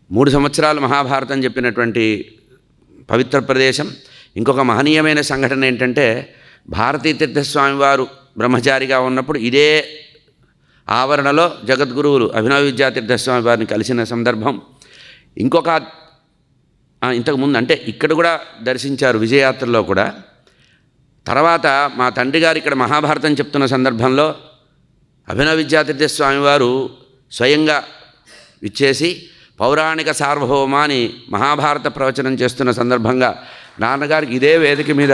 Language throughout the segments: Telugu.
3 సంవత్సరాలు మహాభారతం చెప్పినటువంటి పవిత్ర ప్రదేశం. ఇంకొక మహనీయమైన సంఘటన ఏంటంటే, భారతీ తీర్థస్వామి వారు బ్రహ్మచారిగా ఉన్నప్పుడు ఇదే ఆవరణలో జగద్గురువులు అభినవ విద్యాతీర్థస్వామి వారిని కలిసిన సందర్భం. ఇంకొక ఇంతకుముందు అంటే ఇక్కడ కూడా దర్శించారు విజయయాత్రలో కూడా. తర్వాత మా తండ్రి గారు ఇక్కడ మహాభారతం చెప్తున్న సందర్భంలో అభినవ విద్యాతీర్థస్వామి వారు స్వయంగా ఇచ్చేసి పౌరాణిక సార్వభౌమాని మహాభారత ప్రవచనం చేస్తున్న సందర్భంగా నాన్నగారికి ఇదే వేదిక మీద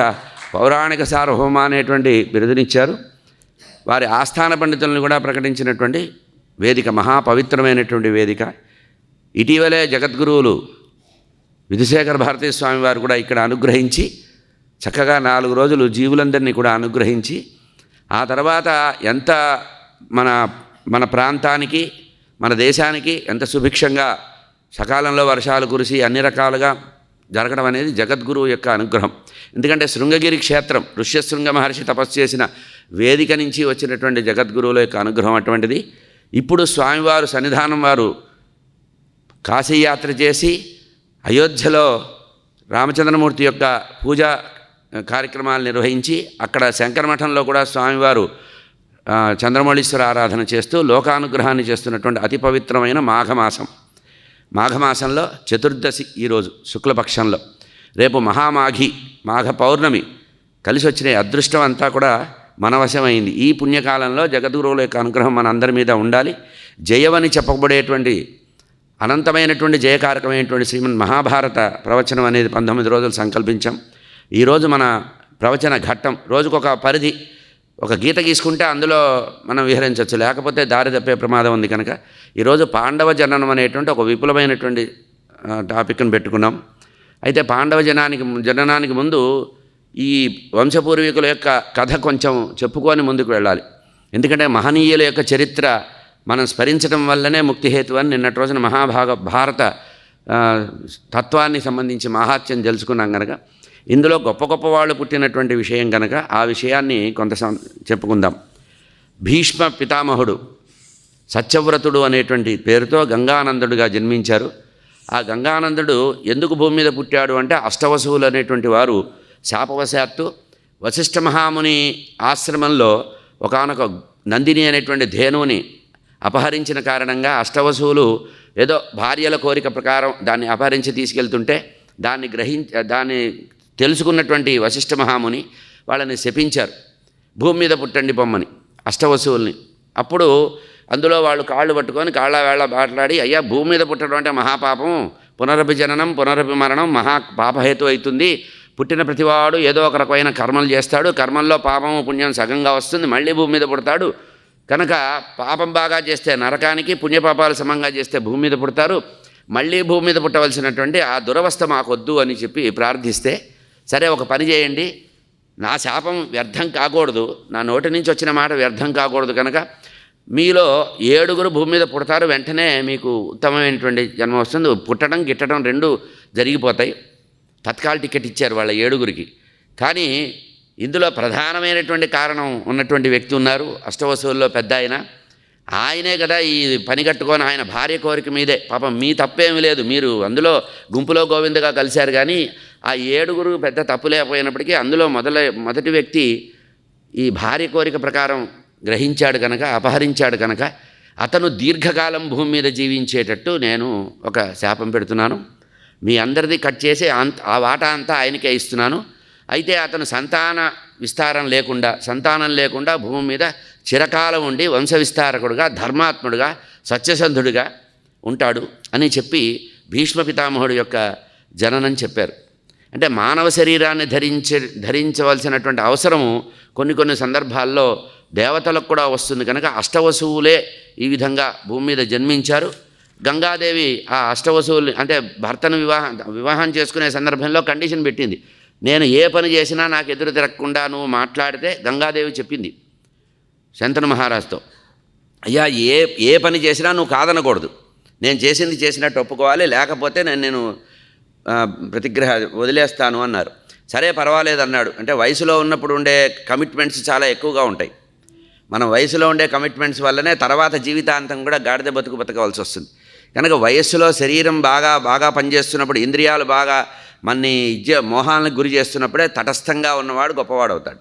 పౌరాణిక సార్వభౌమ అనేటువంటి బిరుదునిచ్చారు. వారి ఆస్థాన పండితులను కూడా ప్రకటించినటువంటి వేదిక, మహాపవిత్రమైనటువంటి వేదిక. ఇటీవలే జగద్గురువులు విధుశేఖర భారతీ స్వామి వారు కూడా ఇక్కడ అనుగ్రహించి చక్కగా 4 రోజులు జీవులందరినీ కూడా అనుగ్రహించి, ఆ తర్వాత ఎంత మన ప్రాంతానికి మన దేశానికి ఎంత సుభిక్షంగా సకాలంలో వర్షాలు కురిసి అన్ని రకాలుగా జరగడం అనేది జగద్గురువు యొక్క అనుగ్రహం. ఎందుకంటే శృంగగిరి క్షేత్రం ఋష్యశృంగ మహర్షి తపస్సు చేసిన వేదిక నుంచి వచ్చినటువంటి జగద్గురువుల యొక్క అనుగ్రహం అటువంటిది. ఇప్పుడు స్వామివారు సన్నిధానం వారు కాశీయాత్ర చేసి అయోధ్యలో రామచంద్రమూర్తి యొక్క పూజా కార్యక్రమాలు నిర్వహించి అక్కడ శంకరమఠంలో కూడా స్వామివారు చంద్రమౌళీశ్వర ఆరాధన చేస్తూ లోకానుగ్రహాన్ని చేస్తున్నటువంటి అతి పవిత్రమైన మాఘమాసంలో చతుర్దశి ఈరోజు శుక్లపక్షంలో, రేపు మహామాఘి మాఘ పౌర్ణమి కలిసి వచ్చిన అదృష్టం అంతా కూడా మన వశమైంది. ఈ పుణ్యకాలంలో జగద్గురువుల యొక్క అనుగ్రహం మన అందరి మీద ఉండాలి. జయవని చెప్పబడేటువంటి అనంతమైనటువంటి జయకారకమైనటువంటి శ్రీమన్ మహాభారత ప్రవచనం అనేది 19 రోజులు సంకల్పించాం. ఈరోజు మన ప్రవచన ఘట్టం రోజుకొక పరిధి, ఒక గీత గీసుకుంటే అందులో మనం విహరించవచ్చు, లేకపోతే దారి తప్పే ప్రమాదం ఉంది. కనుక ఈరోజు పాండవ జననం అనేటువంటి ఒక విపులమైనటువంటి టాపిక్ను పెట్టుకున్నాం. అయితే పాండవ జననానికి ముందు ఈ వంశపూర్వీకుల యొక్క కథ కొంచెం చెప్పుకొని ముందుకు వెళ్ళాలి. ఎందుకంటే మహనీయుల యొక్క చరిత్ర మనం స్మరించడం వల్లనే ముక్తిహేతు అని నిన్నటి రోజున భారత తత్వాన్ని సంబంధించి మహాత్యం తెలుసుకున్నాం కనుక, ఇందులో గొప్ప గొప్ప వాళ్ళు పుట్టినటువంటి విషయం కనుక ఆ విషయాన్ని కొంత చెప్పుకుందాం. భీష్మ పితామహుడు సత్యవ్రతుడు అనేటువంటి పేరుతో గంగానందుడుగా జన్మించారు. ఆ గంగానందుడు ఎందుకు భూమి మీద పుట్టాడు అంటే, అష్టవసువులు అనేటువంటి వారు శాపవశాత్తు వశిష్ఠ మహాముని ఆశ్రమంలో ఒకానొక నందిని అనేటువంటి ధేనువుని అపహరించిన కారణంగా అష్టవసువులు ఏదో భార్యల కోరిక ప్రకారం దాన్ని అపహరించి తీసుకెళ్తుంటే దాన్ని తెలుసుకున్నటువంటి వశిష్ఠ మహాముని వాళ్ళని శపించారు, భూమి మీద పుట్టండి పొమ్మని అష్టవసువుల్ని. అప్పుడు అందులో వాళ్ళు కాళ్ళు పట్టుకొని కాళ్ళ వేళ మాట్లాడి, అయ్యా భూమి మీద పుట్టడం అంటే మహాపాపం, పునరపి జననం పునరపి మరణం మహా పాపహేతు అవుతుంది. పుట్టిన ప్రతివాడు ఏదో ఒక రకమైన కర్మలు చేస్తాడు, కర్మల్లో పాపము పుణ్యం సగంగా వస్తుంది, మళ్ళీ భూమి మీద పుడతాడు. కనుక పాపం బాగా చేస్తే నరకానికి, పుణ్యపాపాలు సమంగా చేస్తే భూమి మీద పుడతారు, మళ్ళీ భూమి మీద పుట్టవలసినటువంటి ఆ దురవస్థ మాకొద్దు అని చెప్పి ప్రార్థిస్తే, సరే ఒక పని చేయండి, నా శాపం వ్యర్థం కాకూడదు, నా నోటి నుంచి వచ్చిన మాట వ్యర్థం కాకూడదు, కనుక మీలో 7 భూమి మీద పుడతారు, వెంటనే మీకు ఉత్తమమైనటువంటి జన్మ వస్తుంది, పుట్టడం గిట్టడం 2 జరిగిపోతాయి. తత్కాల్ టికెట్ ఇచ్చారు వాళ్ళ 7 కానీ ఇందులో ప్రధానమైనటువంటి కారణం ఉన్నటువంటి వ్యక్తి ఉన్నారు, అష్టవసువుల్లో పెద్ద ఆయనే కదా ఈ పని కట్టుకొని ఆయన భార్య కోరిక మీదే, పాపం మీ తప్పేమీ లేదు, మీరు అందులో గుంపులో గోవిందగా కలిశారు. కానీ ఆ 7 పెద్ద తప్పు లేకపోయినప్పటికీ అందులో మొదటి వ్యక్తి ఈ భార్య కోరిక ప్రకారం గ్రహించాడు కనుక, అపహరించాడు కనుక అతను దీర్ఘకాలం భూమి మీద జీవించేటట్టు నేను ఒక శాపం పెడుతున్నాను, మీ అందరిది కట్ చేసి ఆ వాటా అంతా ఆయనకే ఇస్తున్నాను. అయితే అతను సంతానం లేకుండా భూమి మీద చిరకాలం ఉండి వంశ విస్తారకుడుగా, ధర్మాత్ముడుగా, సత్యసంధుడిగా ఉంటాడు అని చెప్పి భీష్మ పితామహుడు యొక్క జననం చెప్పారు. అంటే మానవ శరీరాన్ని ధరించవలసినటువంటి అవసరము కొన్ని సందర్భాల్లో దేవతలకు కూడా వస్తుంది కనుక అష్టవసువులే ఈ విధంగా భూమి మీద జన్మించారు. గంగాదేవి ఆ అష్టవసువుల్ని అంటే భర్తను వివాహం చేసుకునే సందర్భంలో కండిషన్ పెట్టింది, నేను ఏ పని చేసినా నాకు ఎదురు తిరగకుండా నువ్వు మాట్లాడితే, గంగాదేవి చెప్పింది శంతను మహారాజుతో, అయ్యా ఏ పని చేసినా నువ్వు కాదనకూడదు, నేను చేసింది చేసినట్టు ఒప్పుకోవాలి, లేకపోతే నేను ప్రతిగ్రహ వదిలేస్తాను అన్నారు. సరే పర్వాలేదు అన్నాడు. అంటే వయసులో ఉన్నప్పుడు ఉండే కమిట్మెంట్స్ చాలా ఎక్కువగా ఉంటాయి. మనం వయసులో ఉండే కమిట్మెంట్స్ వల్లనే తర్వాత జీవితాంతం కూడా గాడిద బతుకవలసి వస్తుంది. కనుక వయస్సులో శరీరం బాగా బాగా పనిచేస్తున్నప్పుడు, ఇంద్రియాలు బాగా మన్ని మోహాలకు గురి చేస్తున్నప్పుడే తటస్థంగా ఉన్నవాడు గొప్పవాడు అవుతాడు.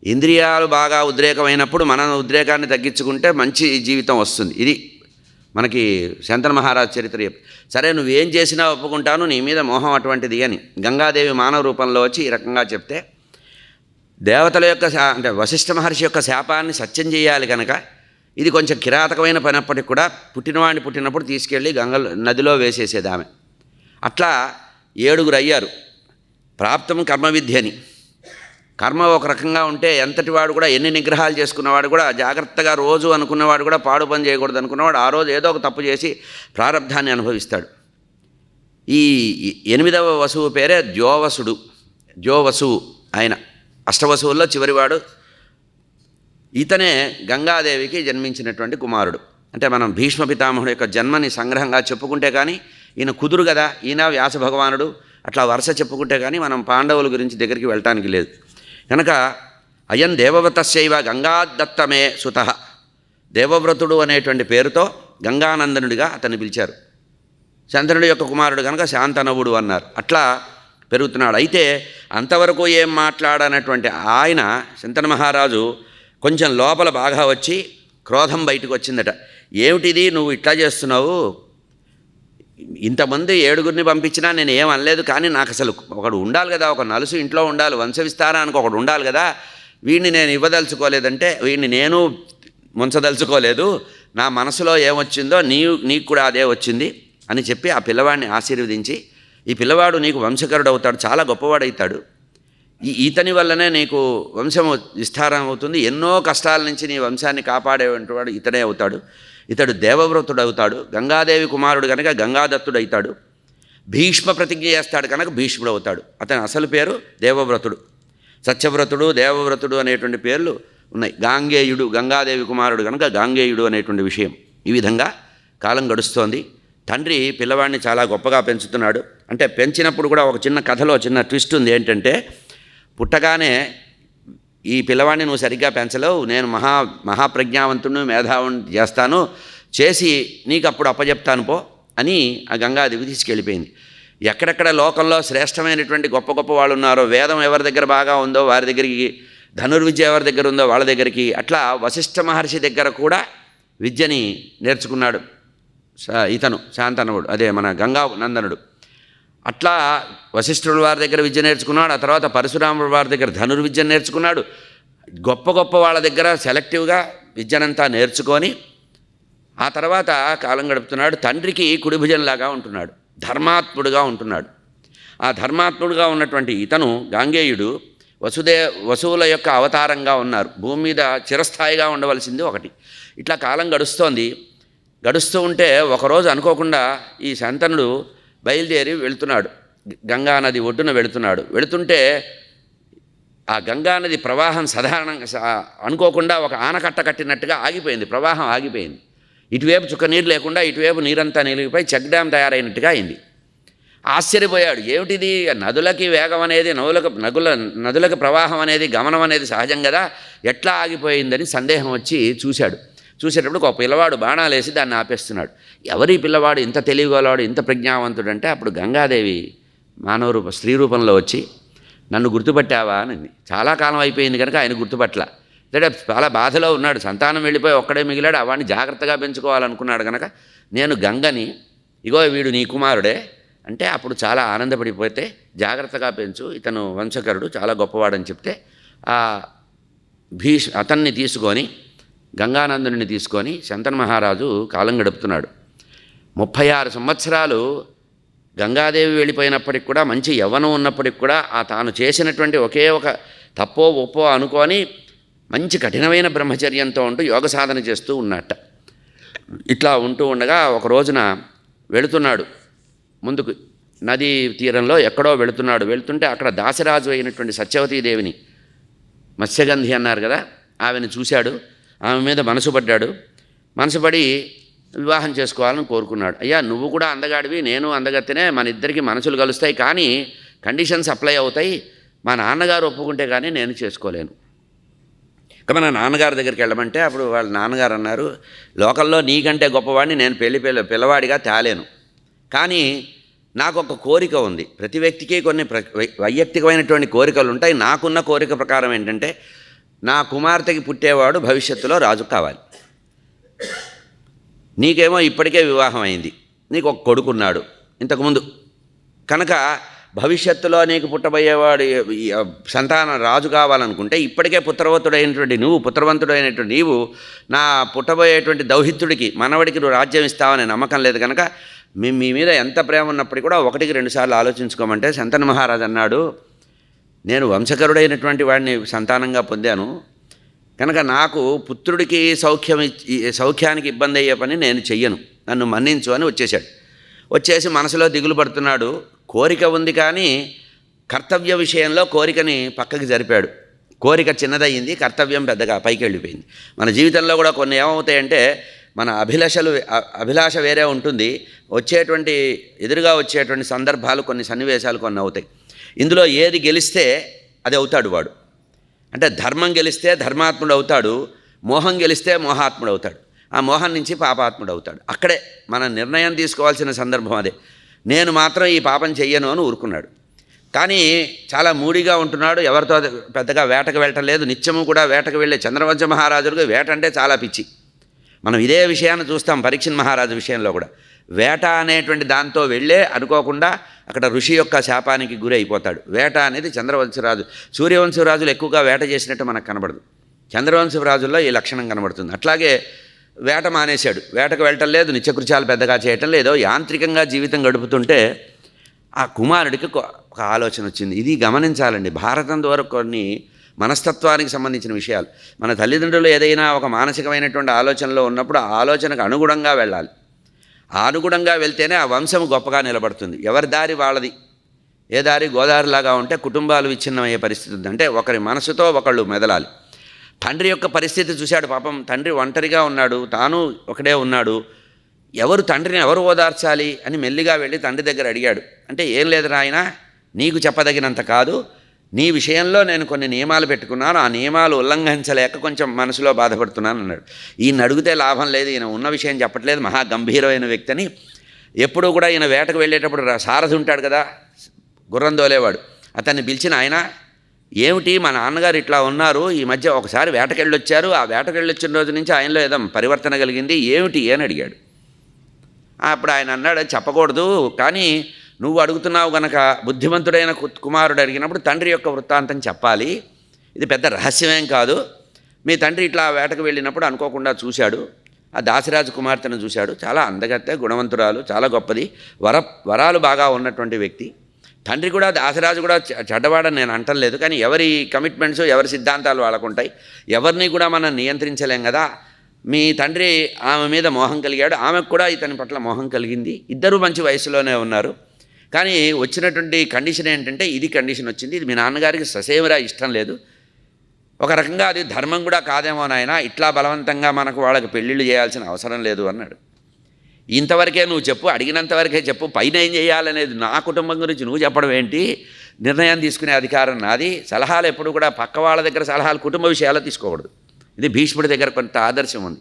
ఇంద్రియాలు బాగా ఉద్రేకమైనప్పుడు మన ఉద్రేకాన్ని తగ్గించుకుంటే మంచి జీవితం వస్తుంది. ఇది మనకి శంతన మహారాజు చరిత్ర సరే నువ్వేం చేసినా ఒప్పుకుంటాను, నీ మీద మోహం అటువంటిది అని గంగాదేవి మానవ రూపంలో వచ్చి ఈ రకంగా చెప్తే, దేవతల యొక్క అంటే వశిష్ఠ మహర్షి యొక్క శాపాన్ని సత్యం చేయాలి కనుక ఇది కొంచెం కిరాతకమైన పనప్పటికి కూడా పుట్టినవాడిని పుట్టినప్పుడు తీసుకెళ్ళి నదిలో వేసేసేది ఆమె. అట్లా 7 అయ్యారు. ప్రాప్తం కర్మ విద్యని. కర్మ ఒక రకంగా ఉంటే ఎంతటి వాడు కూడా, ఎన్ని నిగ్రహాలు చేసుకున్నవాడు కూడా, జాగ్రత్తగా రోజు అనుకున్నవాడు కూడా పాడు పని చేయకూడదు అనుకున్నవాడు ఆ రోజు ఏదో ఒక తప్పు చేసి ప్రారబ్ధాన్ని అనుభవిస్తాడు. ఈ 8వ వసువు పేరే ద్యోవసుడు. ద్యోవసువు ఆయన అష్టవసువుల్లో చివరివాడు. ఇతనే గంగాదేవికి జన్మించినటువంటి కుమారుడు. అంటే మనం భీష్మ పితామహుడు యొక్క జన్మని సంగ్రహంగా చెప్పుకుంటే కానీ ఈయన కుదురు కదా, ఈయన వ్యాస భగవానుడు, అట్లా వరుస చెప్పుకుంటే కానీ మనం పాండవుల గురించి దగ్గరికి వెళ్ళటానికి లేదు. కనుక అయం దేవవ్రతస్యైవ గంగాదత్తమే సుతః, దేవవ్రతుడు అనేటువంటి పేరుతో గంగానందనుడిగా అతన్ని పిలిచారు. శంతనుడి యొక్క కుమారుడు కనుక శాంతనవుడు అన్నారు. అట్లా పెరుగుతున్నాడు. అయితే అంతవరకు ఏం మాట్లాడనటువంటి ఆయన శంతన మహారాజు కొంచెం లోపల బాగా వచ్చి క్రోధం బయటకు వచ్చిందట. ఏమిటిది నువ్వు ఇట్లా చేస్తున్నావు, ఇంతమంది 7 పంపించినా నేను ఏం అనలేదు, కానీ నాకు అసలు ఒకడు ఉండాలి కదా, ఒక నలుసు ఇంట్లో ఉండాలి, వంశవిస్తారానికి ఒకడు ఉండాలి కదా, వీడిని నేను ఇవ్వదలుచుకోలేదంటే వీడిని నేను ముంచదలుచుకోలేదు, నా మనసులో ఏమొచ్చిందో నీకు కూడా అదే వచ్చింది అని చెప్పి ఆ పిల్లవాడిని ఆశీర్వదించి, ఈ పిల్లవాడు నీకు వంశకరుడు అవుతాడు, చాలా గొప్పవాడవుతాడు, ఈతని వల్లనే నీకు వంశము విస్తారం అవుతుంది, ఎన్నో కష్టాల నుంచి నీ వంశాన్ని కాపాడేటువంటి వాడు ఇతడే అవుతాడు, ఇతడు దేవవ్రతుడు అవుతాడు, గంగాదేవి కుమారుడు కనుక గంగాదత్తుడు అవుతాడు, భీష్మ ప్రతిజ్ఞ చేస్తాడు కనుక భీష్ముడు అవుతాడు. అతని అసలు పేరు దేవవ్రతుడు. సత్యవ్రతుడు, దేవవ్రతుడు అనేటువంటి పేర్లు ఉన్నాయి. గాంగేయుడు, గంగాదేవి కుమారుడు కనుక గాంగేయుడు అనేటువంటి విషయం. ఈ విధంగా కాలం గడుస్తోంది. తండ్రి పిల్లవాడిని చాలా గొప్పగా పెంచుతున్నాడు. అంటే పెంచినప్పుడు కూడా ఒక చిన్న కథలో చిన్న ట్విస్ట్ ఉంది. ఏంటంటే పుట్టగానే ఈ పిల్లవాడిని నువ్వు సరిగ్గా పెంచలేవు, నేను మహాప్రజ్ఞావంతుడిని మేధావుని చేస్తాను, చేసి నీకు అప్పుడు అప్పచెప్తాను పో అని ఆ గంగాదేవి తీసుకెళ్ళిపోయింది. ఎక్కడెక్కడ లోకంలో శ్రేష్టమైనటువంటి గొప్ప గొప్ప వాళ్ళు ఉన్నారో, వేదం ఎవరి దగ్గర బాగా ఉందో వారి దగ్గరికి, ధనుర్విద్య ఎవరి దగ్గర ఉందో వాళ్ళ దగ్గరికి, అట్లా వశిష్ఠ మహర్షి దగ్గర కూడా విద్యని నేర్చుకున్నాడు ఇతను శాంతనవుడు, అదే మన గంగానందనుడు. అట్లా వశిష్ఠుడు వారి దగ్గర విద్య నేర్చుకున్నాడు. ఆ తర్వాత పరశురాముడు వారి దగ్గర ధనుర్విద్య నేర్చుకున్నాడు. గొప్ప గొప్ప వాళ్ళ దగ్గర సెలెక్టివ్గా విద్యనంతా నేర్చుకొని ఆ తర్వాత కాలం గడుపుతున్నాడు. తండ్రికి కుడిభుజంలాగా ఉంటున్నాడు, ధర్మాత్ముడుగా ఉంటున్నాడు. ఆ ధర్మాత్ముడుగా ఉన్నటువంటి ఇతను గాంగేయుడు వసువుల యొక్క అవతారంగా ఉన్నారు. భూమి మీద చిరస్థాయిగా ఉండవలసింది ఒకటి. ఇట్లా కాలం గడుస్తూ ఉంటే ఒకరోజు అనుకోకుండా ఈ శంతనుడు బయలుదేరి వెళుతున్నాడు, గంగానది ఒడ్డున వెళుతుంటే ఆ గంగానది ప్రవాహం సాధారణంగా అనుకోకుండా ఒక ఆనకట్ట కట్టినట్టుగా ఆగిపోయింది, ప్రవాహం ఆగిపోయింది. ఇటువైపు చుక్క నీరు లేకుండా ఇటువైపు నీరంతా నిలిగిపోయి చెక్ డ్యామ్ తయారైనట్టుగా అయింది. ఆశ్చర్యపోయాడు, ఏమిటిది, నదులకి వేగం అనేది, నదులకు ప్రవాహం అనేది, గమనం అనేది సహజం కదా, ఎట్లా ఆగిపోయిందని సందేహం వచ్చి చూసేటప్పుడు ఒక పిల్లవాడు బాణాలేసి దాన్ని ఆపేస్తున్నాడు. ఎవరి పిల్లవాడు ఇంత తెలివిగలవాడు, ఇంత ప్రజ్ఞావంతుడు అంటే అప్పుడు గంగాదేవి స్త్రీ రూపంలో వచ్చి నన్ను గుర్తుపట్టావా అని. చాలా కాలం అయిపోయింది కనుక ఆయన గుర్తుపట్ల. అంటే చాలా బాధలో ఉన్నాడు, సంతానం వెళ్ళిపోయి ఒక్కడే మిగిలాడు, వాడిని జాగ్రత్తగా పెంచుకోవాలనుకున్నాడు కనుక నేను గంగని, ఇగో వీడు నీ కుమారుడే అంటే అప్పుడు చాలా ఆనందపడిపోతే జాగ్రత్తగా పెంచు, ఇతను వంశకరుడు, చాలా గొప్పవాడని చెప్తే అతన్ని తీసుకొని గంగానందుని తీసుకొని శంతన మహారాజు కాలం గడుపుతున్నాడు. 36 సంవత్సరాలు గంగాదేవి వెళ్ళిపోయినప్పటికి కూడా, మంచి యవ్వనం ఉన్నప్పటికి కూడా తాను చేసినటువంటి ఒకే ఒక తప్పో ఒప్పో అనుకొని మంచి కఠినమైన బ్రహ్మచర్యంతో ఉంటూ యోగ సాధన చేస్తూ ఉన్నట్ట. ఇట్లా ఉంటూ ఉండగా ఒక రోజున వెళుతున్నాడు ముందుకు, నదీ తీరంలో ఎక్కడో వెళుతుంటే అక్కడ దాసరాజు అయినటువంటి సత్యవతీదేవిని, మత్స్యగంధి అన్నారు కదా, ఆమెను చూశాడు. ఆమె మీద మనసు పడి వివాహం చేసుకోవాలని కోరుకున్నాడు. అయ్యా నువ్వు కూడా అందగాడివి, నేను అందగత్తెనే, మన ఇద్దరికి మనసులు కలుస్తాయి, కానీ కండిషన్స్ అప్లై అవుతాయి, మా నాన్నగారు ఒప్పుకుంటే కానీ నేను చేసుకోలేను, మన నాన్నగారి దగ్గరికి వెళ్ళమంటే అప్పుడు వాళ్ళ నాన్నగారు అన్నారు, లోకల్లో నీకంటే గొప్పవాడిని నేను పిల్లవాడిగా తేలేను, కానీ నాకు ఒక కోరిక ఉంది. ప్రతి వ్యక్తికి కొన్ని వైయక్తికమైనటువంటి కోరికలు ఉంటాయి. నాకున్న కోరిక ప్రకారం ఏంటంటే నా కుమార్తెకి పుట్టేవాడు భవిష్యత్తులో రాజు కావాలి. నీకేమో ఇప్పటికే వివాహం అయింది, నీకు ఒక కొడుకున్నాడు ఇంతకుముందు, కనుక భవిష్యత్తులో నీకు పుట్టబోయేవాడు సంతానం రాజు కావాలనుకుంటే ఇప్పటికే పుత్రవంతుడైనటువంటి నీవు నా పుట్టబోయేటువంటి దౌహిత్యుడికి మనవడికి నువ్వు రాజ్యం ఇస్తావనే నమ్మకం లేదు. కనుక మీ మీద ఎంత ప్రేమ ఉన్నప్పటికీ కూడా 1-2 సార్లు ఆలోచించుకోమంటే శంతను మహారాజు అన్నాడు, నేను వంశకరుడైనటువంటి వాడిని సంతానంగా పొందాను కనుక నాకు పుత్రుడికి సౌఖ్యానికి ఇబ్బంది అయ్యే పని నేను చెయ్యను, నన్ను మన్నించు అని వచ్చేసి మనసులో దిగులు పడుతున్నాడు. కోరిక ఉంది కానీ కర్తవ్య విషయంలో కోరికని పక్కకి జరిపాడు. కోరిక చిన్నదయ్యింది, కర్తవ్యం పెద్దగా పైకి వెళ్ళిపోయింది. మన జీవితంలో కూడా కొన్ని ఏమవుతాయంటే మన అభిలాష వేరే ఉంటుంది, ఎదురుగా వచ్చేటువంటి సందర్భాలు కొన్ని సన్నివేశాలు కొన్ని అవుతాయి. ఇందులో ఏది గెలిస్తే అది అవుతాడు వాడు. అంటే ధర్మం గెలిస్తే ధర్మాత్ముడు అవుతాడు, మోహం గెలిస్తే మోహాత్ముడు అవుతాడు, ఆ మోహం నుంచి పాపాత్ముడు అవుతాడు. అక్కడే మన నిర్ణయం తీసుకోవాల్సిన సందర్భం అదే. నేను మాత్రం ఈ పాపం చెయ్యను అని ఊరుకున్నాడు. కానీ చాలా మూడిగా ఉంటున్నాడు, ఎవరితో పెద్దగా వేటకు వెళ్ళటం లేదు. నిత్యము కూడా వేటకు వెళ్ళే చంద్రవంశ మహారాజులకు వేట అంటే చాలా పిచ్చి. మనం ఇదే విషయాన్ని చూస్తాం పరీక్షణ్ మహారాజు విషయంలో కూడా. వేట అనేటువంటి దాంతో వెళ్ళే అనుకోకుండా అక్కడ ఋషి యొక్క శాపానికి గురి అయిపోతాడు. వేట అనేది చంద్రవంశరాజు, సూర్యవంశరాజులు ఎక్కువగా వేట చేసినట్టు మనకు కనబడదు, చంద్రవంశరాజుల్లో ఈ లక్షణం కనబడుతుంది. అట్లాగే వేట మానేశాడు, వేటకు వెళ్ళటం లేదు, నిత్యకృత్యాలు పెద్దగా చేయటం లేదో యాంత్రికంగా జీవితం గడుపుతుంటే ఆ కుమారుడికి ఒక ఆలోచన వచ్చింది. ఇది గమనించాలండి, భారతం ద్వారా కొన్ని మనస్తత్వానికి సంబంధించిన విషయాలు. మన తల్లిదండ్రులు ఏదైనా ఒక మానసికమైనటువంటి ఆలోచనలో ఉన్నప్పుడు ఆ ఆలోచనకు అనుగుణంగా వెళ్ళాలి. ఆ అనుగుణంగా వెళ్తేనే ఆ వంశం గొప్పగా నిలబడుతుంది. ఎవరి దారి వాళ్ళది, ఏ దారి గోదారిలాగా ఉంటే కుటుంబాలు విచ్ఛిన్నమయ్యే పరిస్థితి ఉంది. అంటే ఒకరి మనసుతో ఒకళ్ళు మెదలాలి. తండ్రి యొక్క పరిస్థితి చూశాడు. పాపం తండ్రి ఒంటరిగా ఉన్నాడు, తాను ఒకడే ఉన్నాడు. తండ్రిని ఎవరు ఓదార్చాలి అని మెల్లిగా వెళ్ళి తండ్రి దగ్గర అడిగాడు. అంటే ఏం లేదు నాయనా, నీకు చెప్పదగినంత కాదు, నీ విషయంలో నేను కొన్ని నియమాలు పెట్టుకున్నాను, ఆ నియమాలు ఉల్లంఘించలేక కొంచెం మనసులో బాధపడుతున్నాను అన్నాడు. ఈయన అడిగితే లాభం లేదు, ఈయన ఉన్న విషయం చెప్పట్లేదు, మహా గంభీరమైన వ్యక్తి అని. ఎప్పుడూ కూడా ఈయన వేటకు వెళ్ళేటప్పుడు సారథి ఉంటాడు కదా, గుర్రం దోలేవాడు, అతన్ని పిలిచిన ఆయన, ఏమిటి మా నాన్నగారు ఇట్లా ఉన్నారు, ఈ మధ్య ఒకసారి వేటకెళ్ళొచ్చారు, ఆ వేటకెళ్ళొచ్చిన రోజు నుంచి ఆయనలో ఏదో పరివర్తన కలిగింది, ఏమిటి అని అడిగాడు. అప్పుడు ఆయన అన్నాడు, చెప్పకూడదు, కానీ నువ్వు అడుగుతున్నావు కనుక బుద్ధిమంతుడైన కుమారుడు అడిగినప్పుడు తండ్రి యొక్క వృత్తాంతం చెప్పాలి, ఇది పెద్ద రహస్యమేం కాదు. మీ తండ్రి ఇట్లా వేటకు వెళ్ళినప్పుడు అనుకోకుండా చూశాడు, ఆ దాసిరాజు కుమార్తెను చూశాడు, చాలా అందగత్తె, గుణవంతురాలు, చాలా గొప్పది, వరాలు బాగా ఉన్నటువంటి వ్యక్తి. తండ్రి కూడా దాసిరాజు కూడా చెడ్డవాడని నేను అంటలేదు, కానీ ఎవరి కమిట్మెంట్స్ ఎవరి సిద్ధాంతాలు వాళ్ళకుంటాయి, ఎవరిని కూడా మనం నియంత్రించలేం కదా. మీ తండ్రి ఆమె మీద మోహం కలిగాడు, ఆమెకు కూడా ఇతని పట్ల మోహం కలిగింది, ఇద్దరూ మంచి వయసులోనే ఉన్నారు. కానీ వచ్చినటువంటి కండిషన్ ఏంటంటే ఇది కండిషన్ వచ్చింది, ఇది మీ నాన్నగారికి ససేమిరా ఇష్టం లేదు, ఒక రకంగా అది ధర్మం కూడా కాదేమో నాయన, ఇట్లా బలవంతంగా మనకు వాళ్ళకి పెళ్ళిళ్ళు చేయాల్సిన అవసరం లేదు అన్నాడు. ఇంతవరకే నువ్వు చెప్పు, అడిగినంతవరకే చెప్పు, పైన ఏం చేయాలనేది నా కుటుంబం గురించి నువ్వు చెప్పడం ఏంటి, నిర్ణయం తీసుకునే అధికారం నాది, సలహాలు ఎప్పుడు కూడా పక్క వాళ్ళ దగ్గర సలహాలు కుటుంబ విషయాల్లో తీసుకోకూడదు. ఇది భీష్ముడి దగ్గర కొంత ఆదర్శం ఉంది.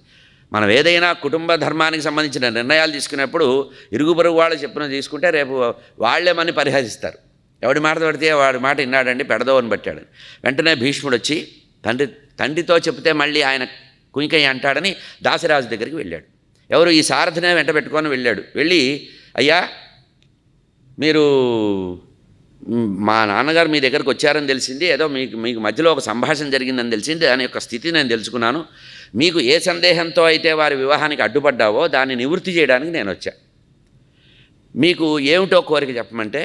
మనం ఏదైనా కుటుంబ ధర్మానికి సంబంధించిన నిర్ణయాలు తీసుకునేప్పుడు ఇరుగు పొరుగు వాళ్ళు చెప్పిన తీసుకుంటే రేపు వాళ్ళే మనని పరిహసిస్తారు. ఎవడి మాట పడితే వాడి మాట విన్నాడండి పెడదోవని పట్టాడు. వెంటనే భీష్ముడు వచ్చి తండ్రితో చెప్తే మళ్ళీ ఆయన కునికయ్య అంటాడని దాసిరాజు దగ్గరికి వెళ్ళాడు. ఎవరు ఈ సారథినే వెంట పెట్టుకొని వెళ్ళాడు. వెళ్ళి, అయ్యా మీరు మా నాన్నగారు మీ దగ్గరకు వచ్చారని తెలిసింది, ఏదో మీకు మధ్యలో ఒక సంభాషణ జరిగిందని తెలిసింది, దాని యొక్క స్థితి నేను తెలుసుకున్నాను, మీకు ఏ సందేహంతో అయితే వారి వివాహానికి అడ్డుపడ్డావో దాన్ని నివృత్తి చేయడానికి నేను వచ్చా, మీకు ఏమిటో కోరిక చెప్పమంటే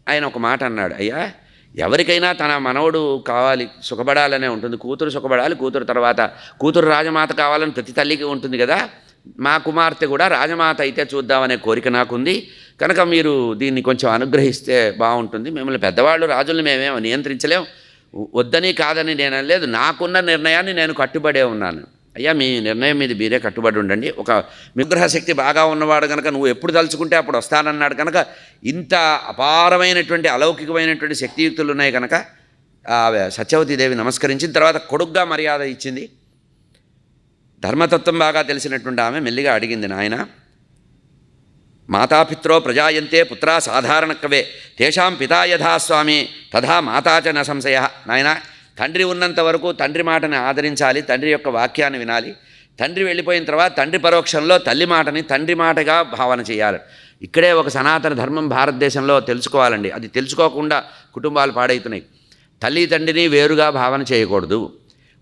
ఆయన ఒక మాట అన్నాడు. అయ్యా ఎవరికైనా తన మనవడు కావాలి, సుఖపడాలనే ఉంటుంది, కూతురు సుఖపడాలి, కూతురు రాజమాత కావాలని ప్రతి తల్లికి ఉంటుంది కదా, మా కుమార్తె కూడా రాజమాత అయితే చూద్దామనే కోరిక నాకుంది, కనుక మీరు దీన్ని కొంచెం అనుగ్రహిస్తే బాగుంటుంది. మిమ్మల్ని పెద్దవాళ్ళు రాజుల్ని మేమేమో నియంత్రించలేం, వద్దని కాదని నేను అనలేదు, నాకున్న నిర్ణయాన్ని నేను కట్టుబడే ఉన్నాను. అయ్యా మీ నిర్ణయం మీద మీరే కట్టుబడి ఉండండి, ఒక నిగ్రహ శక్తి బాగా ఉన్నవాడు కనుక నువ్వు ఎప్పుడు తలుచుకుంటే అప్పుడు వస్తానన్నాడు కనుక, ఇంత అపారమైనటువంటి అలౌకికమైనటువంటి శక్తియుక్తులు ఉన్నాయి కనుక సత్యవతీదేవి నమస్కరించిన తర్వాత కొడుగ్గా మర్యాద ఇచ్చింది. ధర్మతత్వం బాగా తెలిసినటువంటి ఆమె మెల్లిగా అడిగింది, నాయన మాతాపిత్రో ప్రజాయంతే పుత్రా సాధారణకవే తేషాం పితా యథా స్వామి తథా మాతాచ న సంశయ. నాయన తండ్రి ఉన్నంత వరకు తండ్రి మాటని ఆదరించాలి, తండ్రి యొక్క వాక్యాన్ని వినాలి. తండ్రి వెళ్ళిపోయిన తర్వాత తండ్రి పరోక్షంలో తల్లి మాటని తండ్రి మాటగా భావన చేయాలి. ఇక్కడే ఒక సనాతన ధర్మం భారతదేశంలో తెలుసుకోవాలండి. అది తెలుసుకోకుండా కుటుంబాలు పాడవుతున్నాయి. తల్లి తండ్రిని వేరుగా భావన చేయకూడదు.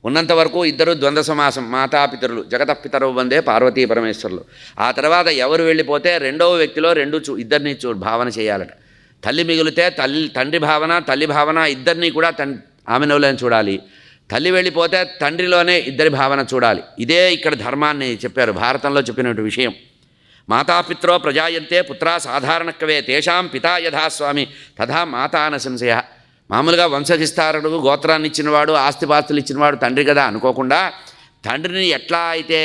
ఉన్నంతవరకు ఇద్దరు ద్వంద్వ సమాసం, మాతాపితరులు జగతపితరవు వందే పార్వతీ పరమేశ్వరులు. ఆ తర్వాత ఎవరు వెళ్ళిపోతే రెండవ వ్యక్తిలో ఇద్దరిని భావన చేయాలట. తల్లి మిగిలితే తండ్రి భావన తల్లి భావన ఇద్దరినీ కూడా ఆమెలోనే చూడాలి. తల్లి వెళ్ళిపోతే తండ్రిలోనే ఇద్దరి భావన చూడాలి. ఇదే ఇక్కడ ధర్మాన్ని చెప్పారు, భారతంలో చెప్పినటువంటి విషయం. మాతాపిత్రో ప్రజాయంతే పుత్రా సాధారణకవే తేషాం పితా యథా స్వామి తథా మాతా న సంశయ. మామూలుగా వంశవిస్తారుడు, గోత్రాన్ని ఇచ్చినవాడు, ఆస్తిపాస్తులు ఇచ్చినవాడు తండ్రి కదా అనుకోకుండా, తండ్రిని ఎట్లా అయితే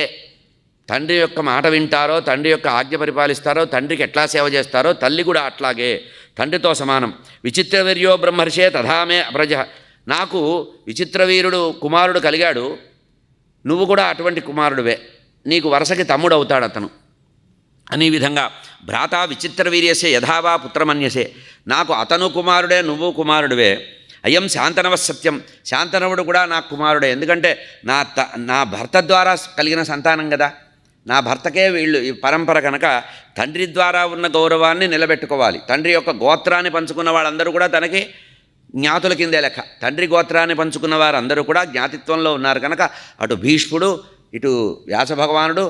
తండ్రి యొక్క మాట వింటారో, తండ్రి యొక్క ఆజ్ఞ పరిపాలిస్తారో, తండ్రికి ఎట్లా సేవ చేస్తారో తల్లి కూడా అట్లాగే తండ్రితో సమానం. విచిత్రవీర్యో బ్రహ్మర్షే తథామే అప్రజ. నాకు విచిత్రవీరుడు కుమారుడు కలిగాడు, నువ్వు కూడా అటువంటి కుమారుడివే, నీకు వరసకి తమ్ముడు అవుతాడు అతను అని విధంగా. భ్రాత విచిత్రవీర్యసే యథావా పుత్రమన్యసే. నాకు అతను కుమారుడే, నువ్వు కుమారుడివే. అయం శాంతనవ సత్యం. శాంతనవుడు కూడా నాకు కుమారుడే. ఎందుకంటే నా భర్త ద్వారా కలిగిన సంతానం కదా, నా భర్తకే వీళ్ళు ఈ పరంపర కనుక తండ్రి ద్వారా ఉన్న గౌరవాన్ని నిలబెట్టుకోవాలి. తండ్రి యొక్క గోత్రాన్ని పంచుకున్న వాళ్ళందరూ కూడా తనకి జ్ఞాతుల కిందే లెక్క. తండ్రి గోత్రాన్ని పంచుకున్న వారందరూ కూడా జ్ఞాతిత్వంలో ఉన్నారు కనుక అటు భీష్ముడు, ఇటు వ్యాసభగవానుడు,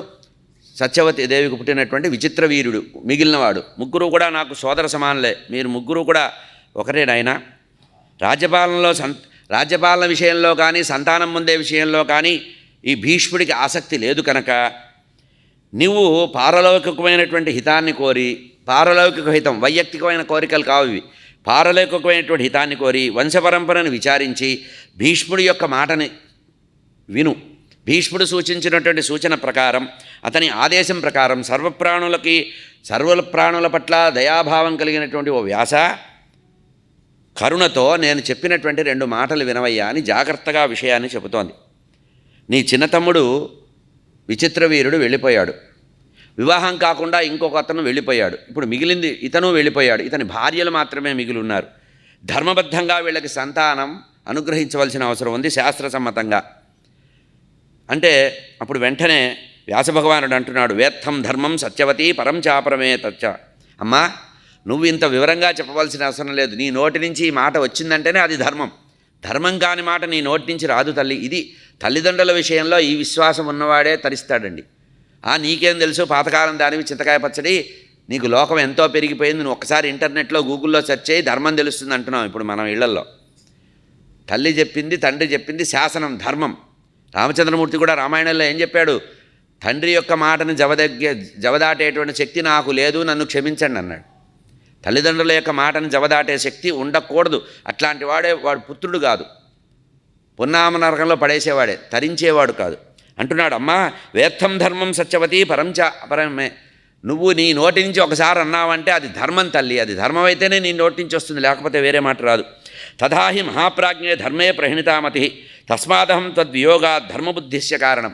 సత్యవతి దేవికి పుట్టినటువంటి విచిత్రవీరుడు మిగిలినవాడు, ముగ్గురు కూడా నాకు సోదర సమానులే. మీరు ముగ్గురు కూడా ఒకరే నాయనా. రాజ్యపాలన విషయంలో కానీ సంతానం పొందే విషయంలో కానీ ఈ భీష్ముడికి ఆసక్తి లేదు కనుక నువ్వు పారలౌకికమైనటువంటి హితాన్ని కోరి, పారలౌకిక హితం వైయక్తికమైన కోరికలు కావు ఇవి, పారలౌకికమైనటువంటి హితాన్ని కోరి వంశపరంపరను విచారించి భీష్ముడి యొక్క మాటని విను. భీష్ముడు సూచించినటువంటి సూచన ప్రకారం, అతని ఆదేశం ప్రకారం సర్వప్రాణుల పట్ల దయాభావం కలిగినటువంటి ఓ వ్యాస, కరుణతో నేను చెప్పినటువంటి 2 మాటలు వినవయ్యా అని జాగ్రత్తగా విషయాన్ని చెబుతోంది. నీ చిన్న తమ్ముడు విచిత్రవీరుడు వెళ్ళిపోయాడు, వివాహం కాకుండా ఇంకొక అతను వెళ్ళిపోయాడు. ఇప్పుడు మిగిలింది ఇతను వెళ్ళిపోయాడు, ఇతని భార్యలు మాత్రమే మిగిలి ఉన్నారు. ధర్మబద్ధంగా వీళ్ళకి సంతానం అనుగ్రహించవలసిన అవసరం ఉంది శాస్త్రసమ్మతంగా. అంటే అప్పుడు వెంటనే వ్యాసభగవానుడు అంటున్నాడు, వేత్తం ధర్మం సత్యవతి పరం చాపరమే తచ్చ. అమ్మా, నువ్వు ఇంత వివరంగా చెప్పవలసిన అవసరం లేదు. నీ నోటి నుంచి ఈ మాట వచ్చిందంటేనే అది ధర్మం. ధర్మం కాని మాట నీ నోటి నుంచి రాదు తల్లి. ఇది తల్లిదండ్రుల విషయంలో ఈ విశ్వాసం ఉన్నవాడే తరిస్తాడండి. నీకేం తెలుసు పాతకాలం దానివి చింతకాయ పచ్చడి, నీకు లోకం ఎంతో పెరిగిపోయింది, నువ్వు ఒక్కసారి ఇంటర్నెట్లో గూగుల్లో సెర్చ్ చేయి ధర్మం తెలుస్తుంది అంటున్నాం ఇప్పుడు మనం ఇళ్లల్లో. తల్లి చెప్పింది, తండ్రి చెప్పింది శాసనం, ధర్మం. రామచంద్రమూర్తి కూడా రామాయణంలో ఏం చెప్పాడు? తండ్రి యొక్క మాటను జవదాటేటువంటి శక్తి నాకు లేదు, నన్ను క్షమించండి అన్నాడు. తల్లిదండ్రుల యొక్క మాటను జవదాటే శక్తి ఉండకూడదు. అట్లాంటి వాడు పుత్రుడు కాదు, పున్నామ నరకంలో పడేసేవాడే, తరించేవాడు కాదు అంటున్నాడు. అమ్మా, వేత్తం ధర్మం సత్యవతి పరంచ అపరమే. నువ్వు నీ నోటి నుంచి ఒకసారి అన్నావంటే అది ధర్మం తల్లి, అది ధర్మం అయితేనే నీ నోటి నుంచి వస్తుంది, లేకపోతే వేరే మాట రాదు. తథాహి మహాప్రాజ్ఞే ధర్మే ప్రహిణితామతి తస్మాదహం తద్వియోగా ధర్మబుద్ధిస్య కారణం.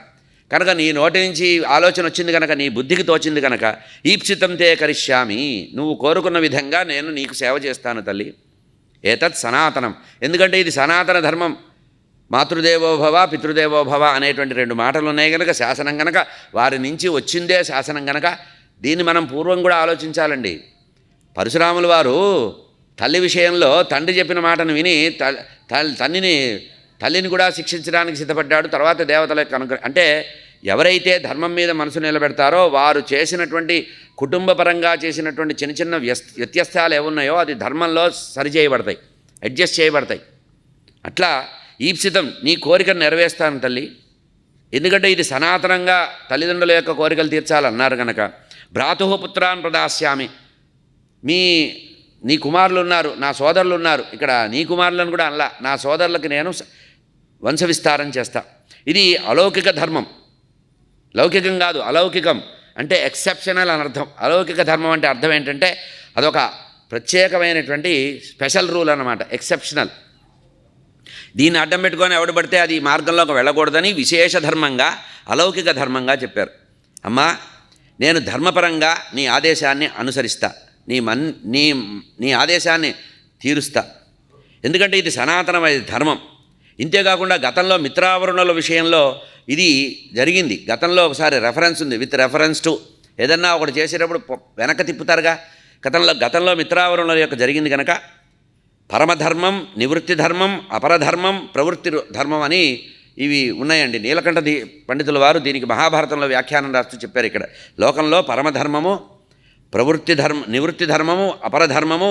కనుక నీ నోటి నుంచి ఆలోచన వచ్చింది కనుక, నీ బుద్ధికి తోచింది కనుక ఈప్సితం తే కరిష్యామి, నువ్వు కోరుకున్న విధంగా నేను నీకు సేవ చేస్తాను తల్లి. ఏతత్ సనాతనం. ఎందుకంటే ఇది సనాతన ధర్మం. మాతృదేవోభవ పితృదేవోభవ అనేటువంటి 2 మాటలు ఉన్నాయి కనుక శాసనం కనుక, వారి నుంచి వచ్చిందే శాసనం కనుక దీన్ని మనం పూర్వం కూడా ఆలోచించాలండి. పరశురాముల వారు తల్లి విషయంలో తండ్రి చెప్పిన మాటను విని తల్లిని కూడా శిక్షించడానికి సిద్ధపడ్డాడు. తర్వాత దేవతల యొక్క అనుగ్రహం. అంటే ఎవరైతే ధర్మం మీద మనసు నిలబెడతారో వారు చేసినటువంటి కుటుంబపరంగా చేసినటువంటి చిన్న చిన్న వ్యత్యాసాలు ఏమున్నాయో అది ధర్మంలో సరిచేయబడతాయి, అడ్జస్ట్ చేయబడతాయి. అట్లా ఈప్సితం, నీ కోరికను నెరవేరుస్తాను తల్లి. ఎందుకంటే ఇది సనాతనంగా తల్లిదండ్రుల యొక్క కోరికలు తీర్చాలన్నారు కనుక. భ్రాతుః పుత్రాన్ ప్రదాస్యామి. నీ కుమారులు ఉన్నారు, నా సోదరులు ఉన్నారు. ఇక్కడ నీ కుమారులను కూడా అనలా, నా సోదరులకు నేను వంశవిస్తారం చేస్తా. ఇది అలౌకిక ధర్మం, లౌకికం కాదు, అలౌకికం అంటే ఎక్సెప్షనల్ అని అర్థం. అలౌకిక ధర్మం అంటే అర్థం ఏంటంటే అదొక ప్రత్యేకమైనటువంటి స్పెషల్ రూల్ అన్నమాట, ఎక్సెప్షనల్. దీన్ని అడ్డం పెట్టుకొని ఎవడు పడితే అది మార్గంలోకి వెళ్ళకూడదని విశేష ధర్మంగా, అలౌకిక ధర్మంగా చెప్పారు. అమ్మా, నేను ధర్మపరంగా నీ ఆదేశాన్ని అనుసరిస్తా, నీ ఆదేశాన్ని తీరుస్తా, ఎందుకంటే ఇది సనాతనమైన ధర్మం. ఇంతేకాకుండా గతంలో మిత్రావరుణుల విషయంలో ఇది జరిగింది. గతంలో ఒకసారి రెఫరెన్స్ ఉంది, విత్ రెఫరెన్స్ టు ఏదన్నా ఒకటి చేసేటప్పుడు వెనక తిప్పుతారుగా. గతంలో మిత్రావరుణుల యొక్క జరిగింది కనుక పరమధర్మం, నివృత్తి ధర్మం, అపరధర్మం, ప్రవృత్తి ధర్మం అని ఇవి ఉన్నాయండి. నీలకంఠ పండితుల వారు దీనికి మహాభారతంలో వ్యాఖ్యానం రాస్తూ చెప్పారు. ఇక్కడ లోకంలో పరమధర్మము, నివృత్తి ధర్మము, అపరధర్మము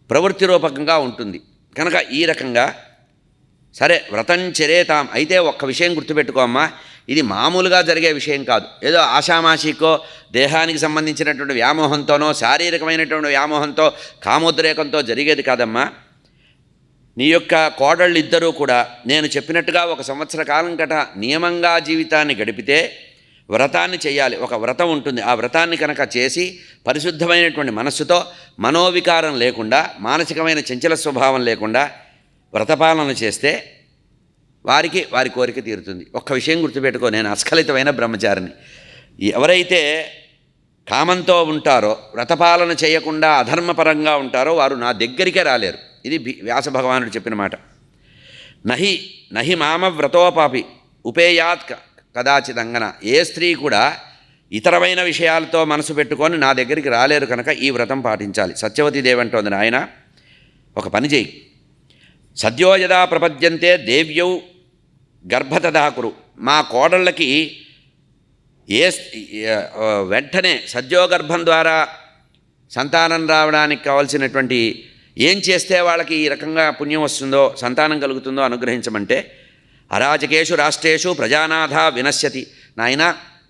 ప్రవృత్తి రూపకంగా ఉంటుంది కనుక ఈ రకంగా సరే వ్రతం చరేతాం. అయితే ఒక్క విషయం గుర్తుపెట్టుకో అమ్మా, ఇది మామూలుగా జరిగే విషయం కాదు. ఏదో ఆషామాషికో దేహానికి సంబంధించినటువంటి వ్యామోహంతోనో శారీరకమైనటువంటి వ్యామోహంతో కామోద్రేకంతో జరిగేది కాదమ్మా. నీ యొక్క కోడళ్ళు ఇద్దరూ కూడా నేను చెప్పినట్టుగా 1 సంవత్సర కాలం గట నియమంగా జీవితాన్ని గడిపితే వ్రతాన్ని చేయాలి. ఒక వ్రతం ఉంటుంది. ఆ వ్రతాన్ని కనుక చేసి పరిశుద్ధమైనటువంటి మనస్సుతో మనోవికారం లేకుండా, మానసికమైన చంచల స్వభావం లేకుండా వ్రతపాలన చేస్తే వారి కోరిక తీరుతుంది. ఒక్క విషయం గుర్తుపెట్టుకో, నేను అస్ఖలితమైన బ్రహ్మచారిని. ఎవరైతే కామంతో ఉంటారో, వ్రతపాలన చేయకుండా అధర్మపరంగా ఉంటారో వారు నా దగ్గరికే రాలేరు. ఇది వ్యాస భగవానుడు చెప్పిన మాట. నహి మామ వ్రతోపాపి ఉపేయాత్ కదాచిదంగన. ఏ స్త్రీ కూడా ఇతరమైన విషయాలతో మనసు పెట్టుకొని నా దగ్గరికి రాలేరు కనుక ఈ వ్రతం పాటించాలి. సత్యవతీదేవి అంటోంది, నాయన ఒక పని చేయి, సద్యో యదా ప్రపద్యంతే దేవ్యౌ గర్భతదాకురు. మా కోడళ్ళకి వెంటనే సద్యోగర్భం ద్వారా సంతానం రావడానికి కావాల్సినటువంటి ఏం చేస్తే వాళ్ళకి ఈ రకంగా పుణ్యం వస్తుందో, సంతానం కలుగుతుందో అనుగ్రహించమంటే, అరాజకేషు రాష్ట్రేషు ప్రజానాథ వినశ్యతి. నాయన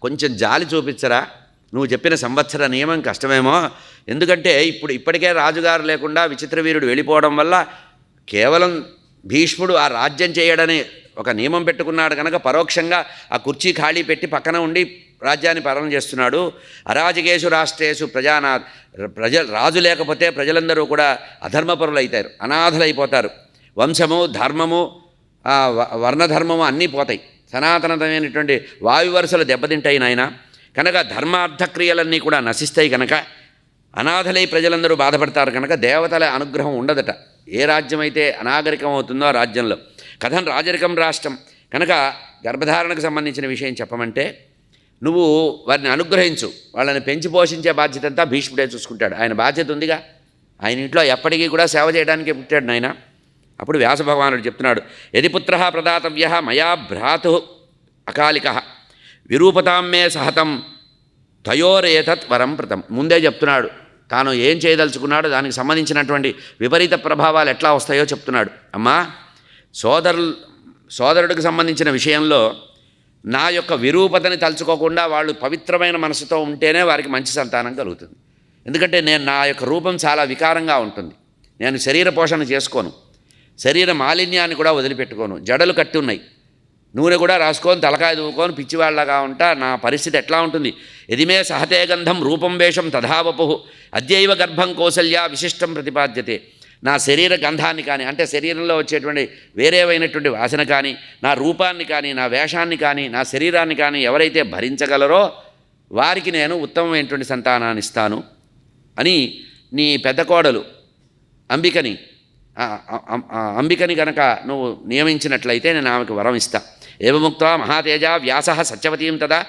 కొంచెం జాలి చూపించరా, నువ్వు చెప్పిన సంవత్సర నియమం కష్టమేమో, ఎందుకంటే ఇప్పటికే రాజుగారు లేకుండా విచిత్రవీరుడు వెళ్ళిపోవడం వల్ల కేవలం భీష్ముడు ఆ రాజ్యం చేయడని ఒక నియమం పెట్టుకున్నాడు కనుక పరోక్షంగా ఆ కుర్చీ ఖాళీ పెట్టి పక్కన ఉండి రాజ్యాన్ని పాలన చేస్తున్నాడు. అరాజకేషు రాష్ట్రేషు రాజు లేకపోతే ప్రజలందరూ కూడా అధర్మపరులు అవుతారు, అనాథలైపోతారు. వంశము, ధర్మము, వర్ణధర్మము అన్నీ పోతాయి. సనాతనమైనటువంటి వాయు వరుసలు దెబ్బతింటాయి నాయన. కనుక ధర్మార్థక్రియలన్నీ కూడా నశిస్తాయి కనుక అనాథలై ప్రజలందరూ బాధపడతారు కనుక దేవతల అనుగ్రహం ఉండదట. ఏ రాజ్యం అయితే అనాగరికం అవుతుందో ఆ రాజ్యంలో కథం రాజరికం రాష్ట్రం కనుక గర్భధారణకు సంబంధించిన విషయం చెప్పమంటే నువ్వు వారిని అనుగ్రహించు, వాళ్ళని పెంచి పోషించే బాధ్యత అంతా భీష్ముడే చూసుకుంటాడు. ఆయన బాధ్యత ఉందిగా, ఆయన ఇంట్లో ఎప్పటికీ కూడా సేవ చేయడానికే పుట్టాడు నాయన. అప్పుడు వ్యాస భగవానుడు చెప్తున్నాడు, యది పుత్ర ప్రదాతవ్య మయా భ్రాతు అకాలిక విరూపతాం మే సహతం తయోరేతత్ వరం ప్రతం. ముందే చెప్తున్నాడు తాను ఏం చేయదలుచుకున్నాడో, దానికి సంబంధించినటువంటి విపరీత ప్రభావాలు ఎట్లా వస్తాయో చెప్తున్నాడు. అమ్మా, సోదరుడికి సంబంధించిన విషయంలో నా యొక్క విరూపతని తలుచుకోకుండా వాళ్ళు పవిత్రమైన మనసుతో ఉంటేనే వారికి మంచి సంతానం కలుగుతుంది. ఎందుకంటే నా యొక్క రూపం చాలా వికారంగా ఉంటుంది. నేను శరీర పోషణ చేసుకోను, శరీర మాలిన్యాన్ని కూడా వదిలిపెట్టుకోను, జడలు కట్టి ఉన్నాయి, నూనె కూడా రాసుకొని తలకాయ దూకొని పిచ్చివాళ్లాగా ఉంటా. నా పరిస్థితి ఎట్లా ఉంటుంది? ఎదిమే సహతే గంధం రూపం వేషం తథావపు అద్యైవ గర్భం కౌసల్య విశిష్టం ప్రతిపాద్యతే. నా శరీర గంధాన్ని కానీ, అంటే శరీరంలో వచ్చేటువంటి వేరేవైనటువంటి వాసన కానీ, నా రూపాన్ని కానీ, నా వేషాన్ని కానీ, నా శరీరాన్ని కానీ ఎవరైతే భరించగలరో వారికి నేను ఉత్తమమైనటువంటి సంతానాన్ని ఇస్తాను అని నీ పెద్ద కోడలు అంబికని కనుక నువ్వు నియమించినట్లయితే నేను ఆమెకు వరం ఇస్తా. ఏవముక్త మహాతేజ వ్యాస సత్యవతీం తదా.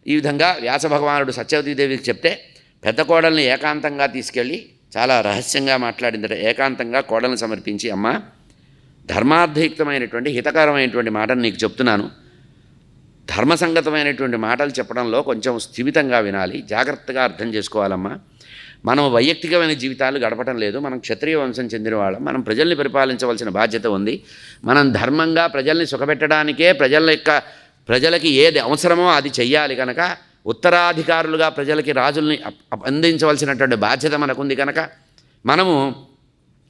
ఈ విధంగా వ్యాస భగవానుడు సత్యవతీదేవికి చెప్తే పెద్ద కోడల్ని ఏకాంతంగా తీసుకెళ్ళి చాలా రహస్యంగా మాట్లాడిందట. ఏకాంతంగా కోడల్ని సమర్పించి, అమ్మ, ధర్మార్థయుక్తమైనటువంటి హితకరమైనటువంటి మాటను నీకు చెప్తున్నాను. ధర్మసంగతమైనటువంటి మాటలు చెప్పడంలో కొంచెం స్థిమితంగా వినాలి, జాగ్రత్తగా అర్థం చేసుకోవాలమ్మా. మనం వైయక్తికమైన జీవితాలు గడపటం లేదు, మనం క్షత్రియ వంశం చెందిన వాళ్ళం, మనం ప్రజల్ని పరిపాలించవలసిన బాధ్యత ఉంది. మనం ధర్మంగా ప్రజల్ని సుఖపెట్టడానికే ప్రజలకి ఏది అవసరమో అది చెయ్యాలి కనుక ఉత్తరాధికారులుగా ప్రజలకి రాజుల్ని అందించవలసినటువంటి బాధ్యత మనకుంది కనుక మనము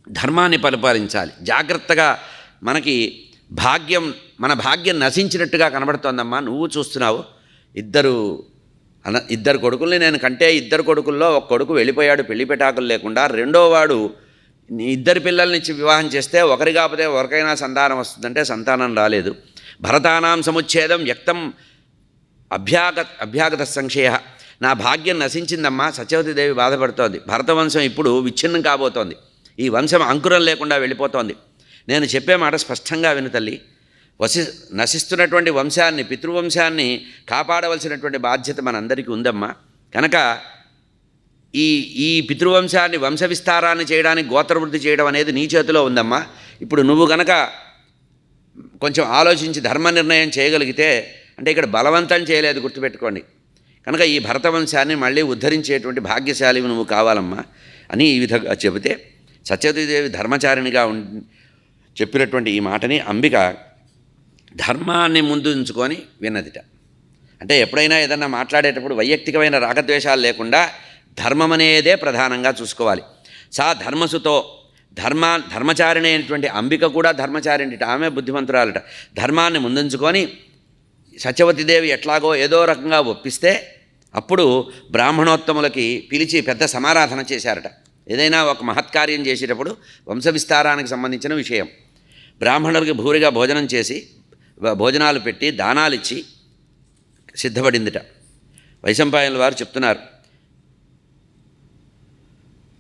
ధర్మాన్ని పరిపాలించాలి. జాగ్రత్తగా మన భాగ్యం నశించినట్టుగా కనబడుతోందమ్మా. నువ్వు చూస్తున్నావు, ఇద్దరు కొడుకుల్ని నేను కంటే, ఇద్దరు కొడుకుల్లో ఒక కొడుకు వెళ్ళిపోయాడు పెళ్లి పెటాకులు లేకుండా, రెండో వాడు ఇద్దరు పిల్లల్ని ఇచ్చి వివాహం చేస్తే ఒకరి కాకపోతే ఒకరికైనా సంతానం వస్తుందంటే సంతానం రాలేదు. భరతానాం సముచ్ఛేదం వ్యక్తం అభ్యాగత సంశయ. నా భాగ్యం నశించిందమ్మా. సత్యవతీదేవి బాధపడుతోంది. భరతవంశం ఇప్పుడు విచ్ఛిన్నం కాబోతోంది. ఈ వంశం అంకురం లేకుండా వెళ్ళిపోతోంది. నేను చెప్పే మాట స్పష్టంగా విను తల్లి. నశిస్తున్నటువంటి వంశాన్ని, పితృవంశాన్ని కాపాడవలసినటువంటి బాధ్యత మనందరికీ ఉందమ్మా. కనుక ఈ పితృవంశాన్ని వంశ విస్తారాన్ని చేయడానికి గోత్రవృద్ధి చేయడం అనేది నీ చేతిలో ఉందమ్మా. ఇప్పుడు నువ్వు గనక కొంచెం ఆలోచించి ధర్మ నిర్ణయం చేయగలిగితే, అంటే ఇక్కడ బలవంతం చేయలేదు గుర్తుపెట్టుకోండి, కనుక ఈ భరతవంశాన్ని మళ్ళీ ఉద్ధరించేటువంటి భాగ్యశాలి నువ్వు కావాలమ్మా అని ఈ విధంగా చెబితే, సత్యవతీదేవి ధర్మచారిణిగా చెప్పినటువంటి ఈ మాటని అంబిక ధర్మాన్ని ముందు ఉంచుకొని విన్నదిట. అంటే ఎప్పుడైనా ఏదన్నా మాట్లాడేటప్పుడు వైయక్తికమైన రాగద్వేషాలు లేకుండా ధర్మం అనేదే ప్రధానంగా చూసుకోవాలి. సా ధర్మసుతో ధర్మచారిణి అయినటువంటి అంబిక కూడా ధర్మచారిణిట. ఆమె బుద్ధిమంతురాలట. ధర్మాన్ని ముందుంచుకొని సత్యవతీదేవి ఎట్లాగో ఏదో రకంగా ఒప్పిస్తే అప్పుడు బ్రాహ్మణోత్తములకి పిలిచి పెద్ద సమారాధన చేశారట. ఏదైనా ఒక మహత్కార్యం చేసేటప్పుడు వంశవిస్తారానికి సంబంధించిన విషయం బ్రాహ్మణులకి భూరిగా భోజనం చేసి భోజనాలు పెట్టి దానాలిచ్చి సిద్ధపడిందిట. వైశంపాయనుల వారు చెప్తున్నారు.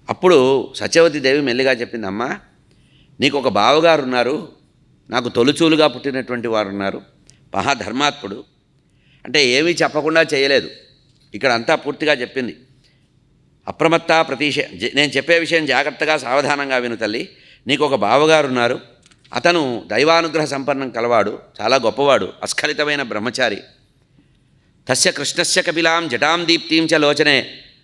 అప్పుడు సత్యవతీదేవి మెల్లిగా చెప్పింది, అమ్మా నీకు ఒక బావగారు ఉన్నారు, నాకు తొలుచూలుగా పుట్టినటువంటి వారు ఉన్నారు, మహాధర్మాత్ముడు. అంటే ఏమీ చెప్పకుండా చేయలేదు, ఇక్కడ అంతా పూర్తిగా చెప్పింది. అప్రమత్త ప్రతీష, నేను చెప్పే విషయం జాగ్రత్తగా సావధానంగా విను తల్లి. నీకు ఒక బావగారు ఉన్నారు, అతను దైవానుగ్రహ సంపన్నం కలవాడు, చాలా గొప్పవాడు, అస్ఖలితమైన బ్రహ్మచారి. తస్య కృష్ణస్య కపిలాం జటాం దీప్తిం చ లోచనే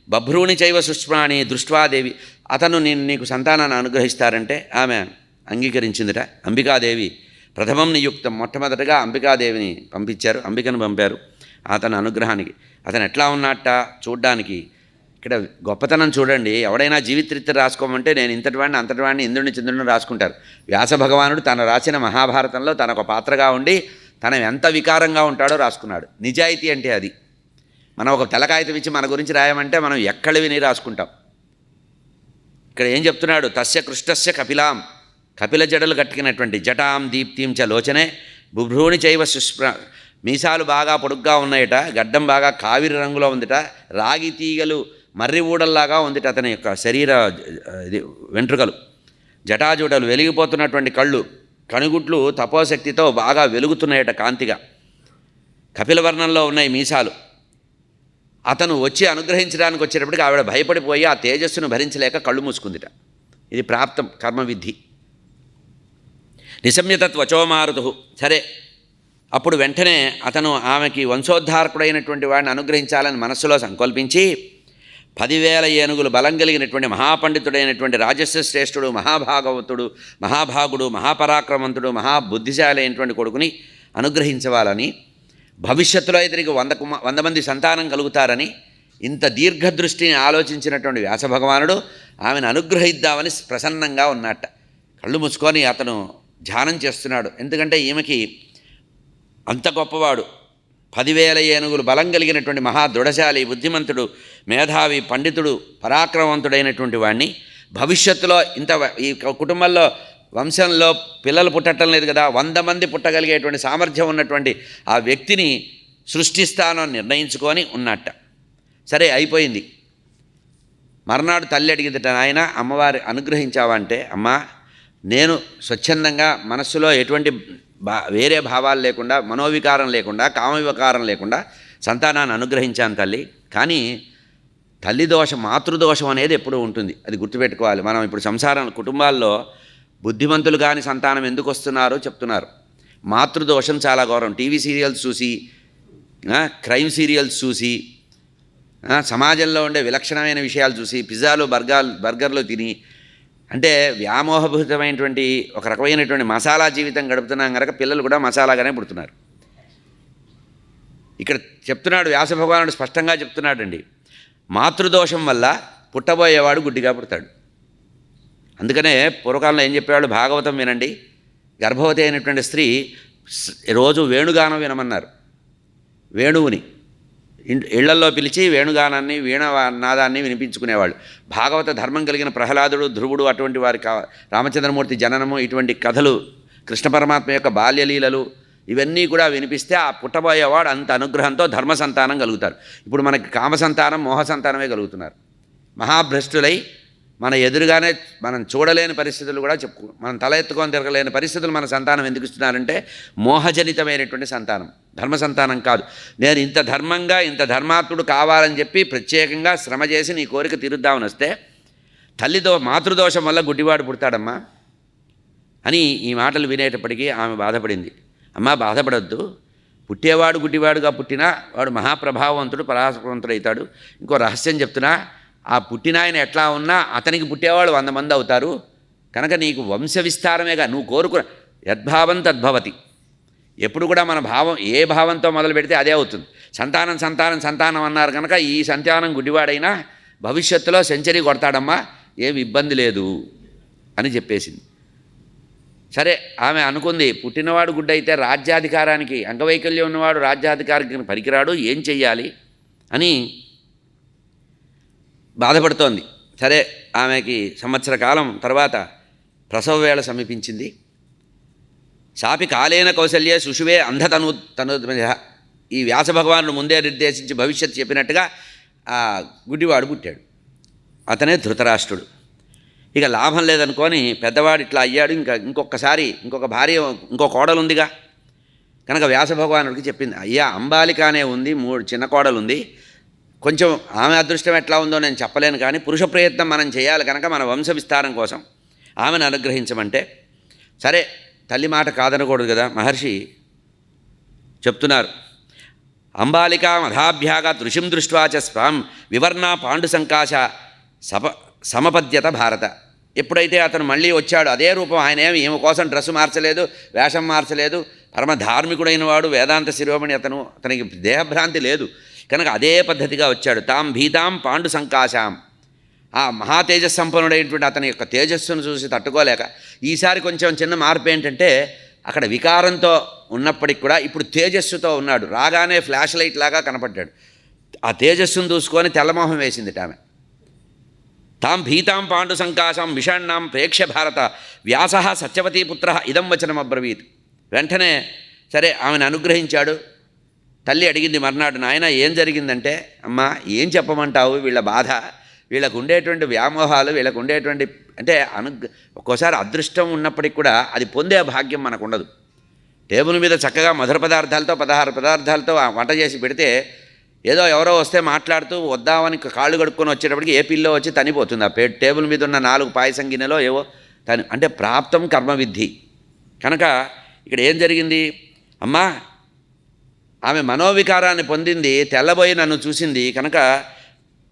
బభ్రూణి చైవ సుష్మాణి దృష్ట్వాదేవి. అతను నీకు సంతానాన్ని అనుగ్రహిస్తారంటే ఆమె అంగీకరించిందిట. అంబికాదేవి ప్రథమం నియుక్తం, మొట్టమొదటగా అంబికాదేవిని పంపించారు, అంబికను పంపారు అతని అనుగ్రహానికి. అతను ఎట్లా ఉన్నట్ట చూడ్డానికి. ఇక్కడ గొప్పతనం చూడండి. ఎవడైనా జీవితచరిత్ర రాసుకోమంటే నేను ఇంతటి వాడిని అంతటి వాడిని ఇంద్రుని చంద్రుని రాసుకుంటారు. వ్యాస భగవానుడు తను రాసిన మహాభారతంలో తనొక పాత్రగా ఉండి తను ఎంత వికారంగా ఉంటాడో రాసుకున్నాడు. నిజాయితీ అంటే అది. మనం ఒక తెలకాయితం ఇచ్చి మన గురించి రాయమంటే మనం ఎక్కడ విని రాసుకుంటాం. ఇక్కడ ఏం చెప్తున్నాడు? తస్య కృష్ణస్య కపిలాం, కపిల జడలు కట్టినటువంటి జటాం దీప్తిం చ లోచనే బుభ్రూణి చైవ సుష్మ, మీసాలు బాగా పొడుగ్గా ఉన్నాయట, గడ్డం బాగా కావిరి రంగులో ఉందిట, రాగి తీగలు మర్రి ఊడల్లాగా ఉందిట అతని యొక్క శరీర వెంట్రుకలు, జటాజుటలు, వెలిగిపోతున్నటువంటి కళ్ళు, కనుగుట్లు తపోశక్తితో బాగా వెలుగుతున్నాయట కాంతిగా, కపిలవర్ణంలో ఉన్నాయి మీసాలు. అతను వచ్చి అనుగ్రహించడానికి వచ్చేటప్పటికి ఆవిడ భయపడిపోయి ఆ తేజస్సును భరించలేక కళ్ళు మూసుకుందిట. ఇది ప్రాప్తం కర్మవిద్ధి. నిశమ్యతత్వచో మారుతు. సరే, అప్పుడు వెంటనే అతను ఆమెకి వంశోద్ధారకుడైనటువంటి వాడిని అనుగ్రహించాలని మనస్సులో సంకల్పించి 10,000 ఏనుగులు బలం కలిగినటువంటి మహాపండితుడైనటువంటి రాజస్వ శ్రేష్ఠుడు, మహాభాగవతుడు, మహాభాగుడు, మహాపరాక్రమంతుడు, మహాబుద్ధిశాలి అయినటువంటి కొడుకుని అనుగ్రహించవాలని, భవిష్యత్తులో ఇతనికి 100 మంది సంతానం కలుగుతారని ఇంత దీర్ఘదృష్టిని ఆలోచించినటువంటి వ్యాసభగవానుడు ఆమెను అనుగ్రహిద్దామని ప్రసన్నంగా ఉన్నట్ట. కళ్ళు మూసుకొని అతను ధ్యానం చేస్తున్నాడు. ఎందుకంటే ఈమెకి అంత గొప్పవాడు, 10,000 ఏనుగులు బలం కలిగినటువంటి మహా దృఢశాలి, బుద్ధిమంతుడు, మేధావి, పండితుడు, పరాక్రమవంతుడైనటువంటి వాడిని భవిష్యత్తులో ఈ కుటుంబంలో వంశంలో పిల్లలు పుట్టడం లేదు కదా, 100 మంది పుట్టగలిగేటువంటి సామర్థ్యం ఉన్నటువంటి ఆ వ్యక్తిని సృష్టిస్తాను అని నిర్ణయించుకొని ఉన్నట్ట. సరే, అయిపోయింది. మర్నాడు తల్లి అడిగిందట, నాయన అమ్మవారి అనుగ్రహించావంటే, అమ్మా నేను స్వచ్ఛందంగా మనస్సులో ఎటువంటి వేరే భావాలు లేకుండా, మనోవికారం లేకుండా, కామవికారం లేకుండా సంతానాన్ని అనుగ్రహించాను తల్లి. కానీ తల్లి దోషం, మాతృదోషం అనేది ఎప్పుడూ ఉంటుంది, అది గుర్తుపెట్టుకోవాలి. మనం ఇప్పుడు సంసారం కుటుంబాల్లో బుద్ధిమంతులు కాని సంతానం ఎందుకు వస్తున్నారో చెప్తున్నారు. మాతృదోషం చాలా ఘోరం. టీవీ సీరియల్స్ చూసి, క్రైమ్ సీరియల్స్ చూసి, సమాజంలో ఉండే విలక్షణమైన విషయాలు చూసి, పిజ్జాలు బర్గర్లు తిని, అంటే వ్యామోహభూతమైనటువంటి ఒక రకమైనటువంటి మసాలా జీవితం గడుపుతున్నాం కనుక పిల్లలు కూడా మసాలాగానే పుడుతున్నారు. ఇక్కడ చెప్తున్నాడు వ్యాస భగవానుడు, స్పష్టంగా చెప్తున్నాడండి, మాతృదోషం వల్ల పుట్టబోయేవాడు గుడ్డిగా పుడతాడు. అందుకనే పూర్వకాలంలో ఏం చెప్పేవాళ్ళు, భాగవతం వినండి, గర్భవతి అయినటువంటి స్త్రీ రోజు వేణుగానం వినమన్నారు. వేణువుని ఇళ్లల్లో పిలిచి వేణుగానాన్ని నాదాన్ని వినిపించుకునేవాళ్ళు. భాగవత ధర్మం కలిగిన ప్రహ్లాదుడు, ధ్రువుడు అటువంటి వారి రామచంద్రమూర్తి జననము, ఇటువంటి కథలు, కృష్ణ పరమాత్మ యొక్క బాల్యలీలలు ఇవన్నీ కూడా వినిపిస్తే ఆ పుట్టబోయేవాడు అంత అనుగ్రహంతో ధర్మ సంతానం కలుగుతారు. ఇప్పుడు మనకి కామ సంతానం, మోహ సంతానమే కలుగుతున్నారు. మహాభ్రష్టులై మన ఎదురుగానే మనం చూడలేని పరిస్థితులు కూడా మనం తల ఎత్తుకొని తిరగలేని పరిస్థితులు మన సంతానం ఎందుకు ఇస్తున్నారంటే మోహజనితమైనటువంటి సంతానం, ధర్మ సంతానం కాదు. నేను ఇంత ధర్మంగా ఇంత ధర్మాత్ముడు కావాలని చెప్పి ప్రత్యేకంగా శ్రమ చేసి నీ కోరిక తీరుద్దామని వస్తే మాతృదోషం వల్ల గుడ్డివాడు పుడతాడమ్మా అని ఈ మాటలు వినేటప్పటికీ ఆమె బాధపడింది. అమ్మా బాధపడద్దు, పుట్టేవాడు గుడ్డివాడుగా పుట్టినా వాడు మహాప్రభావవంతుడు, పరాక్రమవంతుడు అవుతాడు. ఇంకో రహస్యం చెప్తున్నా, ఆ పుట్టినాయన ఎట్లా ఉన్నా అతనికి పుట్టేవాళ్ళు 100 మంది అవుతారు. కనుక నీకు వంశ విస్తారమేగా నువ్వు కోరుకున్న యద్భావం తద్భవతి. ఎప్పుడు కూడా మన భావం ఏ భావంతో మొదలు పెడితే అదే అవుతుంది. సంతానం సంతానం సంతానం అన్నారు కనుక ఈ సంతానం గుడ్డివాడైనా భవిష్యత్తులో సెంచరీ కొడతాడమ్మా, ఏమి ఇబ్బంది లేదు అని చెప్పేసింది. సరే ఆమె అనుకుంది, పుట్టినవాడు గుడ్డైతే రాజ్యాధికారానికి అంగవైకల్యం ఉన్నవాడు రాజ్యాధికారికి పనికిరాడు, ఏం చెయ్యాలి అని బాధపడుతోంది. సరే ఆమెకి సంవత్సర కాలం తర్వాత ప్రసవ వేళ సమీపించింది. సాపి కాలేన కౌశల్య శుశువే తను ఈ వ్యాస భగవానుడు ముందే నిర్దేశించి భవిష్యత్తు చెప్పినట్టుగా ఆ గుడ్డివాడు పుట్టాడు. అతనే ధృతరాష్ట్రుడు. ఇక లాభం లేదనుకొని పెద్దవాడు ఇట్లా అయ్యాడు, ఇంకొక భార్య ఇంకో కోడలు ఉందిగా కనుక వ్యాస భగవానుడికి చెప్పింది, అయ్యా అంబాలికానే ఉంది, 3 చిన్న కోడలు ఉంది, కొంచెం ఆమె అదృష్టం ఎట్లా ఉందో నేను చెప్పలేను, కానీ పురుష ప్రయత్నం మనం చేయాలి కనుక మన వంశ విస్తారం కోసం ఆమెను అనుగ్రహించమంటే సరే తల్లి మాట కాదనకూడదు కదా. మహర్షి చెప్తున్నారు, అంబాలికా మధాభ్యాగా దృశిం దృష్ట్వాచ స్వాం వివర్ణ పాండు సంకాశ సమపద్యత భారత. ఎప్పుడైతే అతను మళ్ళీ వచ్చాడు అదే రూపం, ఆయన ఈమె కోసం డ్రెస్సు మార్చలేదు, వేషం మార్చలేదు, పరమ ధార్మికుడైన వాడు, వేదాంత శిరోమణి, అతనికి దేహభ్రాంతి లేదు కనుక అదే పద్ధతిగా వచ్చాడు. తాం భీతాం పాండు సంకాశాం, ఆ మహా తేజస్సంపన్నుడైనటువంటి అతని యొక్క తేజస్సును చూసి తట్టుకోలేక ఈసారి కొంచెం చిన్న మార్పు ఏంటంటే అక్కడ వికారంతో ఉన్నప్పటికి కూడా ఇప్పుడు తేజస్సుతో ఉన్నాడు. రాగానే ఫ్లాష్ లైట్ లాగా కనపడ్డాడు. ఆ తేజస్సును చూసుకొని తెల్లమోహం వేసింది ఆమె. తాం భీతాం పాండు సంకాశం విషాణ్ణాం ప్రేక్ష భారత వ్యాస సత్యవతీపుత్ర ఇదం వచనం అబ్రవీత్. వెంటనే సరే ఆమెను అనుగ్రహించాడు. తల్లి అడిగింది మర్నాడు, నాయన ఏం జరిగిందంటే, అమ్మా ఏం చెప్పమంటావు, వీళ్ళ బాధ, వీళ్ళకు ఉండేటువంటి వ్యామోహాలు, వీళ్ళకు ఉండేటువంటి అంటే ఒక్కోసారి అదృష్టం ఉన్నప్పటికి కూడా అది పొందే భాగ్యం మనకు ఉండదు. టేబుల్ మీద చక్కగా మధుర పదార్థాలతో 16 పదార్థాలతో వంట చేసి పెడితే ఏదో ఎవరో వస్తే మాట్లాడుతూ వద్దామని కాళ్ళు కడుక్కొని వచ్చేటప్పటికి ఏ పిల్లో వచ్చి తనిపోతుంది. ఆ టేబుల్ మీద ఉన్న 4 పాయసం గిన్నెలో ఏవో అంటే ప్రాప్తం కర్మవిద్ధి. కనుక ఇక్కడ ఏం జరిగింది, అమ్మా ఆమె మనోవికారాన్ని పొందింది, తెల్లబోయి నన్ను చూసింది కనుక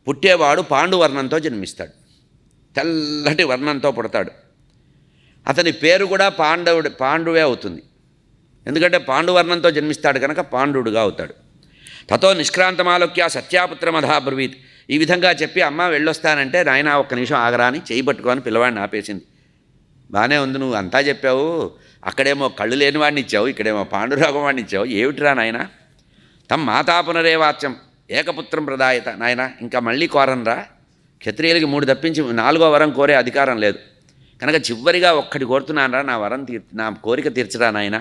పుట్టేవాడు పాండువర్ణంతో జన్మిస్తాడు, తెల్లటి వర్ణంతో పుడతాడు. అతని పేరు కూడా పాండువే అవుతుంది, ఎందుకంటే పాండువర్ణంతో జన్మిస్తాడు కనుక పాండుడుగా అవుతాడు. తతో నిష్క్రాంతమాలోక్య సత్యాపుత్రమధా బ్రవీత్. ఈ విధంగా చెప్పి అమ్మ వెళ్ళొస్తానంటే నాయన ఒక్క నిమిషం ఆగరాని చేయి పట్టుకొని పిల్లవాడిని ఆపేసింది. బాగానే ఉంది, నువ్వు అంతా చెప్పావు, అక్కడేమో కళ్ళు లేని వాడిని ఇచ్చావు, ఇక్కడేమో పాండురాగం వాడిని ఇచ్చావు, ఏమిటిరా నాయన. తమ మాతా పునరేవాచ్యం ఏకపుత్రం ప్రదాయత. నాయన ఇంకా మళ్ళీ కోరనరా, క్షత్రియులకి 3 తప్పించి 4వ వరం కోరే అధికారం లేదు కనుక చివరిగా ఒక్కటి కోరుతున్నానరా, నా కోరిక తీర్చరా నాయన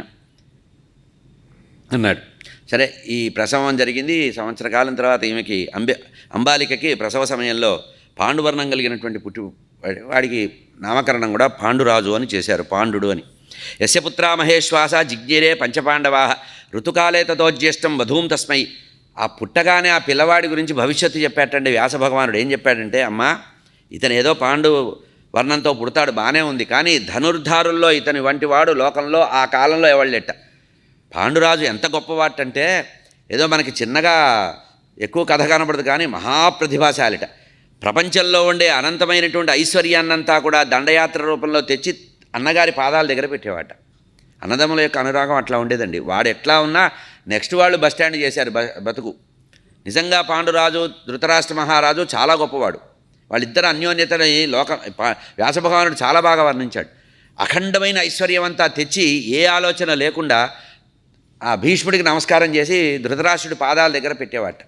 అన్నాడు. సరే ఈ ప్రసవం జరిగింది. సంవత్సర కాలం తర్వాత ఈమెకి అంబాలికకి ప్రసవ సమయంలో పాండువర్ణం కలిగినటువంటి వాడికి నామకరణం కూడా పాండురాజు అని చేశారు, పాండుడు అని. యస్య పుత్రా మహేశ్వాస జిజ్ఞిరే పంచపాండవా ఋతుకాలే తతోజ్యేష్టం వధూం తస్మై. ఆ పుట్టగానే ఆ పిల్లవాడి గురించి భవిష్యత్తు చెప్పాటండి వ్యాస భగవానుడు. ఏం చెప్పాడంటే, అమ్మా ఇతను ఏదో పాండు వర్ణంతో పుడతాడు బాగానే ఉంది, కానీ ధనుర్ధారుల్లో ఇతని వంటి వాడు లోకంలో ఆ కాలంలో ఎవళ్ళెట్ట. పాండురాజు ఎంత గొప్పవాటంటే ఏదో మనకి చిన్నగా ఎక్కువ కథ కనబడదు, కానీ మహాప్రతిభాశాలిట. ప్రపంచంలో ఉండే అనంతమైనటువంటి ఐశ్వర్యాన్నంతా కూడా దండయాత్ర రూపంలో తెచ్చి అన్నగారి పాదాల దగ్గర పెట్టేవాట. అన్నదమ్ముల యొక్క అనురాగం అట్లా ఉండేదండి. వాడు ఎట్లా ఉన్నా నెక్స్ట్ వాళ్ళు బస్టాండ్ చేశారు బతుకు. నిజంగా పాండురాజు ధృతరాష్ట్ర మహారాజు చాలా గొప్పవాడు. వాళ్ళిద్దరు అన్యోన్యతని వ్యాసభగవానుడు చాలా బాగా వర్ణించాడు. అఖండమైన ఐశ్వర్యమంతా తెచ్చి ఏ ఆలోచన లేకుండా ఆ భీష్ముడికి నమస్కారం చేసి ధృతరాష్ట్రుడి పాదాల దగ్గర పెట్టేవాట.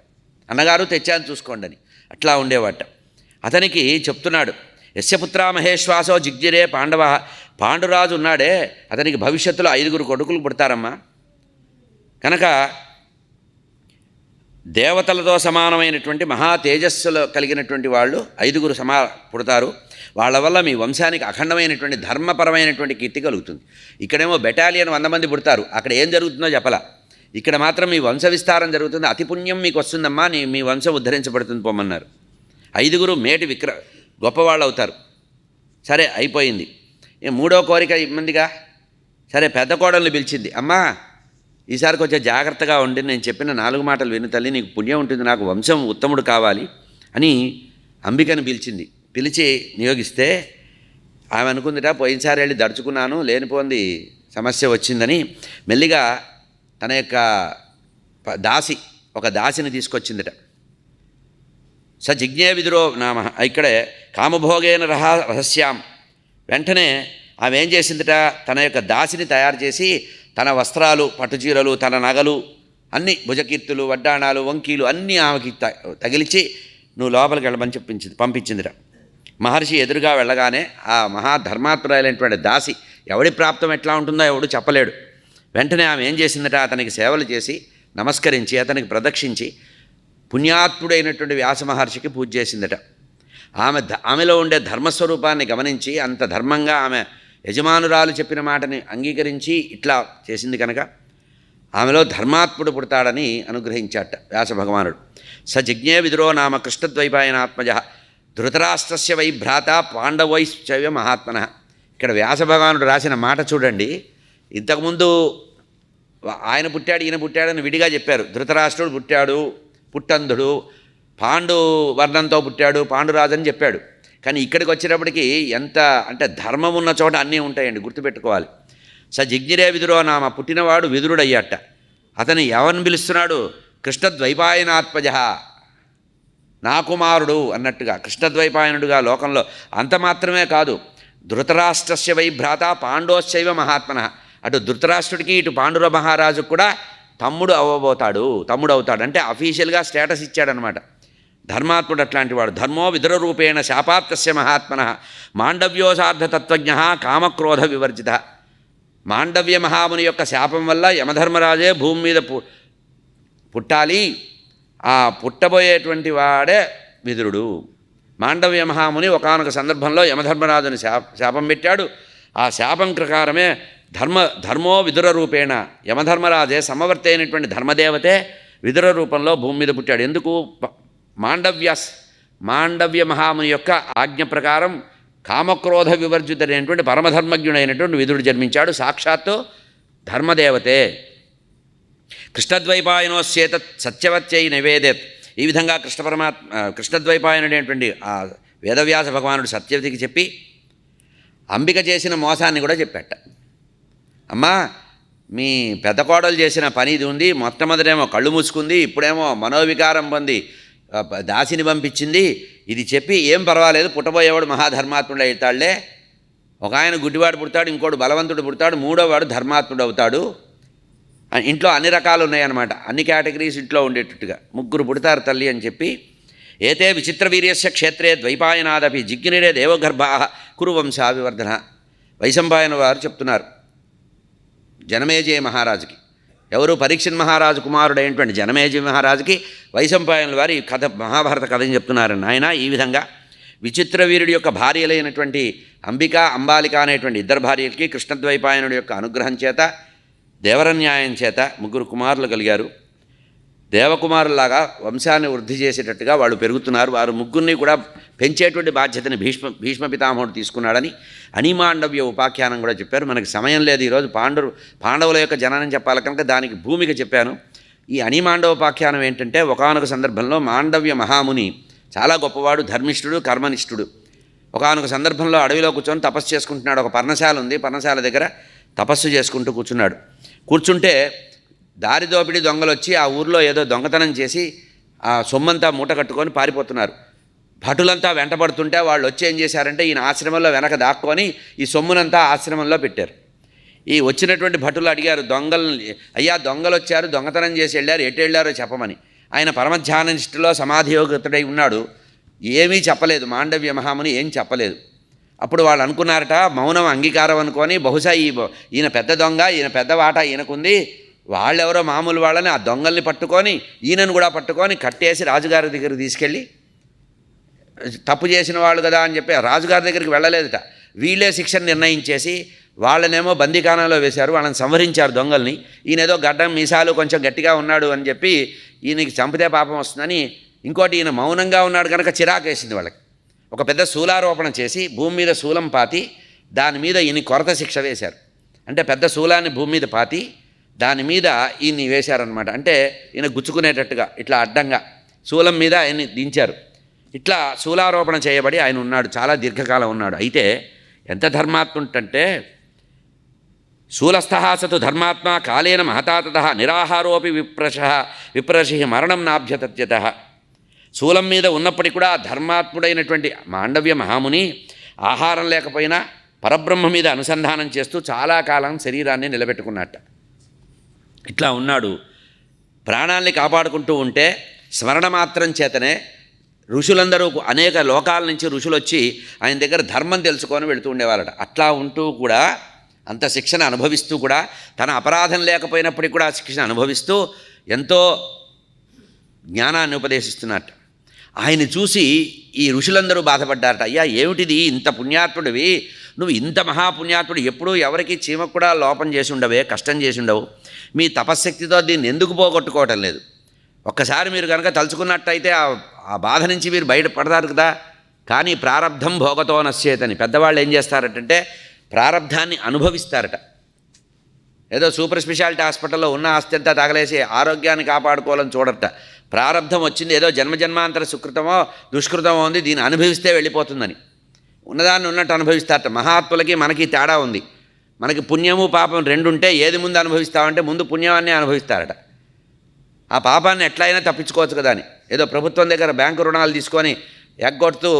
అన్నగారు తెచ్చాను చూసుకోండి అని. అట్లా ఉండేవాట. అతనికి చెప్తున్నాడు, యస్యపుత్ర మహేశ్వాసో జిగ్జిరే పాండవ, పాండురాజు ఉన్నాడే అతనికి భవిష్యత్తులో 5 కొడుకులు పుడతారమ్మా. కనుక దేవతలతో సమానమైనటువంటి మహా తేజస్సులు కలిగినటువంటి వాళ్ళు 5 పుడతారు. వాళ్ళ వల్ల మీ వంశానికి అఖండమైనటువంటి ధర్మపరమైనటువంటి కీర్తి కలుగుతుంది. ఇక్కడేమో బెటాలియన్ 100 మంది పుడతారు, అక్కడ ఏం జరుగుతుందో చెప్పలా. ఇక్కడ మాత్రం మీ వంశ విస్తారం జరుగుతుంది, అతి పుణ్యం మీకు వస్తుందమ్మా, మీ వంశం ఉద్ధరించబడుతుంది పొమ్మన్నారు. 5 మేటి గొప్పవాళ్ళు అవుతారు. సరే అయిపోయింది. మూడో కోరిక ఇబ్బందిగా. సరే పెద్ద కోడల్ని పిలిచింది, అమ్మా ఈసారి కొంచెం జాగ్రత్తగా ఉండి నేను చెప్పిన 4 మాటలు విను తల్లి, నీకు పుణ్యం ఉంటుంది, నాకు వంశం ఉత్తముడు కావాలి అని అంబికను పిలిచింది. పిలిచి నియోగిస్తే ఆమె అనుకుందిట, పోయినసారి వెళ్ళి దడుచుకున్నాను, లేనిపోంది సమస్య వచ్చిందని మెల్లిగా తన యొక్క ఒక దాసిని తీసుకొచ్చిందిట. స జిజ్ఞే విదురో నామ. ఇక్కడే కామభోగేన రహస్యాం. వెంటనే ఆమె ఏం చేసిందిట, తన యొక్క దాసిని తయారు చేసి తన వస్త్రాలు, పట్టుచీరలు, తన నగలు అన్నీ, భుజకీర్తులు, వడ్డాణాలు, వంకీలు అన్నీ ఆమెకి తగిలిచి నువ్వు లోపలికి వెళ్ళమని పంపించిందిట. మహర్షి ఎదురుగా వెళ్ళగానే ఆ మహాధర్మాత్మురాలైనటువంటి దాసి, ఎవడి ప్రాప్తం ఎట్లా ఉంటుందో ఎవడు చెప్పలేడు. వెంటనే ఆమె ఏం చేసిందట, అతనికి సేవలు చేసి నమస్కరించి అతనికి ప్రదక్షించి పుణ్యాత్ముడైనటువంటి వ్యాస మహర్షికి పూజ చేసిందట. ఆమెలో ఉండే ధర్మస్వరూపాన్ని గమనించి అంత ధర్మంగా ఆమె యజమానురాలు చెప్పిన మాటని అంగీకరించి ఇట్లా చేసింది కనుక ఆమెలో ధర్మాత్ముడు పుడతాడని అనుగ్రహించాట వ్యాస భగవానుడు. స జిజ్ఞే విదురో నామ కృష్ణద్వైపాయనాత్మజ ధృతరాష్ట్రస్య వై భ్రాత పాండవైశ్చైవ మహాత్మన. ఇక్కడ వ్యాస భగవానుడు రాసిన మాట చూడండి. ఇంతకుముందు ఆయన పుట్టాడు ఈయన పుట్టాడని విడిగా చెప్పారు. ధృతరాష్ట్రుడు పుట్టాడు, పుట్టంధుడు, పాండు వర్ణంతో పుట్టాడు, పాండురాజని చెప్పాడు. కానీ ఇక్కడికి వచ్చేటప్పటికి ఎంత అంటే ధర్మం ఉన్న చోట అన్నీ ఉంటాయండి, గుర్తుపెట్టుకోవాలి. స జిజ్ఞిరే విదురో నామ, పుట్టినవాడు విదురుడయ్యాట. అతను ఎవరిని పిలుస్తున్నాడు, కృష్ణద్వైపాయనాత్మజ, నా కుమారుడు అన్నట్టుగా కృష్ణద్వైపాయనుడుగా లోకంలో. అంత మాత్రమే కాదు, ధృతరాష్ట్రస్య వై భ్రాత పాండోశ్చైవ మహాత్మన. అటు ధృతరాష్ట్రుడికి ఇటు పాండుర మహారాజుకు కూడా తమ్ముడు అవుతాడు. అంటే అఫీషియల్గా స్టేటస్ ఇచ్చాడనమాట. ధర్మాత్ముడు అట్లాంటి వాడు. ధర్మో విదుర రూపేణ శాపాత్తస్య మహాత్మన మాండవ్యో సార్ధతత్వజ్ఞ కామక్రోధ వివర్జిత. మాండవ్య మహాముని యొక్క శాపం వల్ల యమధర్మరాజే భూమి మీద పుట్టాలి. ఆ పుట్టబోయేటువంటి వాడే విదురుడు. మాండవ్య మహాముని ఒకానొక సందర్భంలో యమధర్మరాజుని శాపం పెట్టాడు. ఆ శాపం ప్రకారమే ధర్మో విదుర రూపేణ, యమధర్మరాజే సమవర్తి అయినటువంటి ధర్మదేవతే విదుర రూపంలో భూమి మీద పుట్టాడు. ఎందుకు? మాండవ్య మహాముని యొక్క ఆజ్ఞ ప్రకారం కామక్రోధ వివర్జితుడైనటువంటి పరమధర్మజ్ఞుడైనటువంటి విదురుడు జన్మించాడు. సాక్షాత్తు ధర్మదేవతే. కృష్ణద్వైపాయనోస్యేత సత్యవత్యై నివేదేత్. ఈ విధంగా కృష్ణద్వైపాయనుడైనటువంటి ఆ వేదవ్యాస భగవానుడు సత్యవతికి చెప్పి అంబిక చేసిన మోసాన్ని కూడా చెప్పాట. అమ్మా, మీ పెద్ద కోడలు చేసిన పని ఇది ఉంది. మొట్టమొదటేమో కళ్ళు మూసుకుంది, ఇప్పుడేమో మనోవికారం పొంది దాసిని పంపించింది. ఇది చెప్పి ఏం పర్వాలేదు, పుట్టబోయేవాడు మహాధర్మాత్ముడు అవుతాడులే. ఒక ఆయన గుడ్డివాడు పుడతాడు, ఇంకోటి బలవంతుడు పుడతాడు, మూడోవాడు ధర్మాత్ముడు అవుతాడు. ఇంట్లో అన్ని రకాలు ఉన్నాయన్నమాట, అన్ని కేటగిరీస్ ఇంట్లో ఉండేటట్టుగా 3 పుడతారు తల్లి అని చెప్పి, ఏతే విచిత్ర వీర్యస్య క్షేత్రే ద్వైపాయనాదపి జిగ్నిరే దేవగర్భా కురు వంశాభివర్ధన. వైశంపాయన వారు చెప్తున్నారు జనమేజయ మహారాజుకి. ఎవరు? పరీక్షణ్ మహారాజు కుమారుడైనటువంటి జనమేజయ మహారాజుకి వైశంపాయనుల వారి కథ, మహాభారత కథని చెప్తున్నారు. నాయన, ఈ విధంగా విచిత్ర వీరుడి యొక్క భార్యలైనటువంటి అంబిక, అంబాలిక అనేటువంటి 2 భార్యలకి కృష్ణద్వైపాయనుడి యొక్క అనుగ్రహం చేత, దేవరన్యాయం చేత 3 కుమారులు కలిగారు. దేవకుమారులాగా వంశాన్ని వృద్ధి చేసేటట్టుగా వాళ్ళు పెరుగుతున్నారు. వారు 3 కూడా పెంచేటువంటి బాధ్యతని భీష్మ పితామహుడు తీసుకున్నాడని అనిమాండవ్య ఉపాఖ్యానం కూడా చెప్పారు. మనకి సమయం లేదు ఈరోజు పాండవుల యొక్క జననం చెప్పాలి కనుక దానికి భూమిక చెప్పాను. ఈ అనిమాండవోపాఖ్యానం ఏంటంటే, ఒకానొక సందర్భంలో మాండవ్య మహాముని చాలా గొప్పవాడు, ధర్మిష్ఠుడు, కర్మనిష్ఠుడు. ఒకానొక సందర్భంలో అడవిలో కూర్చొని తపస్సు చేసుకుంటున్నాడు. ఒక పర్ణశాల ఉంది, పర్ణశాల దగ్గర తపస్సు చేసుకుంటూ కూర్చుంటే దారి దోపిడీ దొంగలు వచ్చి ఆ ఊర్లో ఏదో దొంగతనం చేసి ఆ సొమ్మంతా మూట కట్టుకొని పారిపోతున్నారు. భటులంతా వెంటబడుతుంటే వాళ్ళు వచ్చి ఏం చేశారంటే, ఈయన ఆశ్రమంలో వెనక దాక్కొని ఈ సొమ్మునంతా ఆశ్రమంలో పెట్టారు. ఈ వచ్చినటువంటి భటులు అడిగారు దొంగల్ని, అయ్యా దొంగలు వచ్చారు, దొంగతనం చేసి వెళ్ళారు, ఎటు వెళ్ళారో చెప్పమని. ఆయన పరమధ్యాన నిష్ఠలో సమాధియోగతుడై ఉన్నాడు. ఏమీ చెప్పలేదు, మాండవ్య మహాముని ఏం చెప్పలేదు. అప్పుడు వాళ్ళు అనుకున్నారట, మౌనం అంగీకారం అనుకొని బహుశా ఈయన పెద్ద దొంగ, ఈయన పెద్ద వాటా ఈయనకుంది, వాళ్ళెవరో మామూలు వాళ్ళని ఆ దొంగల్ని పట్టుకొని ఈయనను కూడా పట్టుకొని కట్టేసి రాజుగారి దగ్గరికి తీసుకెళ్ళి, తప్పు చేసిన వాళ్ళు కదా అని చెప్పి రాజుగారి దగ్గరికి వెళ్ళలేదట, వీళ్ళే శిక్షను నిర్ణయించేసి వాళ్ళనేమో బందీఖానాలో వేశారు, వాళ్ళని సంహరించారు దొంగల్ని. ఈయన ఏదో గడ్డం మీసాలు కొంచెం గట్టిగా ఉన్నాడు అని చెప్పి ఈయనకి చంపితే పాపం వస్తుందని, ఇంకోటి ఈయన మౌనంగా ఉన్నాడు కనుక చిరాకేసింది వాళ్ళకి. ఒక పెద్ద శూలారోపణ చేసి భూమి మీద శూలం పాతి దాని మీద ఈయన కొరత శిక్ష వేశారు. అంటే పెద్ద శూలాన్ని భూమి మీద పాతి దాని మీద ఈయన్ని వేశారనమాట. అంటే ఈయన గుచ్చుకునేటట్టుగా ఇట్లా అడ్డంగా శూలం మీద ఆయన్ని దించారు. ఇట్లా శూలారోపణ చేయబడి ఆయన ఉన్నాడు, చాలా దీర్ఘకాలం ఉన్నాడు. అయితే ఎంత ధర్మాత్ముంటే శూలస్థహాసతు ధర్మాత్మ కాలేన మహతాతత నిరాహారోపి విప్రషి మరణం నాభ్యతత్యత. శూలం మీద ఉన్నప్పటికీ కూడా ధర్మాత్ముడైనటువంటి మాండవ్య మహాముని ఆహారం లేకపోయినా పరబ్రహ్మ మీద అనుసంధానం చేస్తూ చాలా కాలం శరీరాన్ని నిలబెట్టుకున్నట్ట. ఇట్లా ఉన్నాడు, ప్రాణాల్ని కాపాడుకుంటూ ఉంటే స్మరణ మాత్రం చేతనే ఋషులందరూ అనేక లోకాల నుంచి ఋషులు వచ్చి ఆయన దగ్గర ధర్మం తెలుసుకొని వెళుతూ ఉండేవాళ్ళట. అట్లా ఉంటూ కూడా అంత శిక్షణ అనుభవిస్తూ కూడా తన అపరాధం లేకపోయినప్పటికీ కూడా శిక్షణ అనుభవిస్తూ ఎంతో జ్ఞానాన్ని ఉపదేశిస్తున్నట్ట. ఆయన చూసి ఈ ఋషులందరూ బాధపడ్డారట. అయ్యా ఏమిటిది, ఇంత పుణ్యాత్ముడివి నువ్వు, ఇంత మహాపుణ్యాత్ముడు, ఎప్పుడూ ఎవరికి చీమకు కూడా లోపం చేసి ఉండవే, కష్టం చేసి ఉండవు, మీ తపశ్శక్తితో దీన్ని ఎందుకు పోగొట్టుకోవటం లేదు? ఒక్కసారి మీరు కనుక తలుచుకున్నట్టయితే ఆ బాధ నుంచి మీరు బయటపడతారు కదా. కానీ ప్రారబ్ధం భోగతో నశ్చేతని పెద్దవాళ్ళు ఏం చేస్తారటంటే ప్రారబ్ధాన్ని అనుభవిస్తారట. ఏదో సూపర్ స్పెషాలిటీ హాస్పిటల్లో ఉన్న ఆస్తి అంతా తగలేసి ఆరోగ్యాన్ని కాపాడుకోవాలని చూడట. ప్రారబ్ధం వచ్చింది, ఏదో జన్మజన్మాంతర సుకృతమో దుష్కృతమో ఉంది, దీన్ని అనుభవిస్తే వెళ్ళిపోతుందని ఉన్నదాన్ని ఉన్నట్టు అనుభవిస్తారట. మహాత్ములకి మనకి తేడా ఉంది. మనకి పుణ్యము పాపం రెండు ఉంటే ఏది ముందు అనుభవిస్తామంటే ముందు పుణ్యాన్ని అనుభవిస్తారట. ఆ పాపాన్ని ఎట్లయినా తప్పించుకోవచ్చు కదా అని ఏదో ప్రభుత్వం దగ్గర బ్యాంకు రుణాలు తీసుకొని ఎగ్గొడుతూ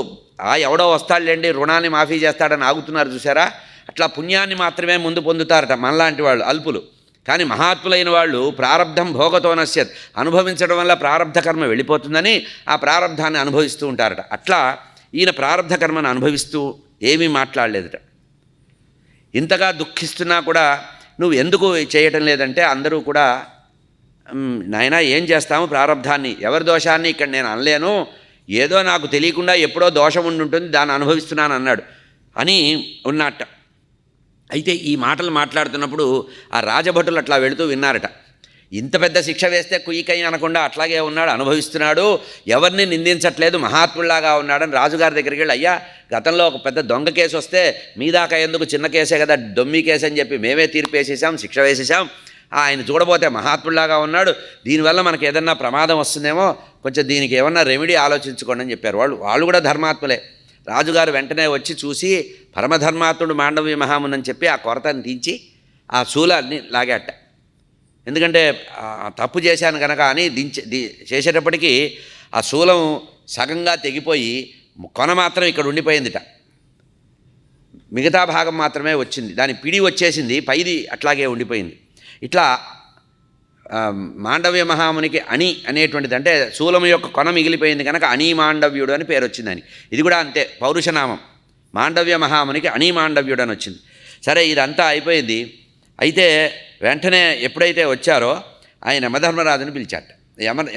ఎవడో వస్తాడులేండి రుణాన్ని మాఫీ చేస్తాడని ఆగుతున్నారు చూసారా. అట్లా పుణ్యాన్ని మాత్రమే ముందు పొందుతారట మనలాంటి వాళ్ళు అల్పులు. కానీ మహాత్ములైన వాళ్ళు ప్రారబ్ధం భోగతో నశ్యత్, అనుభవించడం వల్ల ప్రారబ్ధ కర్మ వెళ్ళిపోతుందని ఆ ప్రారబ్ధాన్ని అనుభవిస్తూ ఉంటారట. అట్లా ఈయన ప్రారబ్ధ కర్మను అనుభవిస్తూ ఏమీ మాట్లాడలేదట. ఇంతగా దుఃఖిస్తున్నా కూడా నువ్వు ఎందుకు చేయటం లేదంటే అందరూ కూడా నాయనా ఏం చేస్తాము, ప్రారబ్ధాన్ని ఎవరి దోషాన్ని ఇక్కడ నేను అనలేను, ఏదో నాకు తెలియకుండా ఎప్పుడో దోషం ఉండుంటుంది దాన్ని అనుభవిస్తున్నాను అన్నాడు అని ఉన్నట్ట. అయితే ఈ మాటలు మాట్లాడుతున్నప్పుడు ఆ రాజభటులు అట్లా వెళుతూ విన్నారట. ఇంత పెద్ద శిక్ష వేస్తే కుయ్యికై అనకుండా అట్లాగే ఉన్నాడు, అనుభవిస్తున్నాడు, ఎవరిని నిందించట్లేదు, మహాత్ముల్లాగా ఉన్నాడని రాజుగారి దగ్గరికి వెళ్ళి, అయ్యా గతంలో ఒక పెద్ద దొంగ కేసు వస్తే మీదాకా ఎందుకు, చిన్న కేసే కదా, దొమ్మి కేసు అని చెప్పి మేమే తీర్పు వేసేసాం, శిక్ష వేసేసాం, ఆయన చూడబోతే మహాత్ముల్లాగా ఉన్నాడు, దీనివల్ల మనకు ఏదన్నా ప్రమాదం వస్తుందేమో, కొంచెం దీనికి ఏమన్నా రెమెడీ ఆలోచించుకోండి అని చెప్పారు. వాళ్ళు కూడా ధర్మాత్ములే. రాజుగారు వెంటనే వచ్చి చూసి పరమధర్మాత్ముడు మాండవ్య మహాముని అని చెప్పి ఆ కొరతని తీంచి ఆ శూలాన్ని లాగాట. ఎందుకంటే తప్పు చేశాను కనుక అని చేసేటప్పటికీ ఆ శూలం సగంగా తెగిపోయి కొన మాత్రం ఇక్కడ ఉండిపోయిందిట, మిగతా భాగం మాత్రమే వచ్చింది, దాని పిడి వచ్చేసింది, పైది అట్లాగే ఉండిపోయింది. ఇట్లా మాండవ్య మహామునికి అణి అనేటువంటిది, అంటే శూలం యొక్క కొన మిగిలిపోయింది కనుక అణి మాండవ్యుడు అని పేరు వచ్చిందని. ఇది కూడా అంతే, పౌరుషనామం. మాండవ్య మహామునికి అణి మాండవ్యుడు అని వచ్చింది. సరే ఇదంతా అయిపోయింది. అయితే వెంటనే ఎప్పుడైతే వచ్చారో ఆయన యమధర్మరాజుని పిలిచాట,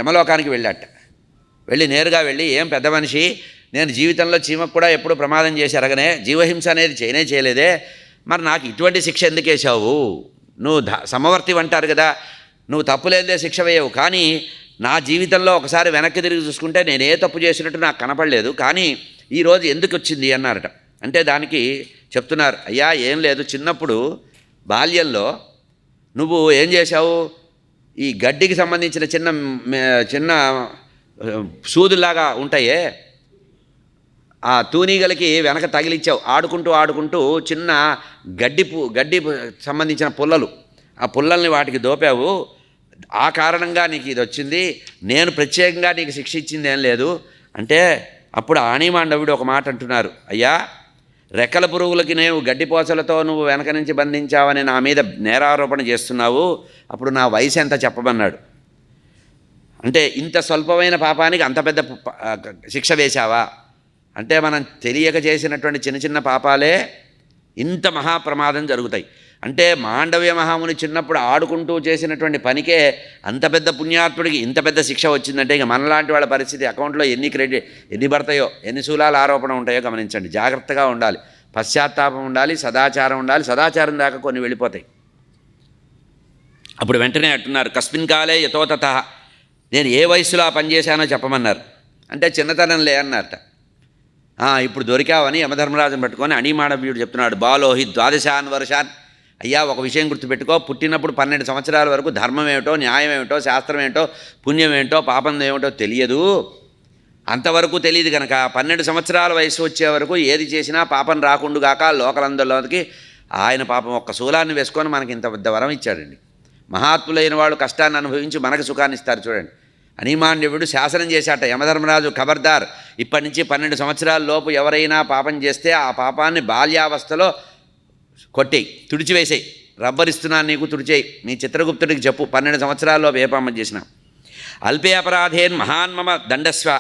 యమలోకానికి వెళ్ళాట. వెళ్ళి నేరుగా వెళ్ళి, ఏం పెద్ద మనిషి, నేను జీవితంలో చీమకు కూడా ఎప్పుడు ప్రమాదం చేసి అరగనే, జీవహింస అనేది చేయలేదే, మరి నాకు ఇటువంటి శిక్ష ఎందుకు వేసావు? నువ్వు సమవర్తి అంటారు కదా, నువ్వు తప్పులేదే శిక్ష వేయవు, కానీ నా జీవితంలో ఒకసారి వెనక్కి తిరిగి చూసుకుంటే నేను ఏ తప్పు చేసినట్టు నాకు కనపడలేదు, కానీ ఈరోజు ఎందుకు వచ్చింది అన్నారట. అంటే దానికి చెప్తున్నారు, అయ్యా ఏం లేదు, చిన్నప్పుడు బాల్యంలో నువ్వు ఏం చేశావు, ఈ గడ్డికి సంబంధించిన చిన్న చిన్న సూదులాగా ఉంటాయే ఆ తూనీగలకి వెనక తగిలిచ్చావు, ఆడుకుంటూ చిన్న గడ్డి సంబంధించిన పుల్లలు, ఆ పుల్లల్ని వాటికి దోపావు, ఆ కారణంగా నీకు ఇది వచ్చింది, నేను ప్రత్యేకంగా నీకు శిక్ష ఇచ్చింది ఏం లేదు అంటే. అప్పుడు ఆణిమాండవుడు ఒక మాట అంటున్నారు, అయ్యా రెక్కల పురుగులకి నేను గడ్డిపోసలతో నువ్వు వెనక నుంచి బంధించావని నా మీద నేరారోపణ చేస్తున్నావు, అప్పుడు నా వయసు ఎంత చెప్పమన్నాడు. అంటే ఇంత స్వల్పమైన పాపానికి అంత పెద్ద శిక్ష వేశావా అంటే మనం తెలియక చేసినటువంటి చిన్న చిన్న పాపాలే ఇంత మహాప్రమాదం జరుగుతాయి. అంటే మాండవ్య మహాముని చిన్నప్పుడు ఆడుకుంటూ చేసినటువంటి పనికే అంత పెద్ద పుణ్యాత్ముడికి ఇంత పెద్ద శిక్ష వచ్చిందంటే ఇక మనలాంటి వాళ్ళ పరిస్థితి అకౌంట్లో ఎన్ని పడతాయో, ఎన్ని శూలాల ఆరోపణ ఉంటాయో గమనించండి. జాగ్రత్తగా ఉండాలి, పశ్చాత్తాపం ఉండాలి, సదాచారం ఉండాలి. సదాచారం దాకా కొన్ని వెళ్ళిపోతాయి. అప్పుడు వెంటనే అంటున్నారు, కస్మిన్ కాలే యథోతత, నేను ఏ వయసులో ఆ పని చేశానో చెప్పమన్నారు. అంటే చిన్నతనంలే అన్నారట. ఇప్పుడు దొరికావని యమధర్మరాజుని పట్టుకొని అణిమాడవ్యుడు చెప్తున్నాడు, బాలోహి ద్వాదశాన్ వర్షాన్. అయ్యా ఒక విషయం గుర్తుపెట్టుకో, పుట్టినప్పుడు 12 సంవత్సరాల వరకు ధర్మం ఏమిటో, న్యాయం ఏమిటో, శాస్త్రం ఏమిటో, పుణ్యం ఏమిటో, పాపం ఏమిటో తెలియదు. అంతవరకు తెలియదు కనుక 12 సంవత్సరాల వయసు వచ్చే వరకు ఏది చేసినా పాపం రాకుండుగాక లోకలందరిలోకి ఆయన పాపం ఒక్క శూలాన్ని వేసుకొని మనకి ఇంత పెద్ద వరం ఇచ్చాడండి. మహాత్ములైన వాళ్ళు కష్టాన్ని అనుభవించి మనకు సుఖాన్ని ఇస్తారు. చూడండి, అణిమాండవ్యుడు శాసనం చేశాట, యమధర్మరాజు ఖబర్దార్, ఇప్పటి నుంచి 12 సంవత్సరాల లోపు ఎవరైనా పాపం చేస్తే ఆ పాపాన్ని బాల్యావస్థలో కొట్టేయి, తుడిచివేసేయి, రబ్బరిస్తున్నాను నీకు, తుడిచేయి, నీ చిత్రగుప్తుడికి చెప్పు 12 సంవత్సరాల్లోపు ఏ పాపం చేసినా. అల్పే అపరాధేన్ మహాన్మమ దండస్వ,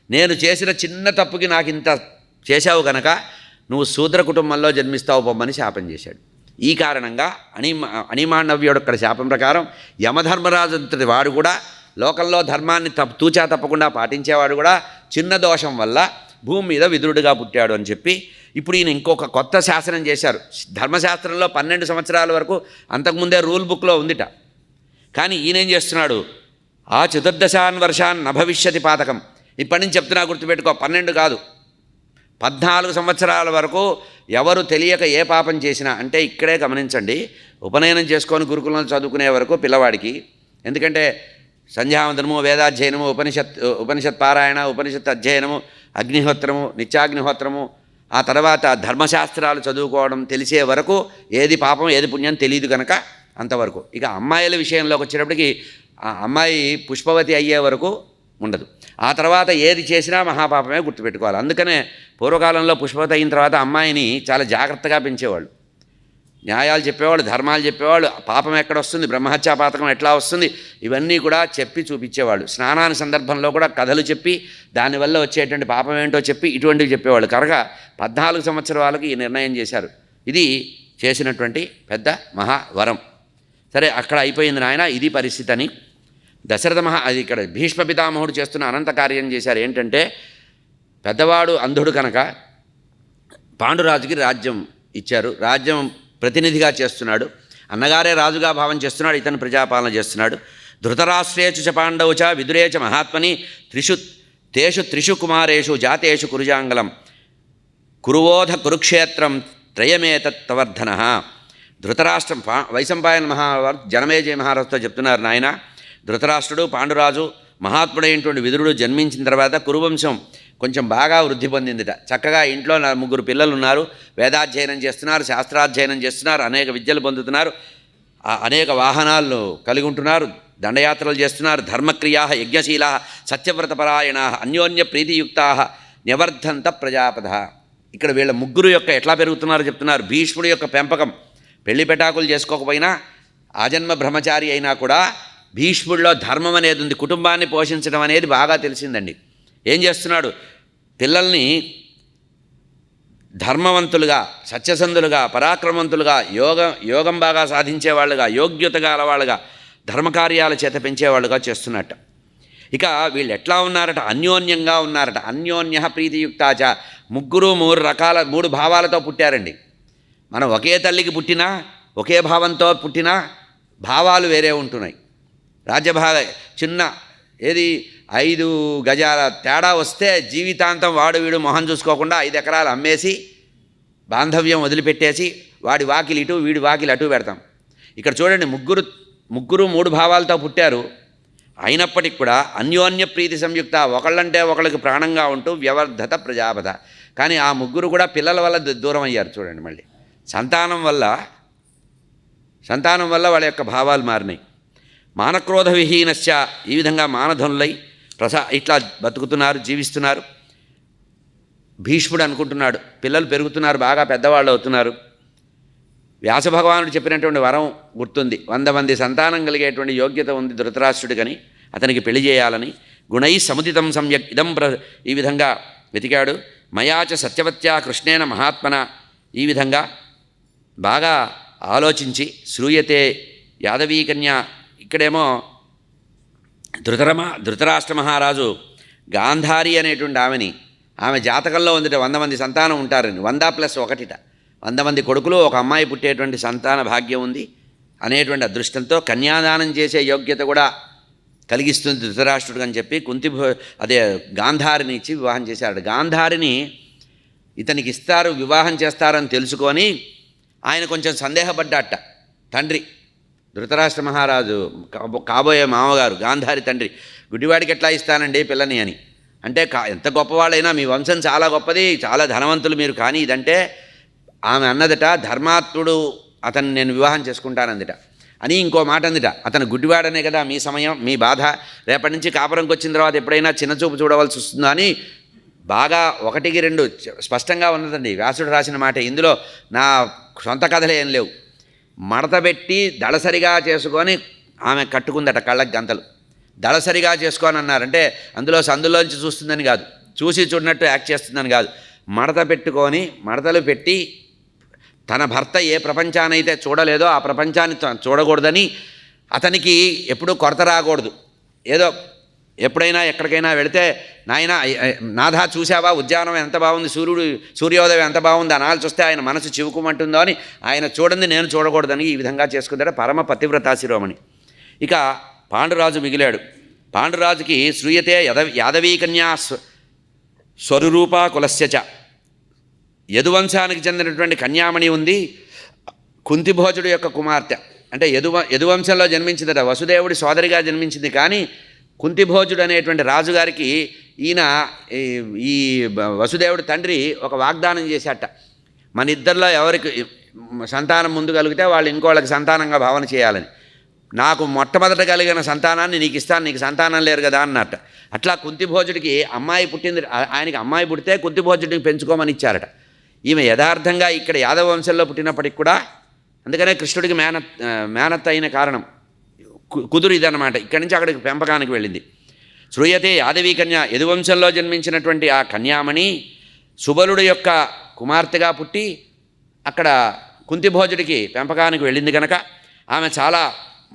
నేను చేసిన చిన్న తప్పుకి నాకు ఇంత చేశావు కనుక నువ్వు శూద్ర కుటుంబంలో జన్మిస్తావు పొమ్మని శాపం చేశాడు. ఈ కారణంగా అణిమాండవ్యుడు ఇక్కడ శాపం ప్రకారం యమధర్మరాజు అంతటి వాడు కూడా లోకంలో ధర్మాన్ని తూచా తప్పకుండా పాటించేవాడు కూడా చిన్న దోషం వల్ల భూమి మీద విదురుడిగా పుట్టాడు అని చెప్పి ఇప్పుడు ఈయన ఇంకొక కొత్త శాసనం చేశారు. ధర్మశాస్త్రంలో 12 సంవత్సరాల వరకు అంతకుముందే రూల్ బుక్లో ఉందిట. కానీ ఈయనేం చేస్తున్నాడు, ఆ చతుర్దశాన్ వర్షాన్ నభవిష్యతి పాతకం, ఇప్పటి నుంచి చెప్తున్నా గుర్తుపెట్టుకో, 12 కాదు 14 సంవత్సరాల వరకు ఎవరు తెలియక ఏ పాపం చేసినా, అంటే ఇక్కడే గమనించండి, ఉపనయనం చేసుకొని గురుకులంలో చదువుకునే వరకు పిల్లవాడికి, ఎందుకంటే సంధ్యావందనము, వేదాధ్యయనము, ఉపనిషత్ పారాయణ, ఉపనిషత్ అధ్యయనము, అగ్నిహోత్రము, నిత్యాగ్నిహోత్రము, ఆ తర్వాత ధర్మశాస్త్రాలు చదువుకోవడం తెలిసే వరకు ఏది పాపం ఏది పుణ్యం తెలియదు కనుక అంతవరకు. ఇక అమ్మాయిల విషయంలోకి వచ్చేటప్పటికి ఆ అమ్మాయి పుష్పవతి అయ్యే వరకు ఉండదు. ఆ తర్వాత ఏది చేసినా మహాపాపమే గుర్తుపెట్టుకోవాలి. అందుకనే పూర్వకాలంలో పుష్పవతి అయిన తర్వాత అమ్మాయిని చాలా జాగ్రత్తగా పెంచేవాళ్ళు, న్యాయాలు చెప్పేవాళ్ళు, ధర్మాలు చెప్పేవాళ్ళు, పాపం ఎక్కడ వస్తుంది, బ్రహ్మహత్యా పాతకం ఎట్లా వస్తుంది, ఇవన్నీ కూడా చెప్పి చూపించేవాళ్ళు. స్నానాన్ని సందర్భంలో కూడా కథలు చెప్పి దానివల్ల వచ్చేటువంటి పాపం ఏంటో చెప్పి ఇటువంటివి చెప్పేవాళ్ళు. కనుక 14 సంవత్సరాలకి ఈ నిర్ణయం చేశారు. ఇది చేసినటువంటి పెద్ద మహావరం. సరే, అక్కడ అయిపోయింది నాయన, ఇది పరిస్థితి అని దశరథ అది ఇక్కడ భీష్మ పితామహుడు చేస్తున్న అనంత కార్యం చేశారు. ఏంటంటే పెద్దవాడు అంధుడు కనుక పాండురాజుకి రాజ్యం ఇచ్చారు, రాజ్యం ప్రతినిధిగా చేస్తున్నాడు, అన్నగారే రాజుగా భావం చేస్తున్నాడు, ఇతను ప్రజాపాలన చేస్తున్నాడు. ధృతరాష్ట్రేచు చ పాండవు చ విదురేచ మహాత్మని త్రిషు కుమారేషు జాతేషు కురుజాంగలం కురువోధ కురుక్షేత్రం త్రయమేతత్వర్ధన. ధృతరాష్ట్రం వైశంపాయన జనమేజయ మహారాజుతో చెప్తున్నారు, నాయన ధృతరాష్ట్రుడు పాండురాజు మహాత్ముడైనటువంటి విదురుడు జన్మించిన తర్వాత కురువంశం కొంచెం బాగా వృద్ధి పొందిందిట. చక్కగా ఇంట్లో 3 పిల్లలు ఉన్నారు, వేదాధ్యయనం చేస్తున్నారు, శాస్త్రాధ్యయనం చేస్తున్నారు, అనేక విద్యలు పొందుతున్నారు, అనేక వాహనాలను కలిగి ఉంటున్నారు, దండయాత్రలు చేస్తున్నారు, ధర్మక్రియా యజ్ఞశీలా సత్యవ్రతపరాయణ అన్యోన్య ప్రీతియుక్తా న్యవర్ధంత ప్రజాపద. ఇక్కడ వీళ్ళ ముగ్గురు యొక్క ఎట్లా పెరుగుతున్నారో చెప్తున్నారు. భీష్ముడి యొక్క పెంపకం, పెళ్లి పెటాకులు చేసుకోకపోయినా ఆజన్మ బ్రహ్మచారి అయినా కూడా భీష్ముడిలో ధర్మం అనేది ఉంది, కుటుంబాన్ని పోషించడం అనేది బాగా తెలిసిందండి. ఏం చేస్తున్నాడు, పిల్లల్ని ధర్మవంతులుగా, సత్యసంధులుగా, పరాక్రమవంతులుగా, యోగం బాగా సాధించేవాళ్ళుగా, యోగ్యత గలవాళ్ళుగా, ధర్మకార్యాల చేత పెంచేవాళ్ళుగా చేస్తున్నట్ట. ఇక వీళ్ళు ఎట్లా ఉన్నారట, అన్యోన్యంగా ఉన్నారట. అన్యోన్య ప్రీతియుక్తాచ, ముగ్గురు 3 భావాలతో పుట్టారండి. మనం ఒకే తల్లికి పుట్టినా, ఒకే భావంతో పుట్టినా భావాలు వేరే ఉంటున్నాయి. రాజ్యభాగ చిన్న 5 గజాల తేడా వస్తే జీవితాంతం వాడు వీడు మొహం చూసుకోకుండా 5 ఎకరాలు అమ్మేసి బాంధవ్యం వదిలిపెట్టేసి వాడి వాకిలి ఇటు వీడి వాకిలి అటు పెడతాం. ఇక్కడ చూడండి, ముగ్గురు 3 భావాలతో పుట్టారు, అయినప్పటికి కూడా అన్యోన్య ప్రీతి సంయుక్త, ఒకళ్ళంటే ఒకళ్ళకి ప్రాణంగా ఉంటూ వ్యవర్ధత ప్రజాపద. కానీ ఆ ముగ్గురు కూడా పిల్లల వల్ల దూరం అయ్యారు. చూడండి, మళ్ళీ సంతానం వల్ల వాళ్ళ యొక్క భావాలు మారినాయి. మానక్రోధ విహీనశ్చ, ఈ విధంగా మానధనులై ఇట్లా బతుకుతున్నారు, జీవిస్తున్నారు. భీష్ముడు అనుకుంటున్నాడు, పిల్లలు పెరుగుతున్నారు, బాగా పెద్దవాళ్ళు అవుతున్నారు. వ్యాసభగవానుడు చెప్పినటువంటి వరం గుర్తుంది, 100 మంది సంతానం కలిగేటువంటి యోగ్యత ఉంది ధృతరాష్ట్రుడికని. అతనికి పెళ్లి చేయాలని గుణై సముదితం సమ్యక్ ఇదం ఈ విధంగా వెతికాడు. మయాచ సత్యవత్యా కృష్ణేన మహాత్మన ఈ విధంగా బాగా ఆలోచించి శ్రూయతే యాదవీకన్య. ఇక్కడేమో ధృతరాష్ట్ర మహారాజు గాంధారి అనేటువంటి ఆమె జాతకంలో ఉందిట 100 మంది సంతానం ఉంటారని. 100+1 100 మంది కొడుకులు, ఒక అమ్మాయి పుట్టేటువంటి సంతాన భాగ్యం ఉంది అనేటువంటి అదృష్టంతో కన్యాదానం చేసే యోగ్యత కూడా కలిగిస్తుంది ధృతరాష్ట్రుడు అని చెప్పి గాంధారిని ఇచ్చి వివాహం చేశాడు. గాంధారిని ఇతనికి ఇస్తారు, వివాహం చేస్తారని తెలుసుకొని ఆయన కొంచెం సందేహపడ్డాట. తండ్రి ధృతరాష్ట్ర మహారాజు కాబోయే మామగారు గాంధారి తండ్రి, గుడ్డివాడికి ఎట్లా ఇస్తానండి పిల్లని అని అంటే, ఎంత గొప్పవాళ్ళైనా మీ వంశం చాలా గొప్పది, చాలా ధనవంతులు మీరు, కానీ ఇదంటే ఆమె అన్నదట, ధర్మాత్ముడు అతను నేను వివాహం చేసుకుంటానందిట అని. ఇంకో మాట అందిట, అతను గుడ్డివాడనే కదా మీ సమయం, మీ బాధ, రేపటి నుంచి కాపురంకి వచ్చిన తర్వాత ఎప్పుడైనా చిన్నచూపు చూడవలసి వస్తుందో అని బాగా 1కి 2 స్పష్టంగా ఉన్నదండి వ్యాసుడు రాసిన మాట. ఇందులో నా సొంత కథలే ఏం లేవు. మడతబెట్టి దళసరిగా చేసుకొని ఆమె కట్టుకుందట కళ్ళకి గంతలు. దళసరిగా చేసుకొని అన్నారంటే అందులో సందులోంచి చూస్తుందని కాదు, చూసి చూడనట్టు యాక్ట్ చేస్తుందని కాదు. మడతలు పెట్టి తన భర్త ఏ ప్రపంచానైతే చూడలేదో ఆ ప్రపంచాన్ని చూడకూడదని, అతనికి ఎప్పుడూ కొరత రాకూడదు. ఏదో ఎప్పుడైనా ఎక్కడికైనా వెళితే, నాథా చూసావా ఉద్యానం ఎంత బాగుంది, సూర్యోదయం ఎంత బాగుంది అనాల్సి వస్తే ఆయన మనసు చివుకుమంటుందో అని ఆయన చూడండి నేను చూడకూడదని ఈ విధంగా చేసుకుంటాడు పరమ పతివ్రతా శిరోమణి. ఇక పాండురాజు మిగిలాడు. పాండురాజుకి శ్రూయతే యాదవీకన్యా స్వరూపా కులస్యచ, యదువంశానికి చెందినటువంటి కన్యామణి ఉంది. కుంతిభోజుడు యొక్క కుమార్తె, అంటే యదువంశంలో జన్మించిందట, వసుదేవుడి సోదరిగా జన్మించింది. కానీ కుంతిభోజుడు అనేటువంటి రాజుగారికి ఈ వసుదేవుడి తండ్రి ఒక వాగ్దానం చేశాట, మన ఇద్దరిలో ఎవరికి సంతానం ముందు కలిగితే వాళ్ళు ఇంకోళ్ళకి సంతానంగా భావన చేయాలని. నాకు మొట్టమొదట కలిగిన సంతానాన్ని నీకు ఇస్తాను, నీకు సంతానం లేరు కదా అన్నట్ట. అట్లా కుంతిభోజుడికి అమ్మాయి పుట్టింది, ఆయనకి అమ్మాయి పుడితే కుంతిభోజుడిని పెంచుకోమని ఇచ్చారట. ఈమె యథార్థంగా ఇక్కడ యాదవ వంశంలో పుట్టినప్పటికి కూడా, అందుకనే కృష్ణుడికి మేనత్త అయిన కారణం కుదురు ఇదన్నమాట. ఇక్కడి నుంచి అక్కడికి పెంపకానికి వెళ్ళింది. శ్రూయతే యాదవీకన్య, యదువంశంలో జన్మించినటువంటి ఆ కన్యామణి సుబలుడు యొక్క కుమార్తెగా పుట్టి అక్కడ కుంతిభోజుడికి పెంపకానికి వెళ్ళింది కనుక ఆమె చాలా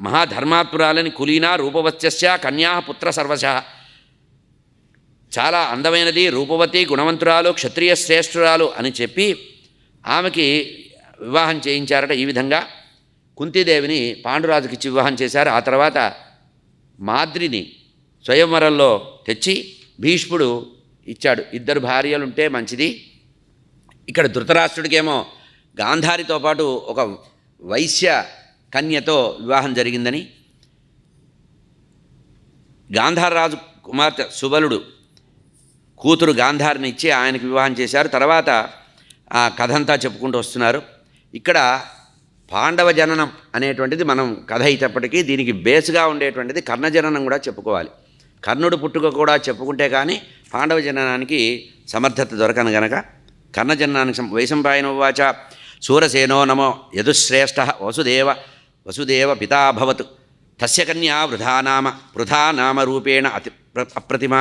మహాధర్మాత్మురాలని. కులీనా రూపవత్యస్య కన్యా పుత్ర సర్వశ, చాలా అందమైనది, రూపవతి, గుణవంతురాలు, క్షత్రియ శ్రేష్ఠురాలు అని చెప్పి ఆమెకి వివాహం చేయించారట. ఈ విధంగా కుంతీదేవిని పాండురాజుకి ఇచ్చి వివాహం చేశారు. ఆ తర్వాత మాద్రిని స్వయంవరంలో తెచ్చి భీష్ముడు ఇచ్చాడు. 2 భార్యలుంటే మంచిది. ఇక్కడ ధృతరాష్ట్రుడికేమో గాంధారితో పాటు ఒక వైశ్య కన్యతో వివాహం జరిగిందని, గాంధారరాజు కుమార్తె సుబలుడు కూతురు గాంధారిని ఇచ్చి ఆయనకు వివాహం చేశారు. తర్వాత ఆ కథంతా చెప్పుకుంటూ వస్తున్నారు. ఇక్కడ పాండవ జననం అనేటువంటిది మనం కథ అయినప్పటికీ దీనికి బేస్గా ఉండేటువంటిది కర్ణజననం కూడా చెప్పుకోవాలి. కర్ణుడు పుట్టుక కూడా చెప్పుకుంటే కానీ పాండవ జననానికి సమర్థత దొరకను గనక కర్ణజననానికి వైశంపాయనోవాచ శూరసేనో నమో యదుశ్రేష్ఠ వసుదేవ పితాభవత్ తస్య కన్యా వృధా నామ రూపేణ అప్రతిమ.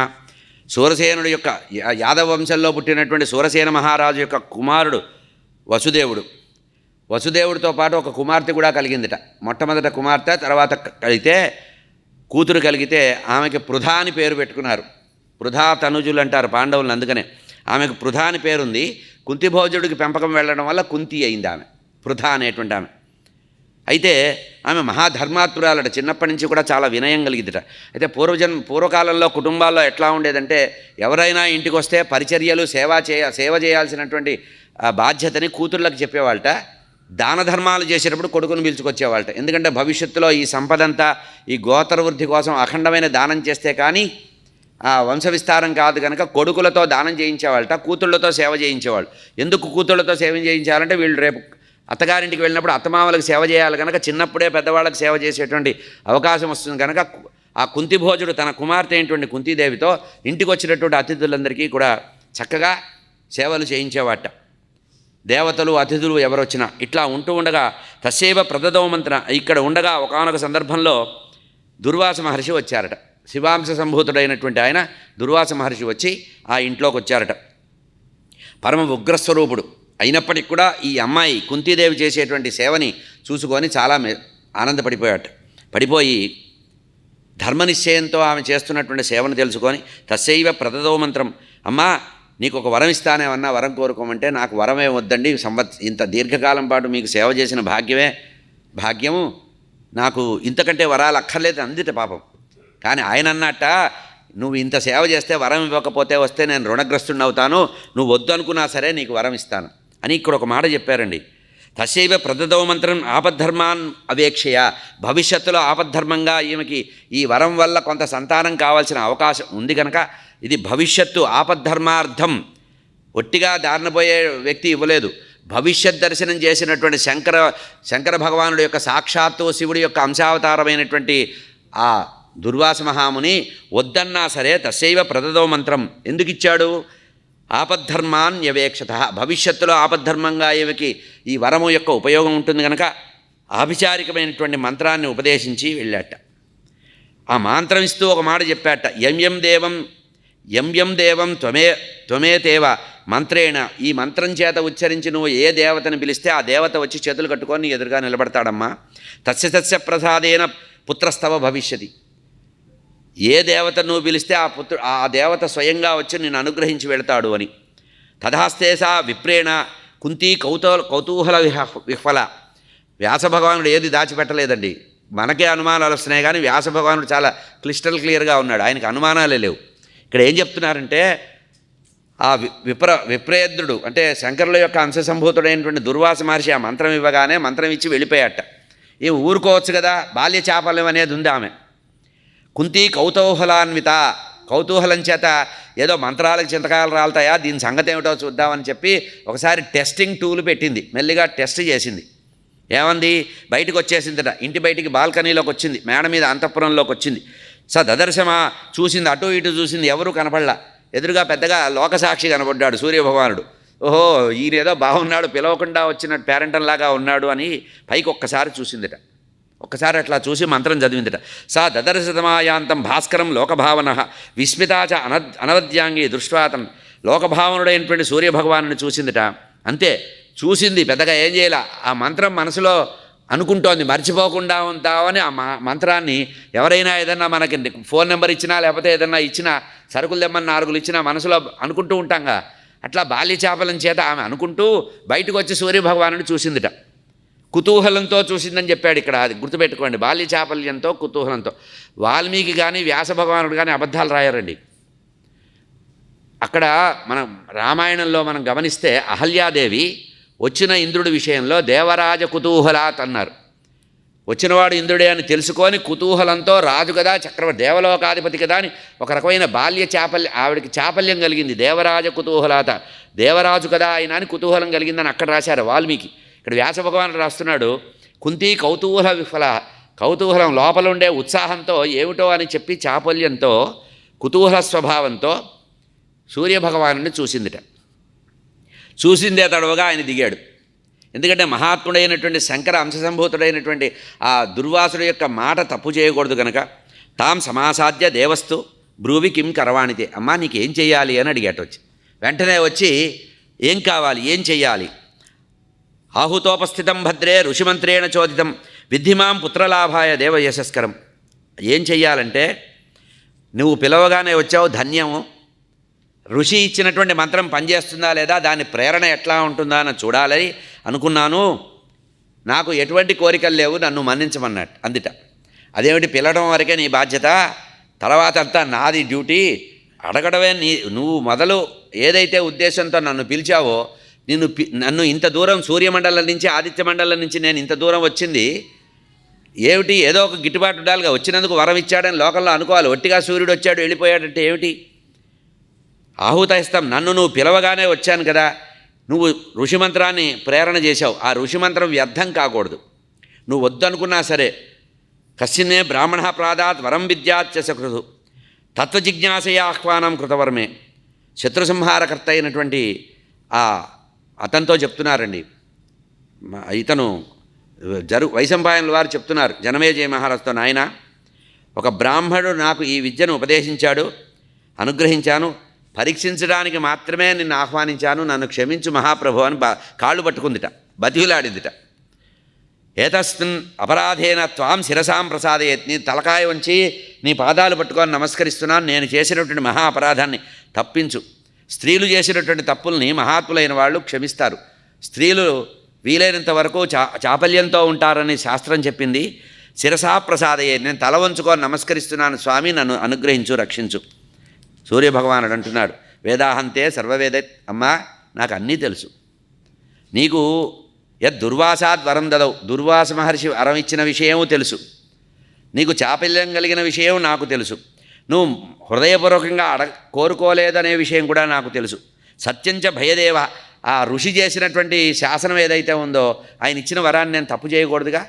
సూరసేనుడు యొక్క యాదవ వంశంలో పుట్టినటువంటి సూరసేన మహారాజు యొక్క కుమారుడు వసుదేవుడితో పాటు ఒక కుమార్తె కూడా కలిగిందిట. మొట్టమొదట కుమార్తె, తర్వాత కూతురు కలిగితే ఆమెకి పృథా అని పేరు పెట్టుకున్నారు. పృథా తనుజులు అంటారు పాండవులను, అందుకనే ఆమెకు పృథా అని పేరుంది. కుంతిభోజుడికి పెంపకం వెళ్ళడం వల్ల కుంతి అయింది ఆమె, పృథా అనేటువంటి ఆమె. అయితే ఆమె మహాధర్మాత్మురాలట, చిన్నప్పటి నుంచి కూడా చాలా వినయం కలిగిద్దట. అయితే పూర్వకాలంలో కుటుంబాల్లో ఎట్లా ఉండేదంటే, ఎవరైనా ఇంటికి వస్తే పరిచర్యలు సేవ చేయాల్సినటువంటి బాధ్యతని కూతుర్లకు చెప్పేవాళ్ళట. దాన ధర్మాలు చేసేటప్పుడు కొడుకును పిలుచుకొచ్చేవాళ్ళట. ఎందుకంటే భవిష్యత్తులో ఈ సంపదంతా ఈ గోత్ర వృద్ధి కోసం అఖండమైన దానం చేస్తే కానీ ఆ వంశ విస్తారం కాదు కనుక కొడుకులతో దానం చేయించేవాళ్ళట, కూతుళ్ళతో సేవ చేయించేవాళ్ళు. ఎందుకు కూతుళ్ళతో సేవ చేయించాలంటే వీళ్ళు రేపు అత్తగారింటికి వెళ్ళినప్పుడు అత్తమామలకు సేవ చేయాలి కనుక చిన్నప్పుడే పెద్దవాళ్ళకి సేవ చేసేటువంటి అవకాశం వస్తుంది కనుక ఆ కుంతిభోజుడు తన కుమార్తె అయినటువంటి కుంతీదేవితో ఇంటికి వచ్చినటువంటి అతిథులందరికీ కూడా చక్కగా సేవలు చేయించేవాట. దేవతలు అతిథులు ఎవరొచ్చినా ఇట్లా ఉంటూ ఉండగా తస్సేవ ప్రదదోమంత్ర ఇక్కడ ఉండగా ఒకానొక సందర్భంలో దుర్వాస మహర్షి వచ్చారట. శివాంశ సంభూతుడైనటువంటి ఆయన దుర్వాస మహర్షి వచ్చి ఆ ఇంట్లోకి వచ్చారట. పరమ ఉగ్రస్వరూపుడు అయినప్పటికి కూడా ఈ అమ్మాయి కుంతీదేవి చేసేటువంటి సేవని చూసుకొని చాలా ఆనందపడిపోయాట. పడిపోయి ధర్మనిశ్చయంతో ఆమె చేస్తున్నటువంటి సేవను తెలుసుకొని తస్యైవ ప్రదదో మంత్రం, అమ్మా నీకు ఒక వరం ఇస్తానేమన్నా వరం కోరుకోమంటే, నాకు వరమే వద్దండి, ఇంత దీర్ఘకాలం పాటు మీకు సేవ చేసిన భాగ్యము, నాకు ఇంతకంటే వరాలు అక్కర్లేదు అందిట పాపం. కానీ ఆయన అన్నట్ట, నువ్వు ఇంత సేవ చేస్తే వరం ఇవ్వకపోతే వస్తే నేను రుణగ్రస్తుడిని అవుతాను, నువ్వు వద్దు అనుకున్నా సరే నీకు వరం ఇస్తాను అని ఇక్కడ ఒక మాట చెప్పారండి. తస్యైవ ప్రదదో మంత్రం ఆపద్ధర్మాన్ అవేక్షయ, భవిష్యత్తులో ఆపద్ధర్మంగా ఈమెకి ఈ వరం వల్ల కొంత సంతానం కావాల్సిన అవకాశం ఉంది కనుక ఇది భవిష్యత్తు ఆపద్ధర్మార్థం, ఒట్టిగా దారినపోయే వ్యక్తి ఇవ్వలేదు. భవిష్యత్ దర్శనం చేసినటువంటి శంకర భగవానుడి యొక్క సాక్షాత్తు శివుడి యొక్క అంశావతారమైనటువంటి ఆ దుర్వాస మహాముని వద్దన్నా సరే తస్యైవ ప్రదదో మంత్రం ఎందుకు ఇచ్చాడు? ఆపద్ధర్మాన్ యవేక్షత, భవిష్యత్తులో ఆపద్ధర్మంగా ఈమెకి ఈ వరము యొక్క ఉపయోగం ఉంటుంది కనుక ఆభిచారికమైనటువంటి మంత్రాన్ని ఉపదేశించి వెళ్ళాట. ఆ మంత్రం ఇస్తూ ఒక మాట చెప్పాట, యం దేవం త్వమే తేవ మంత్రేణ, ఈ మంత్రం చేత ఉచ్చరించి నువ్వు ఏ దేవతను పిలిస్తే ఆ దేవత వచ్చి చేతులు కట్టుకొని నీ ఎదురుగా నిలబడతాడమ్మా. తస్య ప్రసాదేన పుత్రస్తవ భవిష్యతి, ఏ దేవత నువ్వు పిలిస్తే ఆ దేవత స్వయంగా వచ్చి నిన్ను అనుగ్రహించి వెళతాడు అని. తథాస్తేసా విప్రేణ కుంతీ కౌతూహల విహ్వల, వ్యాసభగవానుడు ఏది దాచిపెట్టలేదండి. మనకే అనుమానాలు వస్తున్నాయి కానీ వ్యాసభగవానుడు చాలా క్లియర్గా ఉన్నాడు, ఆయనకు అనుమానాలే లేవు. ఇక్కడ ఏం చెప్తున్నారంటే, ఆ విప్రయద్రుడు అంటే శంకరుల యొక్క అంశసంభూతుడైనటువంటి దుర్వాస మహర్షి ఆ మంత్రం ఇవ్వగానే మంత్రం ఇచ్చి వెళ్ళిపోయాట. ఏం ఊరుకోవచ్చు కదా, బాల్య చాపల్యం అనేది ఉంది ఆమె. కుంతి కౌతూహలాన్విత, కౌతూహలం చేత ఏదో మంత్రాలకు చింతకాయలు రాలుతాయా, దీని సంగతి ఏమిటో చూద్దామని చెప్పి ఒకసారి టెస్టింగ్ టూల్ పెట్టింది, మెల్లిగా టెస్ట్ చేసింది. ఏమంది, బయటకు వచ్చేసిందట, ఇంటి బయటికి బాల్కనీలోకి వచ్చింది, మేడ మీద అంతఃపురంలోకి వచ్చింది. దదర్శమా, చూసింది, అటు ఇటు చూసింది, ఎవరూ కనపడలా. ఎదురుగా పెద్దగా లోకసాక్షి కనపడ్డాడు సూర్యభగవానుడు. ఓహో ఈయనేదో బాగున్నాడు, పిలవకుండా వచ్చినట్టు పేరెంటంలాగా ఉన్నాడు అని పైకి ఒక్కసారి చూసిందిట. ఒక్కసారి అట్లా చూసి మంత్రం చదివిందిట. దదర్శతమాయాంతం భాస్కరం లోకభావన విస్మితాచ అనవద్యాంగి దృష్ట్వాతం, లోకభావనుడైనటువంటి సూర్యభగవాను చూసిందిట. అంతే, చూసింది, పెద్దగా ఏం చేయాల. ఆ మంత్రం మనసులో అనుకుంటోంది, మర్చిపోకుండా ఉంటామని. ఆ మంత్రాన్ని ఎవరైనా ఏదన్నా మనకి ఫోన్ నెంబర్ ఇచ్చినా లేకపోతే ఏదన్నా ఇచ్చినా, సరుకులు తెమ్మని 4 ఇచ్చినా మనసులో అనుకుంటూ ఉంటాంగా, అట్లా బాల్య చాపలం చేత ఆమె అనుకుంటూ బయటకు వచ్చి సూర్యభగవానుడు చూసిందిట. కుతూహలంతో చూసిందని చెప్పాడు ఇక్కడ, అది గుర్తుపెట్టుకోండి. బాల్య చాపల్యంతో కుతూహలంతో. వాల్మీకి కానీ వ్యాస భగవానుడు కానీ అబద్ధాలు రాయారండి. అక్కడ మనం రామాయణంలో మనం గమనిస్తే అహల్యాదేవి వచ్చిన ఇంద్రుడి విషయంలో దేవరాజ కుతూహలాత్ అన్నారు. వచ్చినవాడు ఇంద్రుడే అని తెలుసుకొని కుతూహలంతో, రాజు కదా, చక్రవర్తి, దేవలోకాధిపతి కదా అని ఒక రకమైన బాల్య చాపల్యం, ఆవిడికి చాపల్యం కలిగింది. దేవరాజ కుతూహలాత, దేవరాజు కదా ఆయన అని కుతూహలం కలిగిందని అక్కడ రాశారు వాల్మీకి. ఇక్కడ వ్యాస భగవానుడు రాస్తున్నాడు, కుంతి కౌతూహల విఫల, కౌతూహలం లోపల ఉండే ఉత్సాహంతో ఏమిటో అని చెప్పి చాపల్యంతో కుతూహల స్వభావంతో సూర్యభగవానుడిని చూసిందిట. చూసిందే తడవగా ఆయన దిగాడు. ఎందుకంటే మహాత్ముడైనటువంటి శంకర అంశసంభూతుడైనటువంటి ఆ దుర్వాసుడు యొక్క మాట తప్పు చేయకూడదు కనుక. తాం సమాసాద్య దేవస్తు బ్రూవి కిం కరవాణితే, అమ్మా నీకేం చెయ్యాలి అని అడిగాట వచ్చి. వెంటనే వచ్చి ఏం కావాలి, ఏం చెయ్యాలి? ఆహుతోపస్థితం భద్రే ఋషిమంత్రేణ చోదితం విద్ధిమాం పుత్రలాభాయ దేవ యశస్కరం. ఏం చెయ్యాలంటే, నువ్వు పిలవగానే వచ్చావు, ధన్యము. ఋషి ఇచ్చినటువంటి మంత్రం పనిచేస్తుందా లేదా, దాని ప్రేరణ ఎట్లా ఉంటుందా అని చూడాలని అనుకున్నాను. నాకు ఎటువంటి కోరికలు లేవు, నన్ను మన్నించమన్నట్టు అందిట. అదేమిటి, పిలవడం వరకే నీ బాధ్యత, తర్వాత అంతా నాది డ్యూటీ. అడగడమే నువ్వు మొదలు ఏదైతే ఉద్దేశంతో నన్ను పిలిచావో, నన్ను ఇంత దూరం సూర్యమండలం నుంచి ఆదిత్య మండలం నుంచి నేను ఇంత దూరం వచ్చింది ఏమిటి, ఏదో ఒక గిట్టుబాటు ఉండాలిగా. వచ్చినందుకు వరం ఇచ్చాడని లోకంలో అనుకోవాలి. ఒట్టిగా సూర్యుడు వచ్చాడు వెళ్ళిపోయాడంటే ఏమిటి? ఆహుతయిస్తాం, నన్ను నువ్వు పిలవగానే వచ్చాను కదా, నువ్వు ఋషిమంత్రాన్ని ప్రేరణ చేశావు, ఆ ఋషిమంత్రం వ్యర్థం కాకూడదు. నువ్వు వద్దనుకున్నా సరే. కశ్చిన్నే బ్రాహ్మణ ప్రాదాత్ వరం విద్యాత్య సకృతు తత్వజిజ్ఞాసయ ఆహ్వానం కృతవర్మే. శత్రుసంహారకర్త అయినటువంటి అతనితో చెప్తున్నారండి. ఇతను వైశంపాయనుల వారు చెప్తున్నారు జనమేజయ మహారాజుతో, నాయన ఒక బ్రాహ్మణుడు నాకు ఈ విద్యను ఉపదేశించాడు, అనుగ్రహించాను, పరీక్షించడానికి మాత్రమే నిన్ను ఆహ్వానించాను, నన్ను క్షమించు మహాప్రభు అని కాళ్ళు పట్టుకుందిట, బతిలాడిందిట. ఏతస్మిన్ అపరాధేన త్వాం శిరసాం ప్రసాదయేత్, నీ తలకాయ వంచి నీ పాదాలు పట్టుకొని నమస్కరిస్తున్నాను, నేను చేసినటువంటి మహా అపరాధాన్ని తప్పించు. స్త్రీలు చేసినటువంటి తప్పుల్ని మహాత్ములైన వాళ్ళు క్షమిస్తారు. స్త్రీలు వీలైనంత వరకు చాపల్యంతో ఉంటారని శాస్త్రం చెప్పింది. శిరసా ప్రసాదయే, నేను తల వంచుకొని నమస్కరిస్తున్నాను స్వామి, నన్ను అనుగ్రహించు, రక్షించు. సూర్యభగవానుడు అంటున్నాడు, వేదాహంతే సర్వవేద, అమ్మా నాకు అన్నీ తెలుసు. నీకు దుర్వాసాద్ వరం దదవు, దుర్వాస మహర్షి వరం ఇచ్చిన విషయము తెలుసు. నీకు చాపల్యం కలిగిన విషయం నాకు తెలుసు. నువ్వు హృదయపూర్వకంగా కోరుకోలేదనే విషయం కూడా నాకు తెలుసు. సత్యంచ భయదేవ, ఆ ఋషి చేసినటువంటి శాసనం ఏదైతే ఉందో, ఆయన ఇచ్చిన వరాన్ని నేను తప్పు చేయకూడదుగా.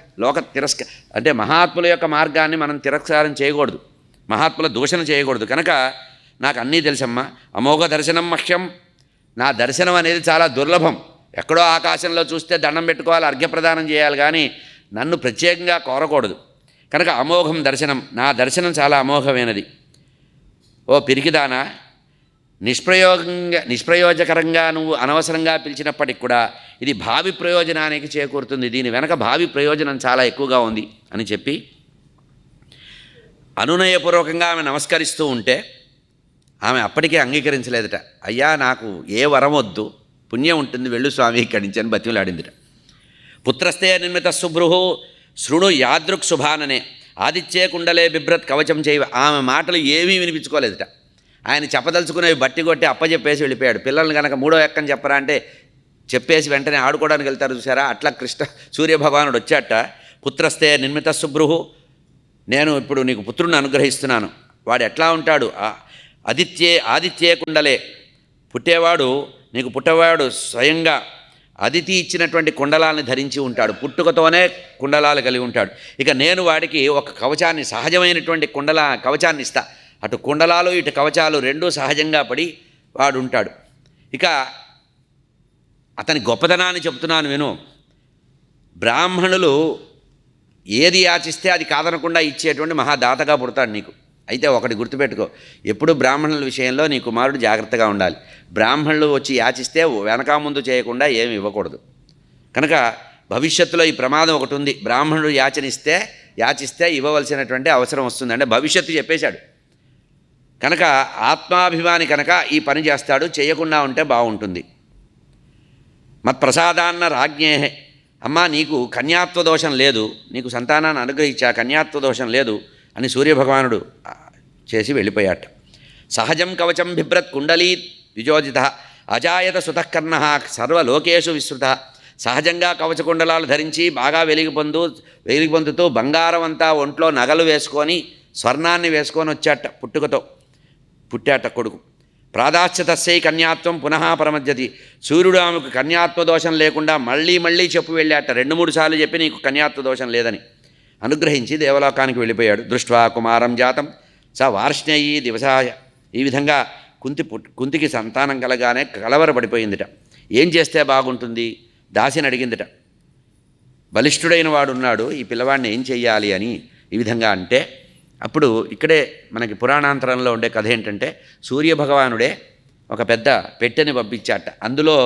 అంటే మహాత్ముల యొక్క మార్గాన్ని మనం తిరస్కారం చేయకూడదు, మహాత్ముల దూషణ చేయకూడదు. కనుక నాకు అన్నీ తెలుసమ్మా. అమోఘ దర్శనం మహ్యం, నా దర్శనం అనేది చాలా దుర్లభం. ఎక్కడో ఆకాశంలో చూస్తే దండం పెట్టుకోవాలి, అర్ఘ్యప్రదానం చేయాలి, కానీ నన్ను ప్రత్యేకంగా కోరకూడదు. కనుక అమోఘం దర్శనం, నా దర్శనం చాలా అమోఘమైనది. ఓ పిరికిదానా, నిష్ప్రయోజకరంగా నువ్వు అనవసరంగా పిలిచినప్పటికి కూడా ఇది భావి ప్రయోజనానికి చేకూరుతుంది, దీని వెనక భావి ప్రయోజనం చాలా ఎక్కువగా ఉంది అని చెప్పి అనునయపూర్వకంగా ఆమె నమస్కరిస్తూ ఉంటే ఆమె అప్పటికే అంగీకరించలేదట. అయ్యా నాకు ఏ వరం వద్దు, పుణ్యం ఉంటుంది, వెళ్ళు స్వామి ఇక్కడి నుంచి అని బతిమలాడిందిట. పుత్రస్తే నిర్మిత శుభ్రుహు శృణు యాదృక్ శుభాననే ఆదిత్యే కుండలే బిభ్రత్ కవచం చేయవ. ఆమె మాటలు ఏమీ వినిపించుకోలేదట. ఆయన చెప్పదలుచుకునేవి బట్టి కొట్టి అప్పచెప్పేసి వెళ్ళిపోయాడు. పిల్లల్ని కనుక మూడో ఎక్కని చెప్పరా అంటే చెప్పేసి వెంటనే ఆడుకోవడానికి వెళ్తారు చూసారా, అట్లా సూర్యభగవానుడు వచ్చాట. పుత్రస్తే నిర్మిత శుభ్రుహు, నేను ఇప్పుడు నీకు పుత్రుడిని అనుగ్రహిస్తున్నాను. వాడు ఎట్లా ఉంటాడు? ఆదిత్యే కుండలే, నీకు పుట్టేవాడు స్వయంగా అదితి ఇచ్చినటువంటి కుండలాన్ని ధరించి ఉంటాడు, పుట్టుకతోనే కుండలాలు కలిగి ఉంటాడు. ఇక నేను వాడికి ఒక కవచాన్ని, సహజమైనటువంటి కవచాన్ని ఇస్తా. అటు కుండలాలు ఇటు కవచాలు రెండూ సహజంగా పడి వాడు ఉంటాడు. ఇక అతని గొప్పతనాన్ని చెప్తున్నాను విను. బ్రాహ్మణులు ఏది యాచిస్తే అది కాదనకుండా ఇచ్చేటువంటి మహాదాతగా పుడతాడు నీకు. అయితే ఒకటి గుర్తుపెట్టుకో, ఎప్పుడు బ్రాహ్మణుల విషయంలో నీ కుమారుడు జాగ్రత్తగా ఉండాలి. బ్రాహ్మణులు వచ్చి యాచిస్తే వెనక ముందు చేయకుండా ఏమి ఇవ్వకూడదు. కనుక భవిష్యత్తులో ఈ ప్రమాదం ఒకటి ఉంది. బ్రాహ్మణుడు యాచిస్తే ఇవ్వవలసినటువంటి అవసరం వస్తుంది, అంటే భవిష్యత్తు చెప్పేశాడు. కనుక ఆత్మాభిమాని కనుక ఈ పని చేస్తాడు, చేయకుండా ఉంటే బాగుంటుంది. మత్ప్రసాదాన్న రాజ్ఞేహే, అమ్మా నీకు కన్యాత్వ దోషం లేదు, నీకు సంతానాన్ని అనుగ్రహించా, కన్యాత్వ దోషం లేదు అని సూర్యభగవానుడు చేసి వెళ్ళిపోయాట. సహజం కవచం బిభ్రత్ కుండలీ విజోజిత అజాయత సుతఃకర్ణ సర్వలోకేషు విస్తృత. సహజంగా కవచకుండలాలు ధరించి బాగా వెలిగిపొందుతూ బంగారం అంతా ఒంట్లో నగలు వేసుకొని స్వర్ణాన్ని వేసుకొని పుట్టాట కొడుకు. ప్రాదాశ్చతస్యై కన్యాత్వం పునః పరమజ్జతి. సూర్యుడు ఆమెకు కన్యాత్వ దోషం లేకుండా మళ్ళీ చెప్పు వెళ్ళాట. 2-3 సార్లు చెప్పి నీకు కన్యాత్వ దోషం లేదని అనుగ్రహించి దేవలోకానికి వెళ్ళిపోయాడు. దృష్ట్వా కుమారం జాతం స వార్ష్ణేయీ దివసాయ. ఈ విధంగా కుంతికి సంతానం కలగానే కలవరపడిపోయిందిట. ఏం చేస్తే బాగుంటుంది? దాసిని అడిగిందిట. బలిష్ఠుడైన వాడున్నాడు, ఈ పిల్లవాడిని ఏం చెయ్యాలి అని ఈ విధంగా అంటే, అప్పుడు ఇక్కడే మనకి పురాణాంతరంలో ఉండే కథ ఏంటంటే, సూర్యభగవానుడే ఒక పెద్ద పెట్టెని పంపించాట. అందులో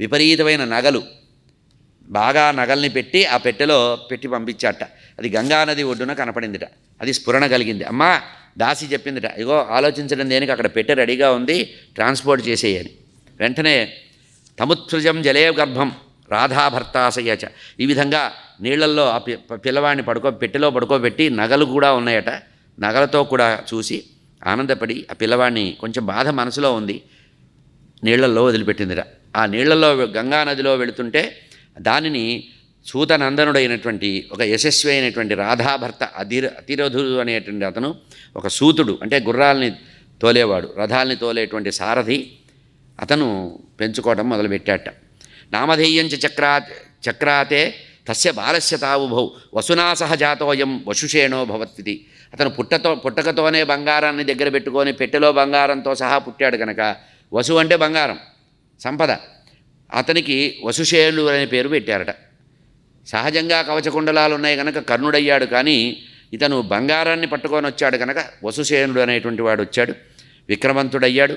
విపరీతమైన నగలు, బాగా నగల్ని పెట్టి ఆ పెట్టెలో పెట్టి పంపించాట. అది గంగానది ఒడ్డున కనపడిందిట. అది స్ఫురణ కలిగింది. అమ్మా దాసి చెప్పిందిట, ఇగో ఆలోచించడం దేనికి, అక్కడ పెట్టె రెడీగా ఉంది, ట్రాన్స్పోర్ట్ చేసేయని. వెంటనే తముత్సృజం జలే గర్భం రాధాభర్తాశయచ. ఈ విధంగా నీళ్లల్లో ఆ పిల్లవాడిని పెట్టెలో పడుకోబెట్టి నగలు కూడా ఉన్నాయట. నగలతో కూడా చూసి ఆనందపడి ఆ పిల్లవాడిని, కొంచెం బాధ మనసులో ఉంది, నీళ్లల్లో వదిలిపెట్టిందిట. ఆ నీళ్లలో గంగానదిలో వెళుతుంటే దానిని సూతనందనుడైనటువంటి ఒక యశస్వి అయినటువంటి రాధాభర్త అతిరథుడు అనేటువంటి అతను, ఒక సూతుడు అంటే గుర్రాలని తోలేవాడు, రథాలని తోలేటువంటి సారథి, అతను పెంచుకోవడం మొదలుపెట్టాట. నామధేయం చక్రాతే తస్య బాలస్య తావుభౌ వసునా సహ జాతోయం వశుషేణో భవత్వితి. అతను పుట్టకతోనే బంగారాన్ని దగ్గర పెట్టుకొని పెట్టెలో బంగారంతో సహా పుట్టాడు కనుక వసు అంటే బంగారం, సంపద. అతనికి వశుషేణుడు అనే పేరు పెట్టారట. సహజంగా కవచకుండలాలు ఉన్నాయి కనుక కర్ణుడయ్యాడు, కానీ ఇతను బంగారాన్ని పట్టుకొని వచ్చాడు కనుక వసుసేనుడు అనేటువంటి వాడు వచ్చాడు, విక్రమంతుడయ్యాడు.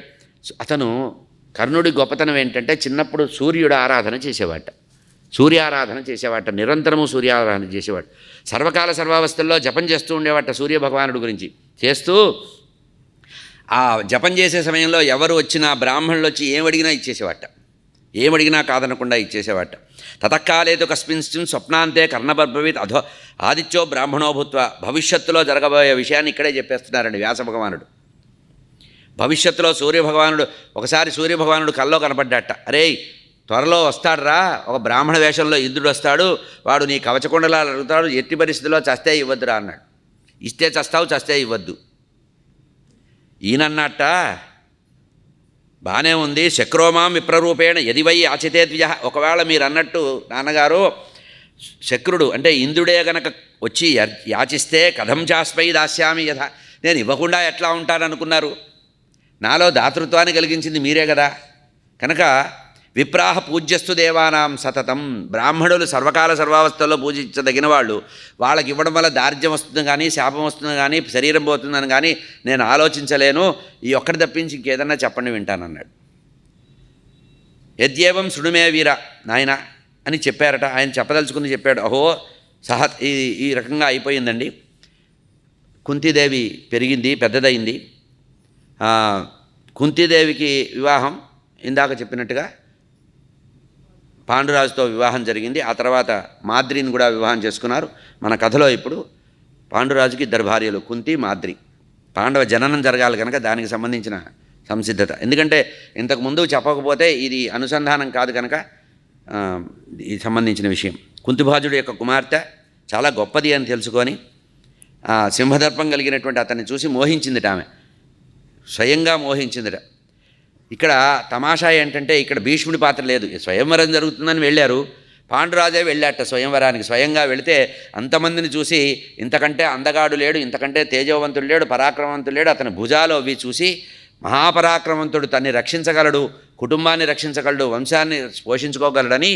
అతను కర్ణుడి గొప్పతనం ఏంటంటే చిన్నప్పుడు సూర్యుడు ఆరాధన చేసేవాట, సూర్యారాధన చేసేవాట, నిరంతరము సూర్యారాధన చేసేవాడు. సర్వకాల సర్వావస్థల్లో జపం చేస్తూ ఉండేవాట సూర్యభగవానుడి గురించి. చేస్తూ ఆ జపం చేసే సమయంలో ఎవరు వచ్చినా బ్రాహ్మణులు వచ్చి ఏమడిగినా ఇచ్చేసేవాట, ఏమడిగినా కాదనకుండా ఇచ్చేసేవాట. తతకాలేతు కస్మిన్స్టిన్ స్వప్నాంతే కర్ణబర్భవీత్ అధో ఆదిత్యో బ్రాహ్మణో భూత్వ. భవిష్యత్తులో జరగబోయే విషయాన్ని ఇక్కడే చెప్పేస్తున్నారండి వ్యాస భగవానుడు. భవిష్యత్తులో సూర్యభగవానుడు ఒకసారి సూర్యభగవానుడు కల్లో కనపడ్డాట. అరే త్వరలో వస్తాడురా, ఒక బ్రాహ్మణ వేషంలో ఇంద్రుడు వస్తాడు, వాడు నీ కవచకుండలాలు అడుగుతాడు, ఎట్టి పరిస్థితిలో చస్తే ఇవ్వద్దురా అన్నాడు. ఇస్తే చస్తావు, చస్తే ఇవ్వద్దు. ఈయనన్నట్ట బాగానే ఉంది, శక్రోమాం విప్రరూపేణ యదివై ఆచితే ద్విజ. ఒకవేళ మీరు అన్నట్టు నాన్నగారు శక్రుడు అంటే ఇంద్రుడే గనక వచ్చి యాచిస్తే కథం చాస్మై దాస్యామి యథ. నేను ఇవ్వకుండా ఎట్లా ఉంటాననుకున్నారు? నాలో దాతృత్వాన్ని కలిగించింది మీరే కదా. కనుక విప్రాహ పూజ్యస్తు దేవానాం సతతం. బ్రాహ్మణులు సర్వకాల సర్వావస్థల్లో పూజించదగిన వాళ్ళు. వాళ్ళకి ఇవ్వడం వల్ల దారిద్ర్యం వస్తుంది కానీ, శాపం వస్తుంది కానీ, శరీరం పోతుందని కానీ నేను ఆలోచించలేను. ఈ ఒక్కటి తప్పించి ఇంకేదన్నా చెప్పండి వింటానన్నాడు. యద్యేవం శృణుమే వీర నాయన అని చెప్పారట. ఆయన చెప్పదలుచుకుని చెప్పాడు. అహో ఈ రకంగా అయిపోయిందండి. కుంతీదేవి పెరిగింది, పెద్దదయింది. కుంతీదేవికి వివాహం ఇందాక చెప్పినట్టుగా పాండురాజుతో వివాహం జరిగింది. ఆ తర్వాత మాద్రిని కూడా వివాహం చేసుకున్నారు. మన కథలో ఇప్పుడు పాండురాజుకి ఇద్దరు భార్యలు, కుంతి, మాద్రి. పాండవ జననం జరగాలి కనుక దానికి సంబంధించిన సంసిద్ధత. ఎందుకంటే ఇంతకుముందు చెప్పకపోతే ఇది అనుసంధానం కాదు కనుక ఇది సంబంధించిన విషయం. కుంతిభాజుడి యొక్క కుమార్తె చాలా గొప్పది అని తెలుసుకొని సింహదర్పం కలిగినటువంటి అతన్ని చూసి మోహించిందిట. ఆమె స్వయంగా మోహించిందిట. ఇక్కడ తమాషా ఏంటంటే ఇక్కడ భీష్ముడి పాత్ర లేదు. స్వయంవరం జరుగుతుందని వెళ్ళారు, పాండురాజే వెళ్ళాట స్వయంవరానికి. స్వయంగా వెళితే అంతమందిని చూసి ఇంతకంటే అందగాడు లేడు, ఇంతకంటే తేజవంతుడు లేడు, పరాక్రమవంతుడు లేడు. అతని భుజాలు అవి చూసి మహాపరాక్రమవంతుడు, తన్ని రక్షించగలడు, కుటుంబాన్ని రక్షించగలడు, వంశాన్ని పోషించుకోగలడని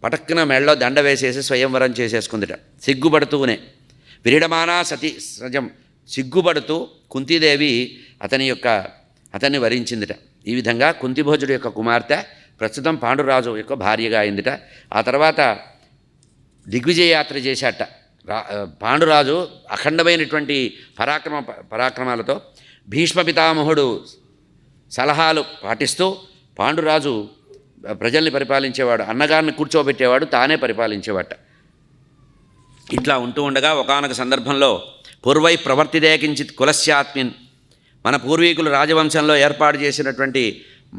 పటక్కున మెళ్ళలో దండ వేసేసి స్వయంవరం చేసేసుకుందిట సిగ్గుపడుతూనే. విరిడమానా సతి సజం. సిగ్గుపడుతూ కుంతీదేవి అతన్ని వరించిందిట. ఈ విధంగా కుంతిభోజుడి యొక్క కుమార్తె ప్రస్తుతం పాండురాజు యొక్క భార్యగా అయిందిట. ఆ తర్వాత దిగ్విజయ యాత్ర చేశాట పాండురాజు. అఖండమైనటువంటి పరాక్రమాలతో భీష్మ పితామహుడు సలహాలు పాటిస్తూ పాండురాజు ప్రజల్ని పరిపాలించేవాడు. అన్నగారిని కూర్చోబెట్టేవాడు, తానే పరిపాలించేవాట. ఇట్లా ఉంటూ ఉండగా ఒకానొక సందర్భంలో పూర్వై ప్రవర్తిదే కించిత్ కులస్యాత్మిన్. మన పూర్వీకులు రాజవంశంలో ఏర్పాటు చేసినటువంటి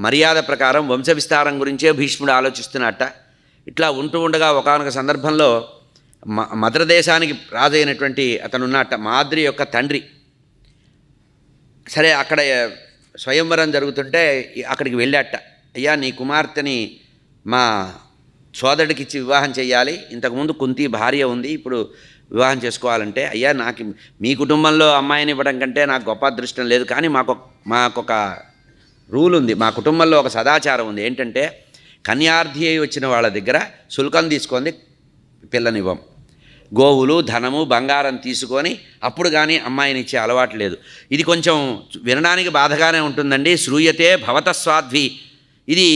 మర్యాద ప్రకారం వంశ విస్తారం గురించే భీష్ముడు ఆలోచిస్తున్నట్ట. ఇట్లా ఉంటూ ఉండగా ఒకానొక సందర్భంలో మద్రదేశానికి రాజైనటువంటి అతనున్నట్ట, మాద్రి యొక్క తండ్రి. సరే అక్కడ స్వయంవరం జరుగుతుంటే అక్కడికి వెళ్ళాట. అయ్యా నీ కుమార్తెని మా సోదరుడికి ఇచ్చి వివాహం చేయాలి, ఇంతకుముందు కుంతి భార్య ఉంది, ఇప్పుడు వివాహం చేసుకోవాలంటే, అయ్యా నాకు మీ కుటుంబంలో అమ్మాయిని ఇవ్వడం కంటే నాకు గొప్ప అదృష్టం లేదు, కానీ మాకొక రూల్ ఉంది, మా కుటుంబంలో ఒక సదాచారం ఉంది. ఏంటంటే కన్యార్థి అయి వచ్చిన వాళ్ళ దగ్గర శుల్కం తీసుకొని పిల్లనివ్వం. గోవులు, ధనము, బంగారం తీసుకొని అప్పుడు కానీ అమ్మాయిని ఇచ్చే అలవాటు లేదు. ఇది కొంచెం వినడానికి బాధగానే ఉంటుందండి. శ్రూయతే భవతస్వాధ్వి. ఇది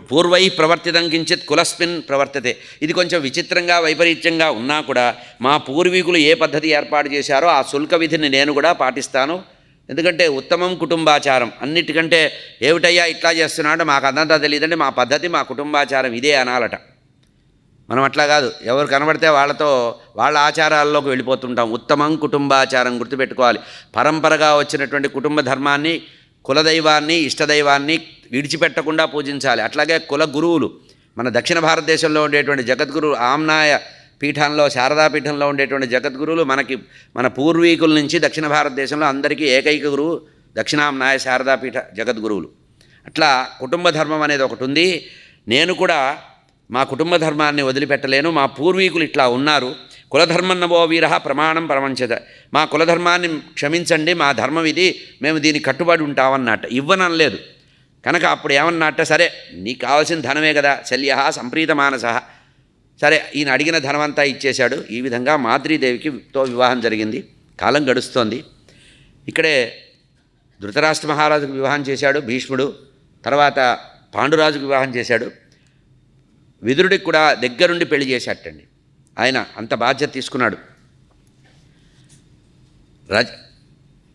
పూర్వై ప్రవర్తితం కించిత్ కులస్మిన్ ప్రవర్తతే. ఇది కొంచెం విచిత్రంగా వైపరీత్యంగా ఉన్నా కూడా మా పూర్వీకులు ఏ పద్ధతి ఏర్పాటు చేశారో ఆ శుల్క విధిని నేను కూడా పాటిస్తాను. ఎందుకంటే ఉత్తమం కుటుంబాచారం. అన్నిటికంటే ఏమిటయ్యా ఇట్లా చేస్తున్నాడో మాకు అంతా తెలియదండి, మా పద్ధతి మా కుటుంబాచారం ఇదే అనాలట. మనం అట్లా కాదు, ఎవరు కనబడితే వాళ్ళ ఆచారాల్లోకి వెళ్ళిపోతుంటాం. ఉత్తమం కుటుంబాచారం గుర్తుపెట్టుకోవాలి. పరంపరగా వచ్చినటువంటి కుటుంబ ధర్మాన్ని, కులదైవాన్ని, ఇష్టదైవాన్ని విడిచిపెట్టకుండా పూజించాలి. అట్లాగే కుల గురువులు, మన దక్షిణ భారతదేశంలో ఉండేటువంటి జగద్గురువు ఆమ్నాయ పీఠంలో, శారదా పీఠంలో ఉండేటువంటి జగద్గురువులు మన పూర్వీకుల నుంచి దక్షిణ భారతదేశంలో అందరికీ ఏకైక గురువు దక్షిణామ్నాయ శారదా పీఠ జగద్గురువులు. అట్లా కుటుంబ ధర్మం అనేది ఒకటి ఉంది. నేను కూడా మా కుటుంబ ధర్మాన్ని వదిలిపెట్టలేను. మా పూర్వీకులు ఇట్లా ఉన్నారు. కులధర్మన్నవో వీర ప్రమాణం ప్రమంచత. మా కులధర్మాన్ని క్షమించండి, మా ధర్మం ఇది, మేము దీనికి కట్టుబడి ఉంటామన్నట్ట. ఇవ్వనలేదు కనుక అప్పుడు ఏమన్నట్ట, సరే నీకు కావాల్సిన ధనమే కదా, శల్య సంప్రీత మానస. సరే ఈయన అడిగిన ధనమంతా ఇచ్చేశాడు. ఈ విధంగా మాద్రీదేవికితో వివాహం జరిగింది. కాలం గడుస్తోంది. ఇక్కడే ధృతరాష్ట్ర మహారాజుకు వివాహం చేశాడు భీష్ముడు. తర్వాత పాండురాజుకు వివాహం చేశాడు. విదురుడికి కూడా దగ్గరుండి పెళ్లి చేశాటండి. ఆయన అంత బాధ్యత తీసుకున్నాడు.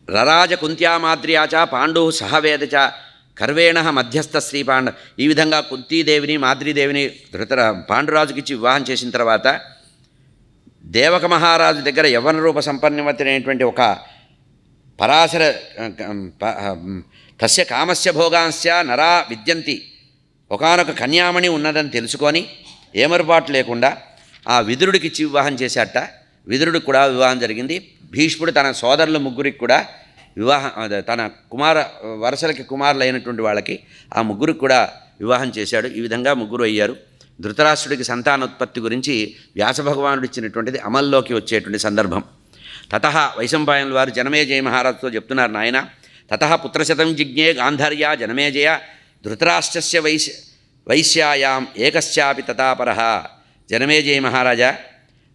రరాజ కుంత్యామాద్ర్యాచ పాండు సహవేదచ కర్వేణ మధ్యస్థ శ్రీపాండ. ఈ విధంగా కుంతీదేవిని మాద్రీదేవిని పాండురాజుకి ఇచ్చి వివాహం చేసిన తర్వాత దేవక మహారాజు దగ్గర యవ్వన రూప సంపన్నమైనటువంటి ఒక పరాశర తస్య కామస్య భోగాంస్య నరా విద్యంతి, ఒకానొక కన్యామణి ఉన్నదని తెలుసుకొని ఏమరుపాటు లేకుండా ఆ విదురుడికి ఇచ్చి వివాహం చేశాట. విదురుడికి కూడా వివాహం జరిగింది. భీష్ముడు తన సోదరుల ముగ్గురికి కూడా వివాహం, తన వరసలకి కుమారులైనటువంటి వాళ్ళకి ఆ ముగ్గురికి కూడా వివాహం చేశాడు. ఈ విధంగా ముగ్గురు అయ్యారు. ధృతరాష్ట్రుడికి సంతానోత్పత్తి గురించి వ్యాసభగవానుడు ఇచ్చినటువంటిది అమల్లోకి వచ్చేటువంటి సందర్భం. తతః వైశంపాయనుల వారు జనమేజయ మహారాజుతో చెప్తున్నారు, నాయన తతః పుత్రశతం జిజ్ఞే గాంధార్యా జనమేజయ ధృతరాష్ట్రస్య వైశ్యాయాం ఏకస్యాపి తతాపరః. జనమేజయ మహారాజా,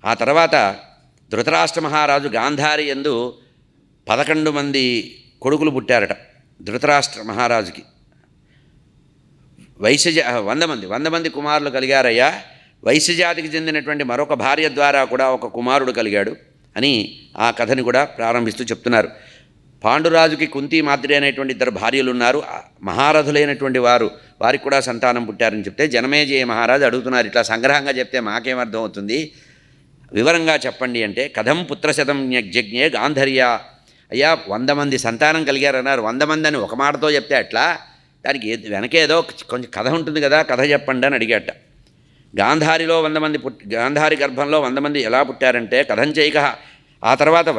ఆ తర్వాత ధృతరాష్ట్ర మహారాజు గాంధారి యందు 11 మంది కొడుకులు పుట్టారట ధృతరాష్ట్ర మహారాజుకి. 100 మంది కుమారులు కలిగారయ్యా. వైశ్యజాతికి చెందినటువంటి మరొక భార్య ద్వారా కూడా ఒక కుమారుడు కలిగాడు అని ఆ కథని కూడా ప్రారంభిస్తూ చెప్తున్నారు. పాండురాజుకి కుంతి మాద్రి అనేటువంటి 2 భార్యలు ఉన్నారు. మహారథులైనటువంటి వారికి కూడా సంతానం పుట్టారని చెప్తే జనమేజయ మహారాజు అడుగుతున్నారు, ఇట్లా సంగ్రహంగా చెప్తే మాకేమర్థం అవుతుంది, వివరంగా చెప్పండి అంటే, కథం పుత్రశతం జజ్ఞే గాంధర్య. అయ్యా 100 మంది సంతానం కలిగారన్నారు, 100 మంది అని ఒక మాటతో చెప్తే అట్లా, దానికి వెనకేదో కొంచెం కథ ఉంటుంది కదా, కథ చెప్పండి అని అడిగాట. గాంధారిలో 100 మంది గాంధారి గర్భంలో 100 మంది ఎలా పుట్టారంటే కథంచైక. ఆ తర్వాత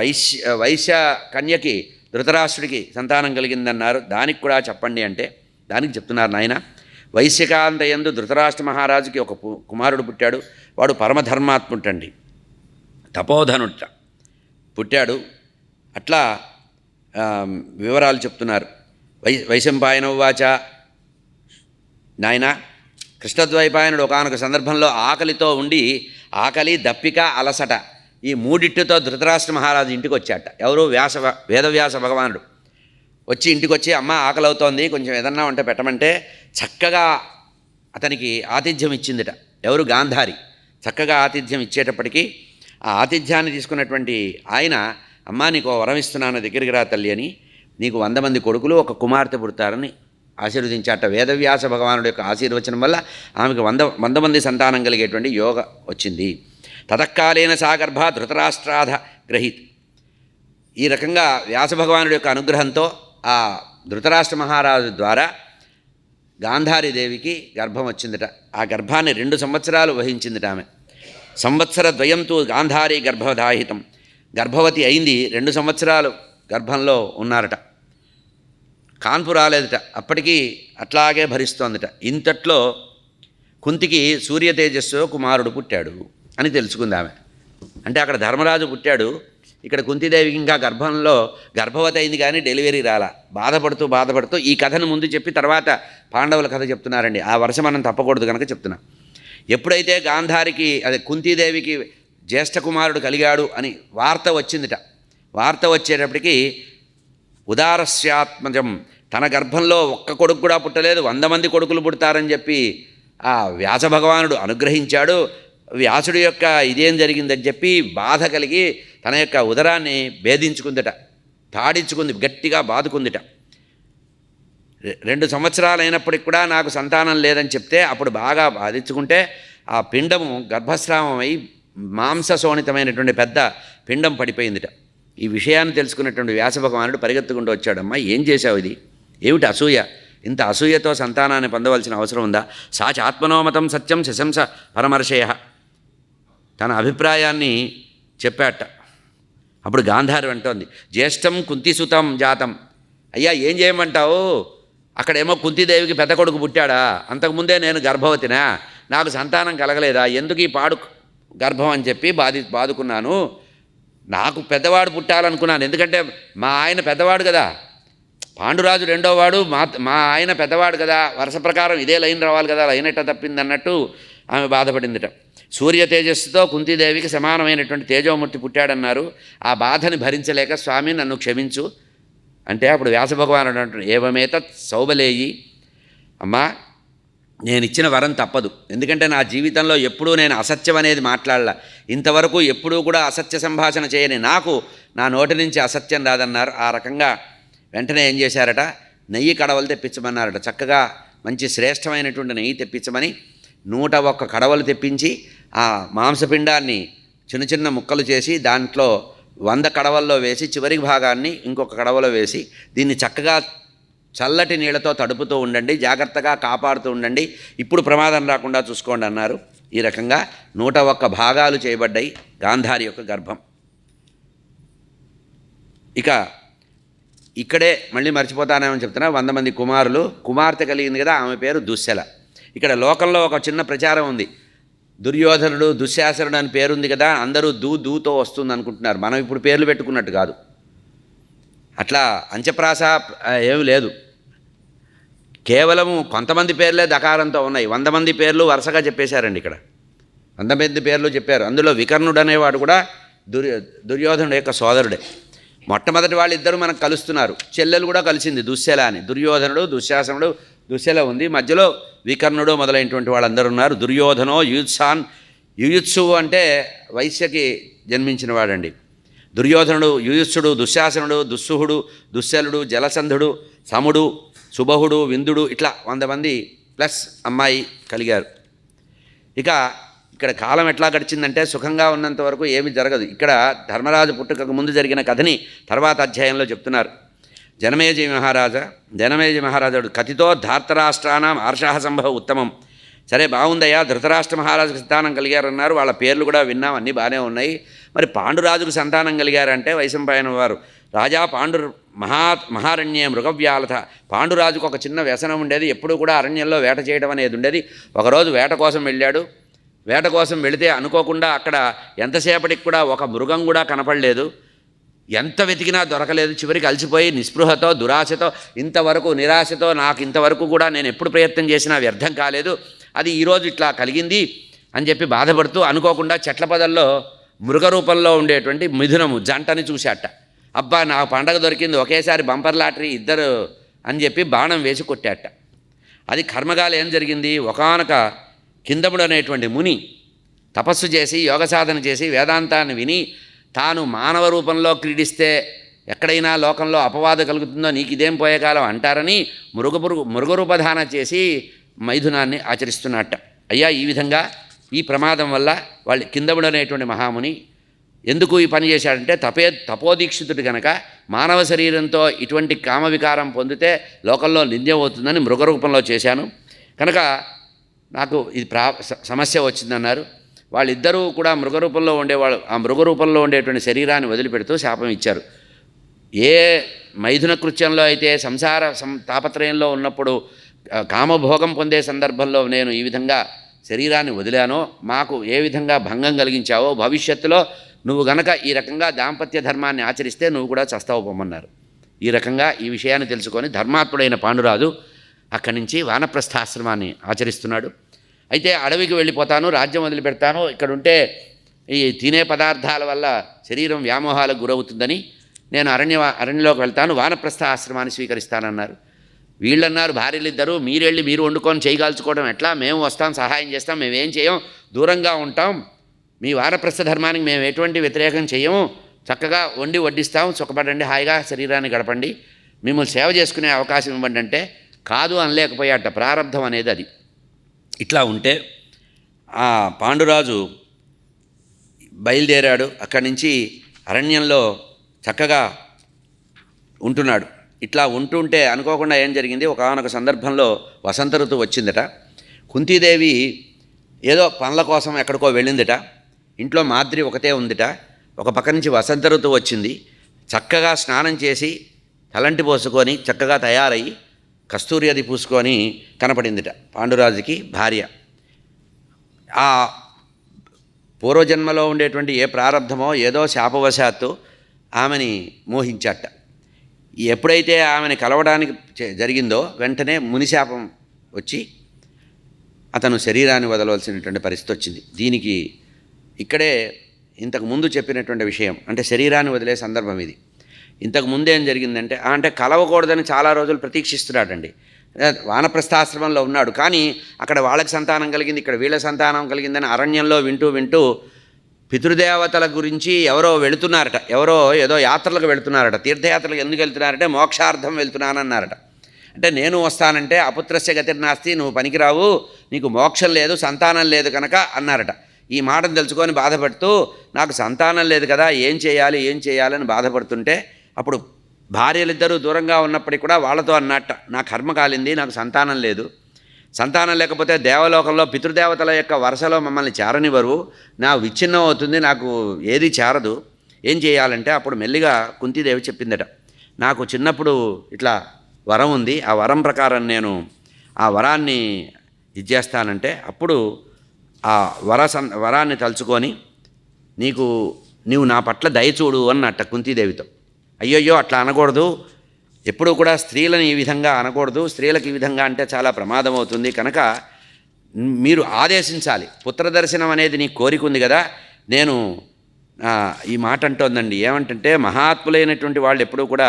వైశ్య కన్యకి ధృతరాష్ట్రుడికి సంతానం కలిగిందన్నారు, దానికి కూడా చెప్పండి అంటే దానికి చెప్తున్నారు, నాయన వైశ్యకాంతయందు ధృతరాష్ట్ర మహారాజుకి ఒక కుమారుడు పుట్టాడు. వాడు పరమధర్మాత్ముటండి, తపోధనుట పుట్టాడు. అట్లా వివరాలు చెప్తున్నారు. వైశంపాయన ఉవాచ, నాయన కృష్ణద్వైపాయనుడు ఒకానొక సందర్భంలో ఆకలితో ఉండి, ఆకలి దప్పిక అలసట ఈ మూడిటితో ధృతరాష్ట్ర మహారాజు ఇంటికి వచ్చాట. ఎవరు? వేదవ్యాస భగవానుడు వచ్చి ఇంటికి వచ్చి, అమ్మ ఆకలి అవుతోంది, కొంచెం ఏదన్నా ఉంటే పెట్టమంటే చక్కగా అతనికి ఆతిథ్యం ఇచ్చిందిట. ఎవరు? గాంధారి. చక్కగా ఆతిథ్యం ఇచ్చేటప్పటికీ ఆ ఆతిథ్యాన్ని తీసుకున్నటువంటి ఆయన, అమ్మా నీకు వరం ఇస్తున్నాను, దగ్గరికి రా తల్లి అని, నీకు 100 మంది కొడుకులు ఒక కుమార్తె పుడతారని ఆశీర్వదించాట. వేదవ్యాస భగవానుడి యొక్క ఆశీర్వచనం వల్ల ఆమెకు 100 మంది సంతానం కలిగేటువంటి యోగ వచ్చింది. తతకాలేన సాగర్భ ధృతరాష్ట్రాధ గ్రహీత్. ఈ రకంగా వ్యాసభగవానుడి యొక్క అనుగ్రహంతో ఆ ధృతరాష్ట్ర మహారాజు ద్వారా గాంధారీదేవికి గర్భం వచ్చిందట. ఆ గర్భాన్ని 2 సంవత్సరాలు వహించిందిట ఆమె. సంవత్సర ద్వయంతో గాంధారీ గర్భధాహితం. గర్భవతి అయింది, 2 సంవత్సరాలు గర్భంలో ఉన్నారట. కాన్పు రాలేదట, అప్పటికీ అట్లాగే భరిస్తోందట. ఇంతట్లో కుంతికి సూర్య తేజస్సు కుమారుడు పుట్టాడు అని తెలుసుకుంది ఆమె. అంటే అక్కడ ధర్మరాజు పుట్టాడు, ఇక్కడ కుంతిదేవికి ఇంకా గర్భవతి అయింది కానీ డెలివరీ రాలా. బాధపడుతూ ఈ కథను ముందు చెప్పి తర్వాత పాండవుల కథ చెప్తున్నారండి. ఆ వరుస మనం తప్పకూడదు కనుక చెప్తున్నా. ఎప్పుడైతే గాంధారికి కుంతీదేవికి జ్యేష్ఠ కుమారుడు కలిగాడు అని వార్త వచ్చిందిట. వార్త వచ్చేటప్పటికి ఉదారస్యాత్మజం, తన గర్భంలో ఒక్క కొడుకు కూడా పుట్టలేదు, 100 మంది కొడుకులు పుడతారని చెప్పి ఆ వ్యాస భగవానుడు అనుగ్రహించాడు. వ్యాసుడి యొక్క ఇదేం జరిగిందని చెప్పి బాధ కలిగి తన యొక్క ఉదరాన్ని భేదించుకుందిట, తాడించుకుంది, గట్టిగా బాదుకుందిట. 2 సంవత్సరాలు అయినప్పటికి కూడా నాకు సంతానం లేదని చెప్తే అప్పుడు బాగా బాధించుకుంటే ఆ పిండము గర్భస్రావమై మాంసశోణితమైనటువంటి పెద్ద పిండం పడిపోయిందిట. ఈ విషయాన్ని తెలుసుకున్నటువంటి వ్యాస భగవానుడు పరిగెత్తుకుంటూ వచ్చాడమ్మా, ఏం చేశావు, ఇది ఏమిటి అసూయ, ఇంత అసూయతో సంతానాన్ని పొందవలసిన అవసరం ఉందా? సాచాత్మనోమతం సత్యం శశంస పరమర్షయ. తన అభిప్రాయాన్ని చెప్పాట. అప్పుడు గాంధారి అంటోంది, జ్యేష్టం కుంతిసుతం జాతం. అయ్యా ఏం చేయమంటావు, అక్కడేమో కుంతిదేవికి పెద్ద కొడుకు పుట్టాడా, అంతకుముందే నేను గర్భవతినా, నాకు సంతానం కలగలేదా, ఎందుకు ఈ పాడు గర్భం అని చెప్పి బాదుకున్నాను. నాకు పెద్దవాడు పుట్టాలనుకున్నాను, ఎందుకంటే మా ఆయన పెద్దవాడు కదా, పాండురాజు రెండోవాడు, మా ఆయన పెద్దవాడు కదా, వరుస ప్రకారం ఇదే లైన్ రావాలి కదా, లైన్ ఎట్ట తప్పింది అన్నట్టు ఆమె బాధపడిందిట. సూర్య తేజస్సుతో కుంతీదేవికి సమానమైనటువంటి తేజోమూర్తి పుట్టాడన్నారు. ఆ బాధని భరించలేక స్వామి నన్ను క్షమించు అంటే అప్పుడు వ్యాసభగవానుడు అంటాడు, ఏవమేతత్ సౌబలేయి, అమ్మా నేను ఇచ్చిన వరం తప్పదు. ఎందుకంటే నా జీవితంలో ఎప్పుడూ నేను అసత్యం అనేది మాట్లాడలా. ఇంతవరకు ఎప్పుడూ కూడా అసత్య సంభాషణ చేయని నాకు నా నోటి నుంచి అసత్యం రాదన్నారు. ఆ రకంగా వెంటనే ఏం చేశారట, నెయ్యి కడవలు తెప్పించమన్నారట. చక్కగా మంచి శ్రేష్టమైనటువంటి నెయ్యి తెప్పించమని 101 కడవలు తెప్పించి ఆ మాంసపిండాన్ని చిన్న చిన్న ముక్కలు చేసి దాంట్లో 100 కడవల్లో వేసి చివరి భాగాన్ని ఇంకొక కడవలో వేసి దీన్ని చక్కగా చల్లటి నీళ్లతో తడుపుతూ ఉండండి, జాగ్రత్తగా కాపాడుతూ ఉండండి, ఇప్పుడు ప్రమాదం రాకుండా చూసుకోండి అన్నారు. ఈ రకంగా 101 భాగాలు చేయబడ్డాయి గాంధారి యొక్క గర్భం. ఇక ఇక్కడే మళ్ళీ మర్చిపోతానేమని చెప్తున్నా, 100 మంది కుమార్తె కలిగింది కదా, ఆమె పేరు దుశ్శల. ఇక్కడ లోకంలో ఒక చిన్న ప్రచారం ఉంది, దుర్యోధనుడు దుశ్శాసనుడు అని పేరుంది కదా, అందరూ దూతో వస్తుంది అనుకుంటున్నారు. మనం ఇప్పుడు పేర్లు పెట్టుకున్నట్టు కాదు, అట్లా అంచప్రాస ఏమి లేదు. కేవలము కొంతమంది పేర్లే దకారంతో ఉన్నాయి. 100 మంది పేర్లు వరుసగా చెప్పేశారండి. ఇక్కడ 100 మంది పేర్లు చెప్పారు. అందులో వికర్ణుడు అనేవాడు కూడా దుర్యోధనుడు యొక్క సోదరుడే. మొట్టమొదటి వాళ్ళిద్దరూ మనకు కలుస్తున్నారు, చెల్లెలు కూడా కలిసింది దుశ్శల అని. దుర్యోధనుడు దుశ్శాసనుడు దుశ్శల ఉంది, మధ్యలో వికర్ణుడు మొదలైనటువంటి వాళ్ళందరూ ఉన్నారు. దుర్యోధనో యుయుత్సువు అంటే వైశ్యకి జన్మించిన వాడండి. దుర్యోధనుడు, యుయుత్సుడు, దుశ్శాసనుడు, దుస్సుహుడు, దుశ్శలుడు, జలసంధుడు, సముడు, సుబహుడు, విందుడు, ఇట్లా 100 మంది ప్లస్ అమ్మాయి కలిగారు. ఇక్కడ కాలం ఎట్లా గడిచిందంటే సుఖంగా ఉన్నంత వరకు ఏమి జరగదు. ఇక్కడ ధర్మరాజు పుట్టుకకు ముందు జరిగిన కథని తర్వాత అధ్యాయంలో చెప్తున్నారు. జనమేజయ మహారాజుడు కతితో ధార్తరాష్ట్రానాం ఆర్షాహ సంభవ ఉత్తమం. సరే బాగుందయ్యా, ధృతరాష్ట్ర మహారాజుకు సంతానం కలిగారన్నారు, వాళ్ళ పేర్లు కూడా విన్నాం, అన్నీ బాగానే ఉన్నాయి. మరి పాండురాజుకు సంతానం కలిగారంటే వైశంపాయన వారు రాజా మహారణ్యే మృగవ్యాలత. పాండురాజుకు ఒక చిన్న వ్యసనం ఉండేది, ఎప్పుడూ కూడా అరణ్యంలో వేట చేయడం అనేది ఉండేది. ఒకరోజు వేట కోసం వెళ్ళాడు. వేట కోసం వెళితే అనుకోకుండా అక్కడ ఎంతసేపటికి కూడా ఒక మృగం కూడా కనపడలేదు. ఎంత వెతికినా దొరకలేదు. చివరికి అలసిపోయి నిస్పృహతో దురాశతో ఇంతవరకు నిరాశతో నాకు ఇంతవరకు కూడా నేను ఎప్పుడు ప్రయత్నం చేసినా వ్యర్థం కాలేదు, అది ఈరోజు ఇట్లా కలిగింది అని చెప్పి బాధపడుతూ అనుకోకుండా చెట్ల పొదల్లో మృగ రూపంలో ఉండేటువంటి మిథునము జంటని చూశాట. అబ్బా నాకు పండగ దొరికింది, ఒకేసారి బంపర్ లాటరీ ఇద్దరు అని చెప్పి బాణం వేసి కొట్టాట. అది కర్మగాలు ఏం జరిగింది, ఒకానొక కిందముడు అనేటువంటి ముని తపస్సు చేసి యోగ సాధన చేసి వేదాంతాన్ని విని తాను మానవ రూపంలో క్రీడిస్తే ఎక్కడైనా లోకంలో అపవాదం కలుగుతుందో నీకు ఇదేం పోయే కాలం అంటారని మృగరూపధాన చేసి మైథునాన్ని ఆచరిస్తున్నట్ట. అయ్యా ఈ విధంగా ఈ ప్రమాదం వల్ల వాళ్ళు కిందముడు అనేటువంటి మహాముని ఎందుకు ఈ పని చేశాడంటే తపోదీక్షితుడు కనుక మానవ శరీరంతో ఇటువంటి కామవికారం పొందితే లోకంలో నింద్యం అవుతుందని మృగరూపంలో చేశాను కనుక నాకు ఇది సమస్య వచ్చిందన్నారు. వాళ్ళిద్దరూ కూడా మృగరూపంలో ఉండేవాళ్ళు. ఆ మృగరూపంలో ఉండేటువంటి శరీరాన్ని వదిలిపెడుతూ శాపం ఇచ్చారు. ఏ మైథున కృత్యంలో అయితే సంసార తాపత్రయంలో ఉన్నప్పుడు కామభోగం పొందే సందర్భంలో నేను ఈ విధంగా శరీరాన్ని వదిలానో మాకు ఏ విధంగా భంగం కలిగించావో భవిష్యత్తులో నువ్వు గనక ఈ రకంగా దాంపత్య ధర్మాన్ని ఆచరిస్తే నువ్వు కూడా చస్తావు పొమ్మన్నారు. ఈ రకంగా ఈ విషయాన్ని తెలుసుకొని ధర్మాత్ముడైన పాండురాజు అక్కడి నుంచి వానప్రస్థాశ్రమాన్ని ఆచరిస్తున్నాడు. అయితే అడవికి వెళ్ళిపోతాను, రాజ్యం వదిలిపెడతాను, ఇక్కడ ఉంటే ఈ తినే పదార్థాల వల్ల శరీరం వ్యామోహాలకు గురవుతుందని నేను అరణ్యంలోకి వెళ్తాను, వానప్రస్థ ఆశ్రమాన్ని స్వీకరిస్తానన్నారు. వీళ్ళన్నారు భార్యలిద్దరూ మీరు వండుకొని చేయగాల్చుకోవడం ఎట్లా, మేము వస్తాం సహాయం చేస్తాం, మేమేం చేయం, దూరంగా ఉంటాం, మీ వానప్రస్థ ధర్మానికి మేము ఎటువంటి వ్యతిరేకం చేయము, చక్కగా వండి వడ్డిస్తాం, సుఖపడండి, హాయిగా శరీరాన్ని గడపండి, మిమ్మల్ని సేవ చేసుకునే అవకాశం ఇవ్వండి అంటే కాదు అనలేకపోయాట. ప్రారంధం అనేది అది. ఇట్లా ఉంటే ఆ పాండురాజు బయలుదేరాడు. అక్కడి నుంచి అరణ్యంలో చక్కగా ఉంటున్నాడు. ఇట్లా ఉంటుంటే అనుకోకుండా ఏం జరిగింది, ఒకానొక సందర్భంలో వసంత ఋతువు వచ్చిందట. కుంతీదేవి ఏదో పనుల కోసం ఎక్కడికో వెళ్ళిందిట. ఇంట్లో మాద్రి ఒకతే ఉందిట. ఒక పక్క నుంచి వసంత ఋతువు వచ్చింది. చక్కగా స్నానం చేసి తలంటి పోసుకొని చక్కగా తయారయ్యి కస్తూరి అది పూసుకొని కనపడిందిట పాండురాజుకి భార్య. ఆ పూర్వజన్మలో ఉండేటువంటి ఏ ప్రారంధమో ఏదో శాపవశాత్తు ఆమెని మోహించాట. ఎప్పుడైతే ఆమెని కలవడానికి జరిగిందో వెంటనే మునిశాపం వచ్చి అతను శరీరాన్ని వదలవలసినటువంటి పరిస్థితి వచ్చింది. దీనికి ఇక్కడే ఇంతకు ముందు చెప్పినటువంటి విషయం, అంటే శరీరాన్ని వదిలే సందర్భం ఇది. ఇంతకు ముందు ఏం జరిగిందంటే, అంటే కలవకూడదని చాలా రోజులు ప్రతీక్షిస్తున్నాడండి. వానప్రస్థాశ్రమంలో ఉన్నాడు, కానీ అక్కడ వాళ్ళకి సంతానం కలిగింది, ఇక్కడ వీళ్ళ సంతానం కలిగిందని అరణ్యంలో వింటూ వింటూ పితృదేవతల గురించి ఎవరో వెళుతున్నారట, ఎవరో ఏదో యాత్రలకు వెళుతున్నారట. తీర్థయాత్రలకు ఎందుకు వెళ్తున్నారంటే మోక్షార్థం వెళ్తున్నానన్నారట. అంటే నేను వస్తానంటే అపుత్రస్య గతిర్నాస్తి, నువ్వు పనికిరావు, నీకు మోక్షం లేదు, సంతానం లేదు కనుక అన్నారట. ఈ మాటను తెలుసుకొని బాధపడుతూ నాకు సంతానం లేదు కదా, ఏం చేయాలని బాధపడుతుంటే అప్పుడు భార్యలిద్దరూ దూరంగా ఉన్నప్పటికీ కూడా వాళ్ళతో అన్నట్ట, నా కర్మ కాలింది, నాకు సంతానం లేదు, సంతానం లేకపోతే దేవలోకంలో పితృదేవతల యొక్క వరుసలో మమ్మల్ని చేరనివ్వరు, నా విచ్ఛిన్నం అవుతుంది, నాకు ఏది చేరదు, ఏం చేయాలంటే అప్పుడు మెల్లిగా కుంతీదేవి చెప్పిందట, నాకు చిన్నప్పుడు ఇట్లా వరం ఉంది, ఆ వరం ప్రకారం నేను ఆ వరాన్ని ఇచ్చేస్తానంటే అప్పుడు ఆ వరాన్ని తలుచుకొని నీవు నా పట్ల దయచూడు అన్నట్ట కుంతీదేవితో. అయ్యయ్యో అట్లా అనకూడదు, ఎప్పుడూ కూడా స్త్రీలను ఈ విధంగా అనకూడదు, స్త్రీలకు ఈ విధంగా అంటే చాలా ప్రమాదం అవుతుంది, కనుక మీరు ఆదేశించాలి, పుత్రదర్శనం అనేది నీ కోరిక ఉంది కదా. నేను ఈ మాట అంటోందండి, ఏమంటే మహాత్ములైనటువంటి వాళ్ళు ఎప్పుడూ కూడా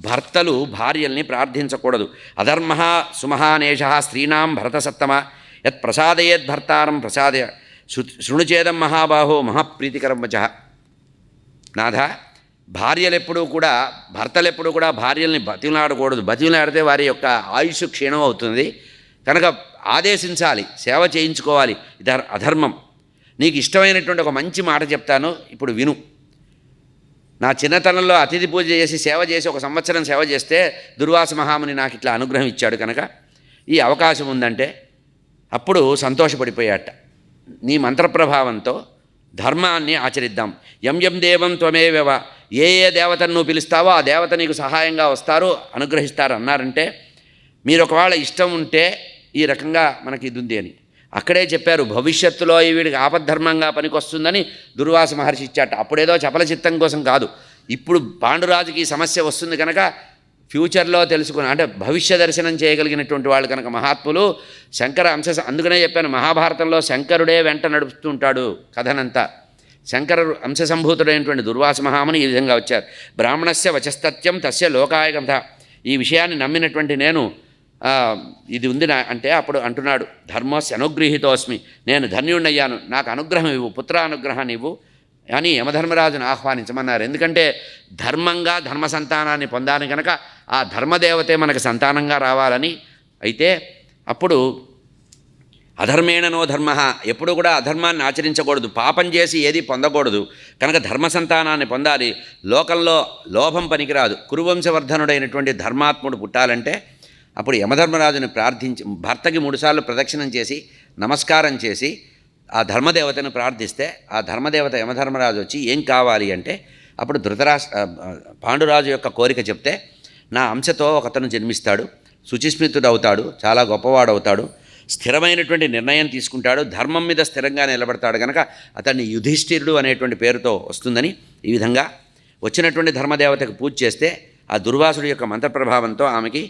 భర్తలు భార్యల్ని ప్రార్థించకూడదు. అధర్మ సుమహానేష స్త్రీణాం భరతసత్తమ యత్ ప్రసాదయేద్ భర్తారం ప్రసాదయ శృణుచేదం మహాబాహో మహాప్రీతికరం వచః. నాథ, భర్తలెప్పుడూ కూడా భార్యల్ని బతిమలాడకూడదు, బతిమలాడితే వారి యొక్క ఆయుష్ క్షీణం అవుతుంది, కనుక ఆదేశించాలి, సేవ చేయించుకోవాలి, ఇది అధర్మం. నీకు ఇష్టమైనటువంటి ఒక మంచి మాట చెప్తాను, ఇప్పుడు విను. నా చిన్నతనంలో అతిథి పూజ చేసి సేవ చేసి 1 సంవత్సరం సేవ చేస్తే దుర్వాస మహాముని నాకు ఇట్లా అనుగ్రహం ఇచ్చాడు, కనుక ఈ అవకాశం ఉందంటే అప్పుడు సంతోషపడిపోయాట. నీ మంత్రప్రభావంతో ధర్మాన్ని ఆచరిద్దాం. యం దేవం త్వమేవ, ఏ దేవతను నువ్వు పిలుస్తావో ఆ దేవత నీకు సహాయంగా వస్తారు, అనుగ్రహిస్తారు అన్నారంటే, మీరు ఒకవేళ ఇష్టం ఉంటే ఈ రకంగా మనకి ఇది ఉంది అని అక్కడే చెప్పారు. భవిష్యత్తులో ఈ వీడికి ఆపద్ధర్మంగా పనికొస్తుందని దుర్వాస మహర్షి ఇచ్చాట. అప్పుడేదో చపల చిత్తం కోసం కాదు, ఇప్పుడు పాండురాజుకి ఈ సమస్య వస్తుంది కనుక ఫ్యూచర్లో తెలుసుకుని, అంటే భవిష్య దర్శనం చేయగలిగినటువంటి వాళ్ళు కనుక మహాత్ములు. శంకర అందుకనే చెప్పాను, మహాభారతంలో శంకరుడే వెంట నడుపుతూ ఉంటాడు కథనంతా. శంకర అంశసంభూతుడైనటువంటి దుర్వాస మహాముని ఈ విధంగా వచ్చారు. బ్రాహ్మణస్య వచస్తత్యం తస్య లోకాయగంధ. ఈ విషయాన్ని నమ్మినటువంటి నేను ఇది ఉంది అంటే అప్పుడు అంటున్నాడు, ధర్మస్య అనుగృహీతోస్మి, నేను ధన్యుణ్ణయ్యాను, నాకు అనుగ్రహం ఇవ్వు, పుత్రానుగ్రహాన్ని ఇవ్వు అని యమధర్మరాజును ఆహ్వానించమన్నారు. ఎందుకంటే ధర్మంగా ధర్మ సంతానాన్ని పొందాలి కనుక ఆ ధర్మదేవతే మనకు సంతానంగా రావాలని. అయితే అప్పుడు అధర్మేణనో ధర్మ, ఎప్పుడు కూడా అధర్మాన్ని ఆచరించకూడదు, పాపం చేసి ఏది పొందకూడదు, కనుక ధర్మ సంతానాన్ని పొందాలి. లోకంలో లోభం పనికిరాదు. కురువంశవర్ధనుడైనటువంటి ధర్మాత్ముడు పుట్టాలంటే అప్పుడు యమధర్మరాజుని ప్రార్థించి భర్తకి 3 సార్లు ప్రదక్షిణం చేసి నమస్కారం చేసి ఆ ధర్మదేవతను ప్రార్థిస్తే ఆ ధర్మదేవత యమధర్మరాజు వచ్చి ఏం కావాలి అంటే అప్పుడు పాండురాజు యొక్క కోరిక చెప్తే, నా అంశతో ఒకతను జన్మిస్తాడు, శుచిస్మితుడు అవుతాడు, చాలా గొప్పవాడవుతాడు, స్థిరమైనటువంటి నిర్ణయం తీసుకుంటాడు, ధర్మం మీద స్థిరంగా నిలబడతాడు, కనుక అతన్ని యుధిష్ఠిరుడు అనేటువంటి పేరుతో వస్తుందని ఈ విధంగా వచ్చినటువంటి ధర్మదేవతకు పూజ చేస్తే ఆ దుర్వాసుడి యొక్క మంత్రప్రభావంతో ఆమెకి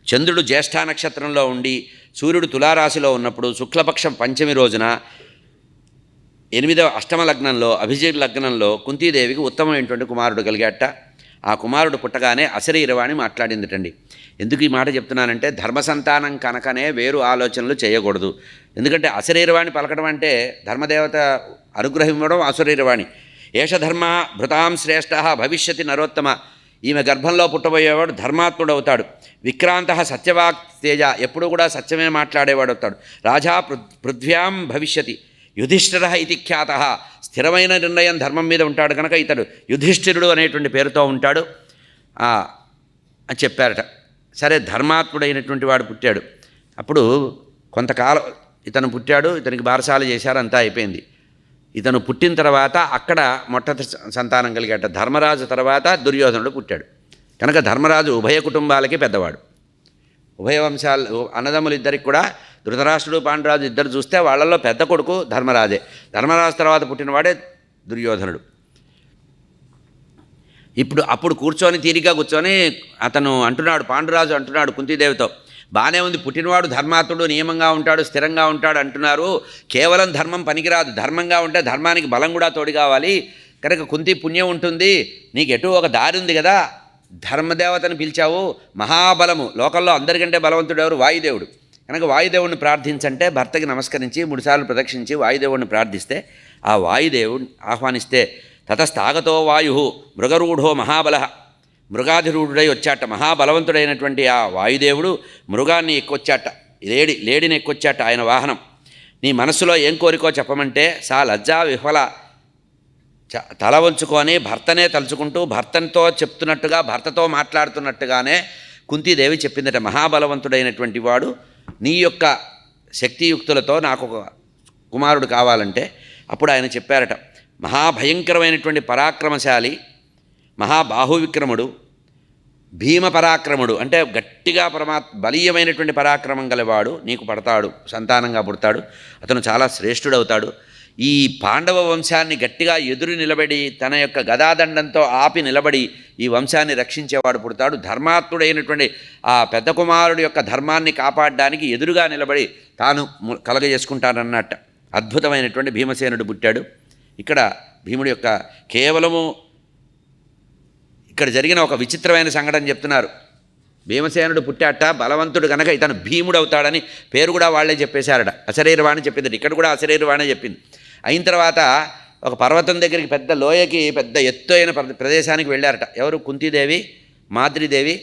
చంద్రుడు జ్యేష్ఠ నక్షత్రంలో ఉండి సూర్యుడు తులారాశిలో ఉన్నప్పుడు శుక్లపక్షం పంచమి రోజున 8వ అష్టమ లగ్నంలో అభిజిత్ లగ్నంలో కుంతీదేవికి ఉత్తమమైనటువంటి కుమారుడు కలిగాట. ఆ కుమారుడు పుట్టగానే అశరీరవాణి మాట్లాడిందిటండి. ఎందుకు ఈ మాట చెప్తున్నానంటే ధర్మ సంతానం కనుకనే వేరు ఆలోచనలు చేయకూడదు. ఎందుకంటే అశరీరవాణి పలకడం అంటే ధర్మదేవత అనుగ్రహం ఇవ్వడం అశరీరవాణి. ఏష ధర్మ భృతాం శ్రేష్ఠ భవిష్యతి నరోత్తమ, ఈమె గర్భంలో పుట్టబోయేవాడు ధర్మాత్ముడు అవుతాడు. విక్రాంత సత్యవాక్ తేజ, ఎప్పుడూ కూడా సత్యమే మాట్లాడేవాడు అవుతాడు. రాజా పృథ్వ్యాం భవిష్యతి యుధిష్ఠిర ఇది ఖ్యాత, స్థిరమైన నిర్ణయం ధర్మం మీద ఉంటాడు కనుక ఇతడు యుధిష్ఠిరుడు అనేటువంటి పేరుతో ఉంటాడు అని చెప్పారట. సరే, ధర్మాత్ముడైనటువంటి వాడు పుట్టాడు. అప్పుడు కొంతకాలం ఇతను పుట్టాడు, ఇతనికి బారసాల చేశారు, అంతా అయిపోయింది. ఇతను పుట్టిన తర్వాత అక్కడ మొట్టమొదటి సంతానం కలిగాట. ధర్మరాజు తర్వాత దుర్యోధనుడు పుట్టాడు కనుక ధర్మరాజు ఉభయ కుటుంబాలకి పెద్దవాడు. ఉభయ వంశాలు అన్నదమ్ములు ఇద్దరికి కూడా ధృతరాష్ట్రుడు పాండురాజు ఇద్దరు చూస్తే వాళ్ళల్లో పెద్ద కొడుకు ధర్మరాజే. ధర్మరాజు తర్వాత పుట్టినవాడే దుర్యోధనుడు. అప్పుడు తీరిగ్గా కూర్చొని అతను అంటున్నాడు, పాండురాజు అంటున్నాడు కుంతీదేవితో, బాగానే ఉంది, పుట్టినవాడు ధర్మాత్ముడు, నియమంగా ఉంటాడు, స్థిరంగా ఉంటాడు అంటున్నారు. కేవలం ధర్మం పనికిరాదు, ధర్మంగా ఉంటే ధర్మానికి బలం కూడా తోడు కావాలి. కనుక కుంతి పుణ్యం ఉంటుంది, నీకు ఎటు ఒక దారి ఉంది కదా, ధర్మదేవతను పిలిచావు, మహాబలము, లోకంలో అందరికంటే బలవంతుడు ఎవరు? వాయుదేవుడు. కనుక వాయుదేవుడిని ప్రార్థించంటే భర్తకి నమస్కరించి 3 సార్లు ప్రదక్షించి వాయుదేవుడిని ప్రార్థిస్తే, ఆ వాయుదేవుడిని ఆహ్వానిస్తే తతస్థాగతో వాయు మృగరూఢో మహాబల, మృగాధిరూఢుడై వచ్చాట. మహాబలవంతుడైనటువంటి ఆ వాయుదేవుడు మృగాన్ని ఎక్కొచ్చాట, లేడిని ఎక్కొచ్చాట, ఆయన వాహనం. నీ మనస్సులో ఏం కోరికో చెప్పమంటే సా లజ్జా విఫల తల వంచుకొని భర్తనే తలుచుకుంటూ భర్తతో చెప్తున్నట్టుగా, భర్తతో మాట్లాడుతున్నట్టుగానే కుంతీదేవి చెప్పిందట, మహాబలవంతుడైనటువంటి వాడు నీ యొక్క శక్తియుక్తులతో నాకు ఒక కుమారుడు కావాలంటే. అప్పుడు ఆయన చెప్పారట, మహాభయంకరమైనటువంటి పరాక్రమశాలి, మహాబాహువిక్రముడు, భీమ పరాక్రముడు, అంటే గట్టిగా బలీయమైనటువంటి పరాక్రమం గలవాడు నీకు పడతాడు, సంతానంగా పుడతాడు, అతను చాలా శ్రేష్ఠుడవుతాడు. ఈ పాండవ వంశాన్ని గట్టిగా ఎదురు నిలబడి తన యొక్క గదాదండంతో ఆపి నిలబడి ఈ వంశాన్ని రక్షించేవాడు పుడతాడు. ధర్మాత్ముడైనటువంటి ఆ పెద్ద కుమారుడు యొక్క ధర్మాన్ని కాపాడడానికి ఎదురుగా నిలబడి తాను కలగజేసుకుంటానన్నట్ట. అద్భుతమైనటువంటి భీమసేనుడు పుట్టాడు. ఇక్కడ భీముడి యొక్క కేవలము ఇక్కడ జరిగిన ఒక విచిత్రమైన సంఘటన చెప్తున్నారు. భీమసేనుడు పుట్టాట, బలవంతుడు కనుక ఇతను భీముడు అవుతాడని పేరు కూడా వాళ్ళే చెప్పేశారట. అశరీరవాణి చెప్పింది, ఇక్కడ కూడా అశరీరవాణి చెప్పింది. అయిన తర్వాత ఒక పర్వతం దగ్గరికి, పెద్ద లోయకి, పెద్ద ఎత్తు అయిన ప్రదేశానికి వెళ్ళారట. ఎవరు? కుంతీదేవి, మాద్రీదేవి,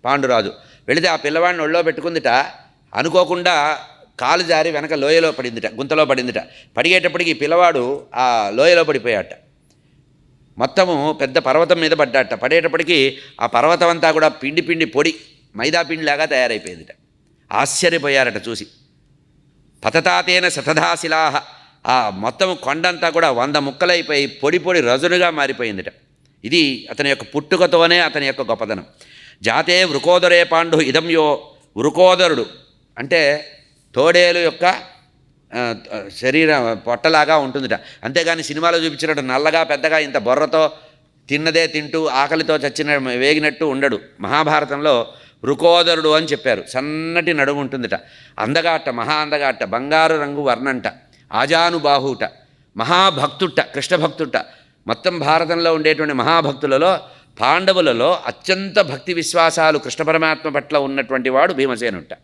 పాండురాజు. వెళితే ఆ పిల్లవాడిని ఒళ్ళో పెట్టుకుందిట. అనుకోకుండా కాలు జారి వెనక లోయలో పడిందిట, గుంతలో పడిందిట. పడిగేటప్పటికి ఈ పిల్లవాడు ఆ లోయలో పడిపోయాట. మొత్తము పెద్ద పర్వతం మీద పడ్డాట. పడేటప్పటికీ ఆ పర్వతం అంతా కూడా పిండి పిండి పొడి, మైదా పిండిలాగా తయారైపోయిందిట. ఆశ్చర్యపోయారట చూసి. పతతాతేన శతధాశిలాహ, ఆ మొత్తం కొండంతా కూడా 100 ముక్కలైపోయి పొడి పొడి రజులుగా మారిపోయిందిట. ఇది అతని యొక్క పుట్టుకతోనే అతని యొక్క గొప్పదనం. జాతే వృకోదరే పాండు ఇదం యో, వృకోదరుడు అంటే తోడేలు యొక్క శరీరం పొట్టలాగా ఉంటుందిట. అంతేగాని సినిమాలో చూపించినట్టు నల్లగా పెద్దగా ఇంత బొర్రతో తిన్నదే తింటూ ఆకలితో చచ్చిన వేగినట్టు ఉండడు. మహాభారతంలో వృకోదరుడు అని చెప్పారు. సన్నటి నడుము ఉంటుందిట, అందగాట, మహా అందగాట, బంగారు రంగు వర్ణంట, ఆజానుబాహుట, మహాభక్తుట, కృష్ణభక్తుట. మొత్తం భారతంలో ఉండేటువంటి మహాభక్తులలో పాండవులలో అత్యంత భక్తి విశ్వాసాలు కృష్ణ పరమాత్మ పట్ల ఉన్నటువంటి వాడు భీమసేనుట.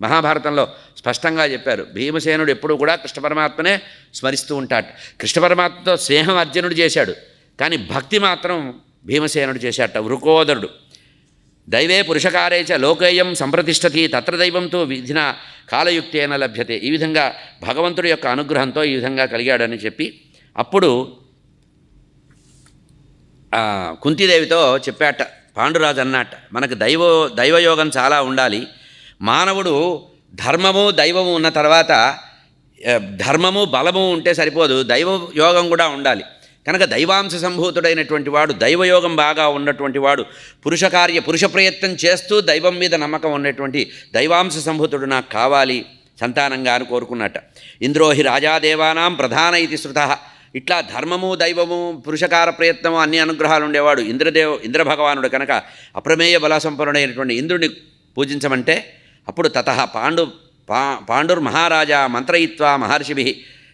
మహాభారతంలో స్పష్టంగా చెప్పారు, భీమసేనుడు ఎప్పుడూ కూడా కృష్ణ పరమాత్మనే స్మరిస్తూ ఉంటాడు. కృష్ణ పరమాత్మతో స్నేహం అర్జునుడు చేశాడు, కానీ భక్తి మాత్రం భీమసేనుడు చేశాట. వృకోదరుడు. దైవే పురుషకారేచ లోకేయం సంప్రతిష్టతి తత్ర దైవంతో విధిన కాలయుక్తేన లభ్యతే. ఈ విధంగా భగవంతుడి యొక్క అనుగ్రహంతో ఈ విధంగా కలిగాడని చెప్పి అప్పుడు కుంతీదేవితో చెప్పాట పాండురాజు అన్నట్ట, మనకు దైవయోగం చాలా ఉండాలి. మానవుడు ధర్మము దైవము ఉన్న తర్వాత, ధర్మము బలము ఉంటే సరిపోదు, దైవ యోగం కూడా ఉండాలి. కనుక దైవాంశ సంభూతుడైనటువంటి వాడు, దైవయోగం బాగా ఉన్నటువంటి వాడు, పురుష ప్రయత్నం చేస్తూ దైవం మీద నమ్మకం ఉన్నటువంటి దైవాంశ సంభూతుడు నాకు కావాలి సంతానంగా అని కోరుకున్నట్ట. ఇంద్రోహి రాజాదేవానాం ప్రధాన ఇది శృత. ఇట్లా ధర్మము దైవము పురుషకార ప్రయత్నము అన్ని అనుగ్రహాలు ఉండేవాడు ఇంద్రభగవానుడు. కనుక అప్రమేయ బలసంపన్నుడైనటువంటి ఇంద్రుడిని పూజించమంటే అప్పుడు తతః పాండుర్మహారాజా మంత్రయిత్వా మహర్షిభి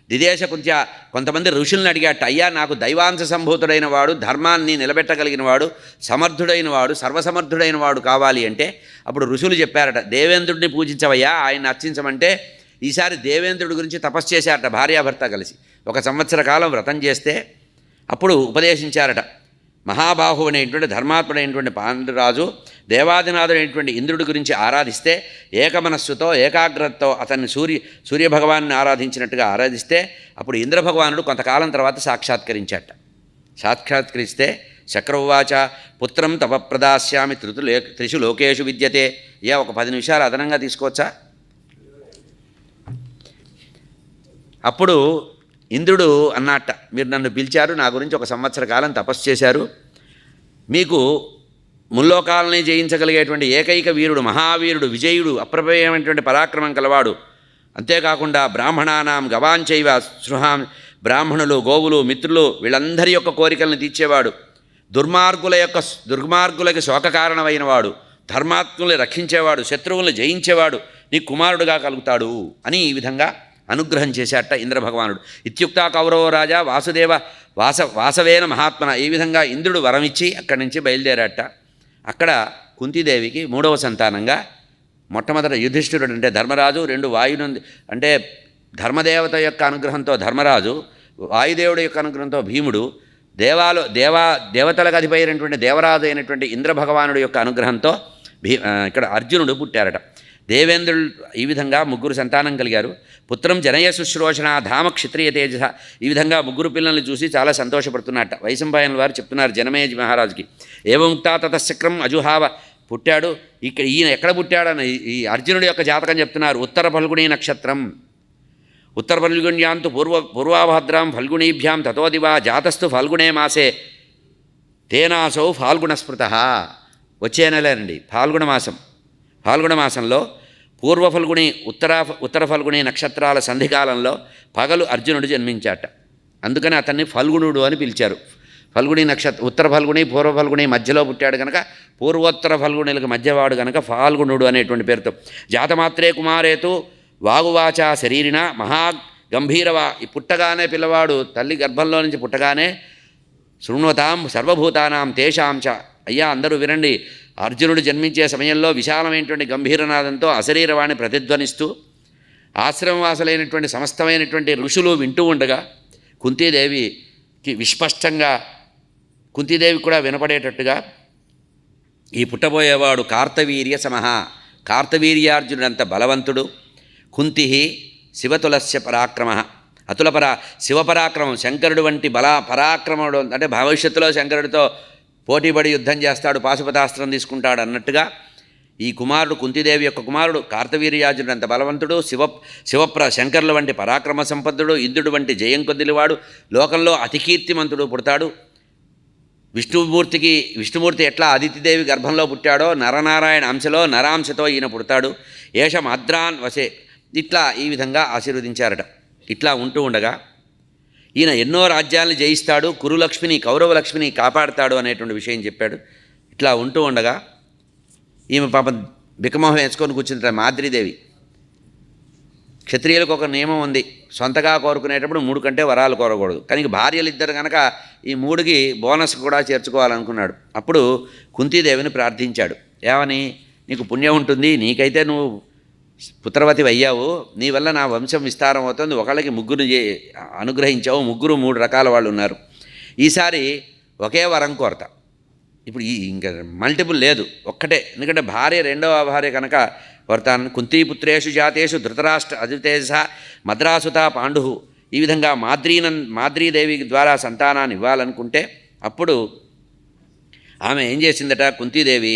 దిదేశకుంత్య. కొంతమంది ఋషుల్ని అడిగాట, అయ్యా నాకు దైవాంశ సంభూతుడైన వాడు, ధర్మాన్ని నిలబెట్టగలిగిన వాడు, సమర్థుడైన వాడు, సర్వసమర్థుడైన వాడు కావాలి అంటే అప్పుడు ఋషులు చెప్పారట, దేవేంద్రుడిని పూజించవయ్యా, ఆయన అర్చించమంటే ఈసారి దేవేంద్రుడి గురించి తపస్సు చేశారట భార్యాభర్త కలిసి. 1 సంవత్సర కాలం వ్రతం చేస్తే అప్పుడు ఉపదేశించారట. మహాబాహు అనేటువంటి ధర్మాత్ముడైనటువంటి పాండురాజు దేవాదినాథుడైనటువంటి ఇంద్రుడి గురించి ఆరాధిస్తే, ఏకమనస్సుతో ఏకాగ్రతతో అతన్ని సూర్యభగవాన్ని ఆరాధించినట్టుగా ఆరాధిస్తే అప్పుడు ఇంద్రభగవానుడు కొంతకాలం తర్వాత సాక్షాత్కరిస్తే శక్రవాచ పుత్రం తవ ప్రదాస్యామి త్రిషు లోకేషు విద్యతే. ఒక 10 నిమిషాలు అదనంగా తీసుకోవచ్చా? అప్పుడు ఇంద్రుడు అన్నట్ట, మీరు నన్ను పిలిచారు, నా గురించి 1 సంవత్సర కాలం తపస్సు చేశారు, మీకు ముల్లోకాలని జయించగలిగేటువంటి ఏకైక వీరుడు, మహావీరుడు, విజయుడు, అప్రమేయమైనటువంటి పరాక్రమం కలవాడు. అంతేకాకుండా బ్రాహ్మణానాం గవాంచైవ సృహాం, బ్రాహ్మణులు, గోవులు, మిత్రులు వీళ్ళందరి యొక్క కోరికలను తీర్చేవాడు, దుర్మార్గులకి శోక కారణమైన వాడు, ధర్మాత్ముల్ని రక్షించేవాడు, శత్రువుల్ని జయించేవాడు నీ కుమారుడుగా కలుగుతాడు అని ఈ విధంగా అనుగ్రహం చేశాట ఇంద్రభగవానుడు. ఇత్యుక్త కౌరవ రాజా వాసుదేవ వాసవేన మహాత్మన. ఈ విధంగా ఇంద్రుడు వరమిచ్చి అక్కడి నుంచి బయలుదేరాట. అక్కడ కుంతీదేవికి మూడవ సంతానంగా మొట్టమొదట యుధిష్ఠిరుడు అంటే ధర్మరాజు, రెండు వాయునంది అంటే ధర్మదేవత యొక్క అనుగ్రహంతో ధర్మరాజు, వాయుదేవుడి యొక్క అనుగ్రహంతో భీముడు, దేవతలకు అధిపైనటువంటి దేవరాజు అయినటువంటి ఇంద్రభగవానుడి యొక్క అనుగ్రహంతో ఇక్కడ అర్జునుడు పుట్టారట. దేవేంద్రుడు ఈ విధంగా ముగ్గురు సంతానం కలిగారు. పుత్రం జనయ శుశ్రూషణ ధామ క్షత్రియ తేజ. ఈ విధంగా ముగ్గురు పిల్లల్ని చూసి చాలా సంతోషపడుతున్నట్ట. వైశంపాయనుల వారు చెప్తున్నారు జనమేజ మహారాజుకి, ఏవముక్తా తతశక్రం అజుహావ. పుట్టాడు ఇక్కడ, ఈయన ఎక్కడ పుట్టాడని ఈ అర్జునుడి యొక్క జాతకం చెప్తున్నారు. ఉత్తర ఫల్గుణీ నక్షత్రం, ఉత్తర ఫల్గుణ్యాంతు పూర్వాభద్రాం ఫల్గుణీభ్యాం తతోదివా జాతస్థు ఫల్గుణే మాసే తేనాసౌ ఫాల్గుణస్మృత. వచ్చే నెలేనండి ఫాల్గుణ మాసం. ఫాల్గుణ మాసంలో పూర్వ ఫల్గుణి ఉత్తర ఫల్గుణి నక్షత్రాల సంధికాలంలో పగలు అర్జునుడు జన్మించాట. అందుకని అతన్ని ఫల్గుణుడు అని పిలిచారు. ఫల్గుణి ఉత్తర ఫల్గుణి పూర్వ ఫల్గుణి మధ్యలో పుట్టాడు కనుక పూర్వోత్తర ఫల్గుణులకు మధ్యవాడు కనుక ఫాల్గుణుడు అనేటువంటి పేరుతో. జాతమాత్రే కుమారేతు వాగువాచ శరీరిన మహాగంభీరవా. ఈ పుట్టగానే పిల్లవాడు తల్లి గర్భంలో నుంచి పుట్టగానే శృణ్వతాం సర్వభూతానాం తేషాం చ. అయ్యా అందరూ వినండి, అర్జునుడు జన్మించే సమయంలో విశాలమైనటువంటి గంభీరనాదంతో అశరీరవాణి ప్రతిధ్వనిస్తూ ఆశ్రమవాసులైనటువంటి సమస్తమైనటువంటి ఋషులు వింటూ ఉండగా కుంతీదేవికి విస్పష్టంగా, కుంతీదేవి కూడా వినపడేటట్టుగా ఈ పుట్టబోయేవాడు కార్తవీర్య సమహ, కార్తవీర్యార్జునుడంత బలవంతుడు. కుంతి శివతులస్య పరాక్రమ, శివపరాక్రమం, శంకరుడు వంటి పరాక్రముడు. అంటే భవిష్యత్తులో శంకరుడితో పోటీపడి యుద్ధం చేస్తాడు, పాశుపతాస్త్రం తీసుకుంటాడు అన్నట్టుగా ఈ కుమారుడు కుంతీదేవి యొక్క కుమారుడు కార్తవీర్యార్జునుడు అంత బలవంతుడు, శంకరుల వంటి పరాక్రమ సంపన్నుడు, ఇంద్రుడు వంటి జయం కొద్దిలివాడు, లోకంలో అతికీర్తిమంతుడు పుడతాడు. విష్ణుమూర్తి ఎట్లా అదితిదేవి గర్భంలో పుట్టాడో నరనారాయణ అంశలో నరాంశతో ఈయన పుడతాడు. ఏష మాద్రాన్ వసే. ఇట్లా ఈ విధంగా ఆశీర్వదించారట. ఇట్లా ఉంటూ ఉండగా ఈయన ఎన్నో రాజ్యాలను జయిస్తాడు, కురులక్ష్మిని కౌరవలక్ష్మిని కాపాడుతాడు అనేటువంటి విషయం చెప్పాడు. ఇట్లా ఉంటూ ఉండగా ఈమె పాపం బికమోహం వేసుకొని కూర్చుంటారు మాద్రీదేవి. క్షత్రియులకు ఒక నియమం ఉంది, సొంతగా కోరుకునేటప్పుడు 3 కంటే వరాలు కోరకూడదు. కానీ భార్యలు ఇద్దరు కనుక ఈ 3కి బోనస్ కూడా చేర్చుకోవాలనుకున్నాడు. అప్పుడు కుంతీదేవిని ప్రార్థించాడు. ఏమని, నీకు పుణ్యం ఉంటుంది, నీకైతే నువ్వు పుత్రవతి అయ్యావు, నీ వల్ల నా వంశం విస్తారం అవుతుంది, ఒకళ్ళకి 3 అనుగ్రహించావు, 3 రకాల వాళ్ళు ఉన్నారు, ఈసారి ఒకే వరం కోరతా. ఇప్పుడు ఇంకా మల్టిపుల్ లేదు, ఒక్కటే. ఎందుకంటే భార్య రెండవ భార్య కనుక వర్తాన్ కుంతీపుత్రేషు జాతేషు ధృతరాష్ట్ర అజితేజ మద్రాసుత పాండు. ఈ విధంగా మాద్రీదేవి ద్వారా సంతానాన్ని ఇవ్వాలనుకుంటే అప్పుడు ఆమె ఏం చేసిందట, కుంతీదేవి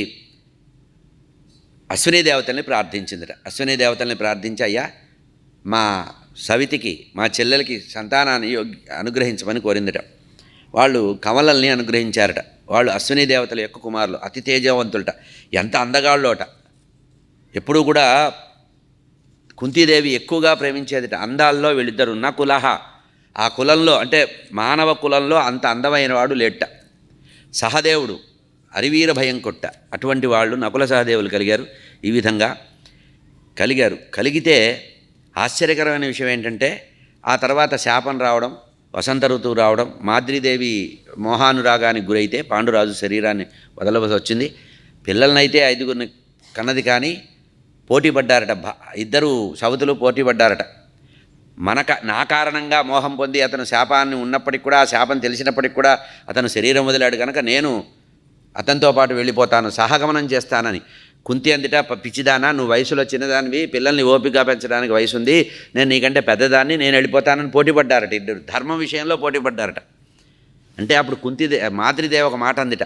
అశ్వినీ దేవతల్ని ప్రార్థించిందట. అశ్వినీ దేవతల్ని ప్రార్థించి, అయ్యా మా సవితికి, మా చెల్లెలకి సంతానాన్ని అనుగ్రహించమని కోరిందట. వాళ్ళు కమలల్ని అనుగ్రహించారట. వాళ్ళు అశ్వినీ దేవతల యొక్క కుమారులు, అతి తేజవంతులట, ఎంత అందగాళ్ళోట. ఎప్పుడూ కూడా కుంతీదేవి ఎక్కువగా ప్రేమించేదిట అందాల్లో వీళ్ళిద్దరు. నా కులహ, ఆ కులంలో అంటే మానవ కులంలో అంత అందమైన వాడు లేట. సహదేవుడు అరివీర భయం కొట్ట, అటువంటి వాళ్ళు నకుల సహదేవులు కలిగారు. ఈ విధంగా కలిగితే ఆశ్చర్యకరమైన విషయం ఏంటంటే ఆ తర్వాత శాపం రావడం, వసంత ఋతువు రావడం, మాద్రీదేవి మోహానురాగానికి గురైతే పాండురాజు శరీరాన్ని వదలవలసి వచ్చింది. పిల్లలనైతే 5గురిని కన్నది, కానీ పోటీ పడ్డారట. ఇద్దరు సవతులు పోటీ పడ్డారట. నా కారణంగా మోహం పొంది అతను శాపాన్ని ఉన్నప్పటికి కూడా, ఆ శాపం తెలిసినప్పటికి కూడా అతను శరీరం వదిలాడు కనుక నేను అతనితో పాటు వెళ్ళిపోతాను, సహగమనం చేస్తానని. కుంతి అందిట, పిచ్చిదానా, నువ్వు వయసులో చిన్నదానివి, పిల్లల్ని ఓపిక పెంచడానికి వయసు ఉంది, నేను నీకంటే పెద్దదాన్ని, నేను వెళ్ళిపోతానని పోటీ పడ్డారట. ఇద్దరు ధర్మం విషయంలో పోటీ పడ్డారట. అంటే అప్పుడు మాద్రీదేవి ఒక మాట అందిట,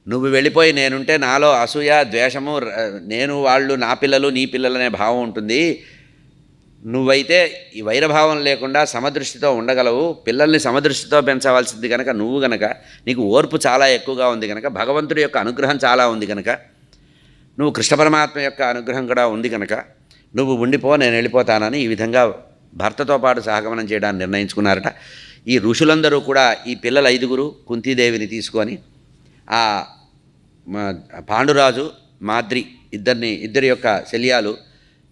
నువ్వు వెళ్ళిపోయి నేనుంటే నాలో అసూయ ద్వేషము, నేను వాళ్ళు నా పిల్లలు నీ పిల్లలు అనే భావం ఉంటుంది. నువ్వైతే ఈ వైరభావం లేకుండా సమదృష్టితో ఉండగలవు, పిల్లల్ని సమదృష్టితో పెంచవలసింది కనుక నువ్వు గనక, నీకు ఓర్పు చాలా ఎక్కువగా ఉంది కనుక, భగవంతుడి యొక్క అనుగ్రహం చాలా ఉంది కనుక, నువ్వు కృష్ణ పరమాత్మ యొక్క అనుగ్రహం కూడా ఉంది కనుక నువ్వు ఉండిపో, నేను వెళ్ళిపోతానని ఈ విధంగా భర్తతో పాటు సహగమనం చేయడానికి నిర్ణయించుకున్నారట. ఈ ఋషులందరూ కూడా ఈ పిల్లలు 5గురు కుంతీదేవిని తీసుకొని ఆ పాండురాజు మాద్రి ఇద్దరి యొక్క శల్యాలు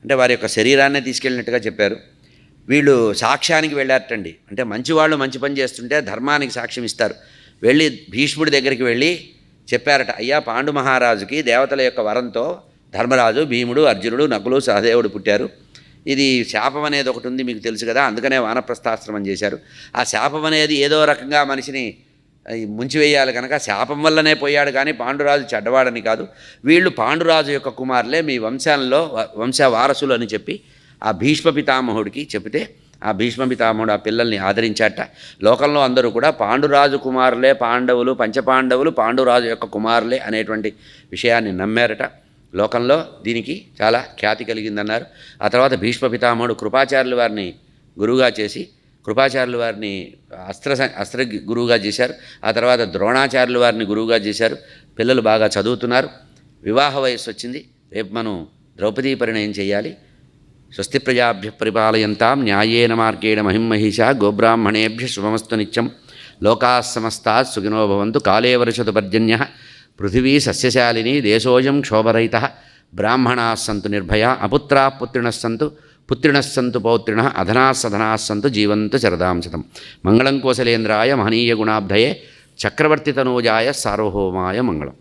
అంటే వారి యొక్క శరీరాన్నే తీసుకెళ్ళినట్టుగా చెప్పారు. వీళ్ళు సాక్ష్యానికి వెళ్ళారటండి. అంటే మంచివాళ్ళు మంచి పని చేస్తుంటే ధర్మానికి సాక్ష్యం ఇస్తారు. వెళ్ళి భీష్ముడి దగ్గరికి వెళ్ళి చెప్పారట, అయ్యా పాండు మహారాజుకి దేవతల యొక్క వరంతో ధర్మరాజు, భీముడు, అర్జునుడు, నకులు, సహదేవుడు పుట్టారు. ఇది శాపం అనేది ఒకటి ఉంది, మీకు తెలుసు కదా, అందుకనే వానప్రస్థాశ్రమం చేశారు. ఆ శాపం అనేది ఏదో రకంగా మనిషిని ముంచివేయాలి కనుక శాపం వల్లనే పోయాడు, కానీ పాండురాజు చెడ్డవాడని కాదు. వీళ్ళు పాండురాజు యొక్క కుమారులే, మీ వంశ వారసులు అని చెప్పి ఆ భీష్మ పితామహుడికి చెబితే ఆ భీష్మ పితామహుడు ఆ పిల్లల్ని ఆదరించాట. లోకంలో అందరూ కూడా పాండురాజు కుమారులే పాండవులు, పంచపాండవులు పాండురాజు యొక్క కుమారులే అనేటువంటి విషయాన్ని నమ్మారట. లోకంలో దీనికి చాలా ఖ్యాతి కలిగిందన్నారు. ఆ తర్వాత భీష్మ పితామహుడు కృపాచార్యుల వారిని గురువుగా చేసి కృపాచార్యుల వారిని అస్త్ర గురువుగా చేశారు. ఆ తర్వాత ద్రోణాచార్యుల వారిని గురువుగా చేశారు. పిల్లలు బాగా చదువుతున్నారు, వివాహ వయస్సు వచ్చింది. రేపు మనం ద్రౌపదీ పరిణయం చేయాలి. స్వస్తి ప్రజాభ్య పరిపాలయంతాం న్యాయేన మార్గేణ మహిమహీషా గోబ్రాహ్మణేభ్య శుభమస్తు నిత్యం. లోకాః సమస్తాః సుఖినో భవంతు. కాలే వర్షతు పర్జన్యః పృథివీ సస్యశాలిని దేశోయం క్షోభరహితః. బ్రాహ్మణాः సంతు నిర్భయా అపుత్రాः పుత్రిణः సంతు పుత్రిణः సంతు పౌత్రిణः అధనాः సధనాः సంతు జీవంతు శరదాం శతం. మంగళం కోసలేంద్రాయ మహనీయ గుణాబ్ధయే చక్రవర్తి తనూజాయ సార్వభౌమాయ మంగళం.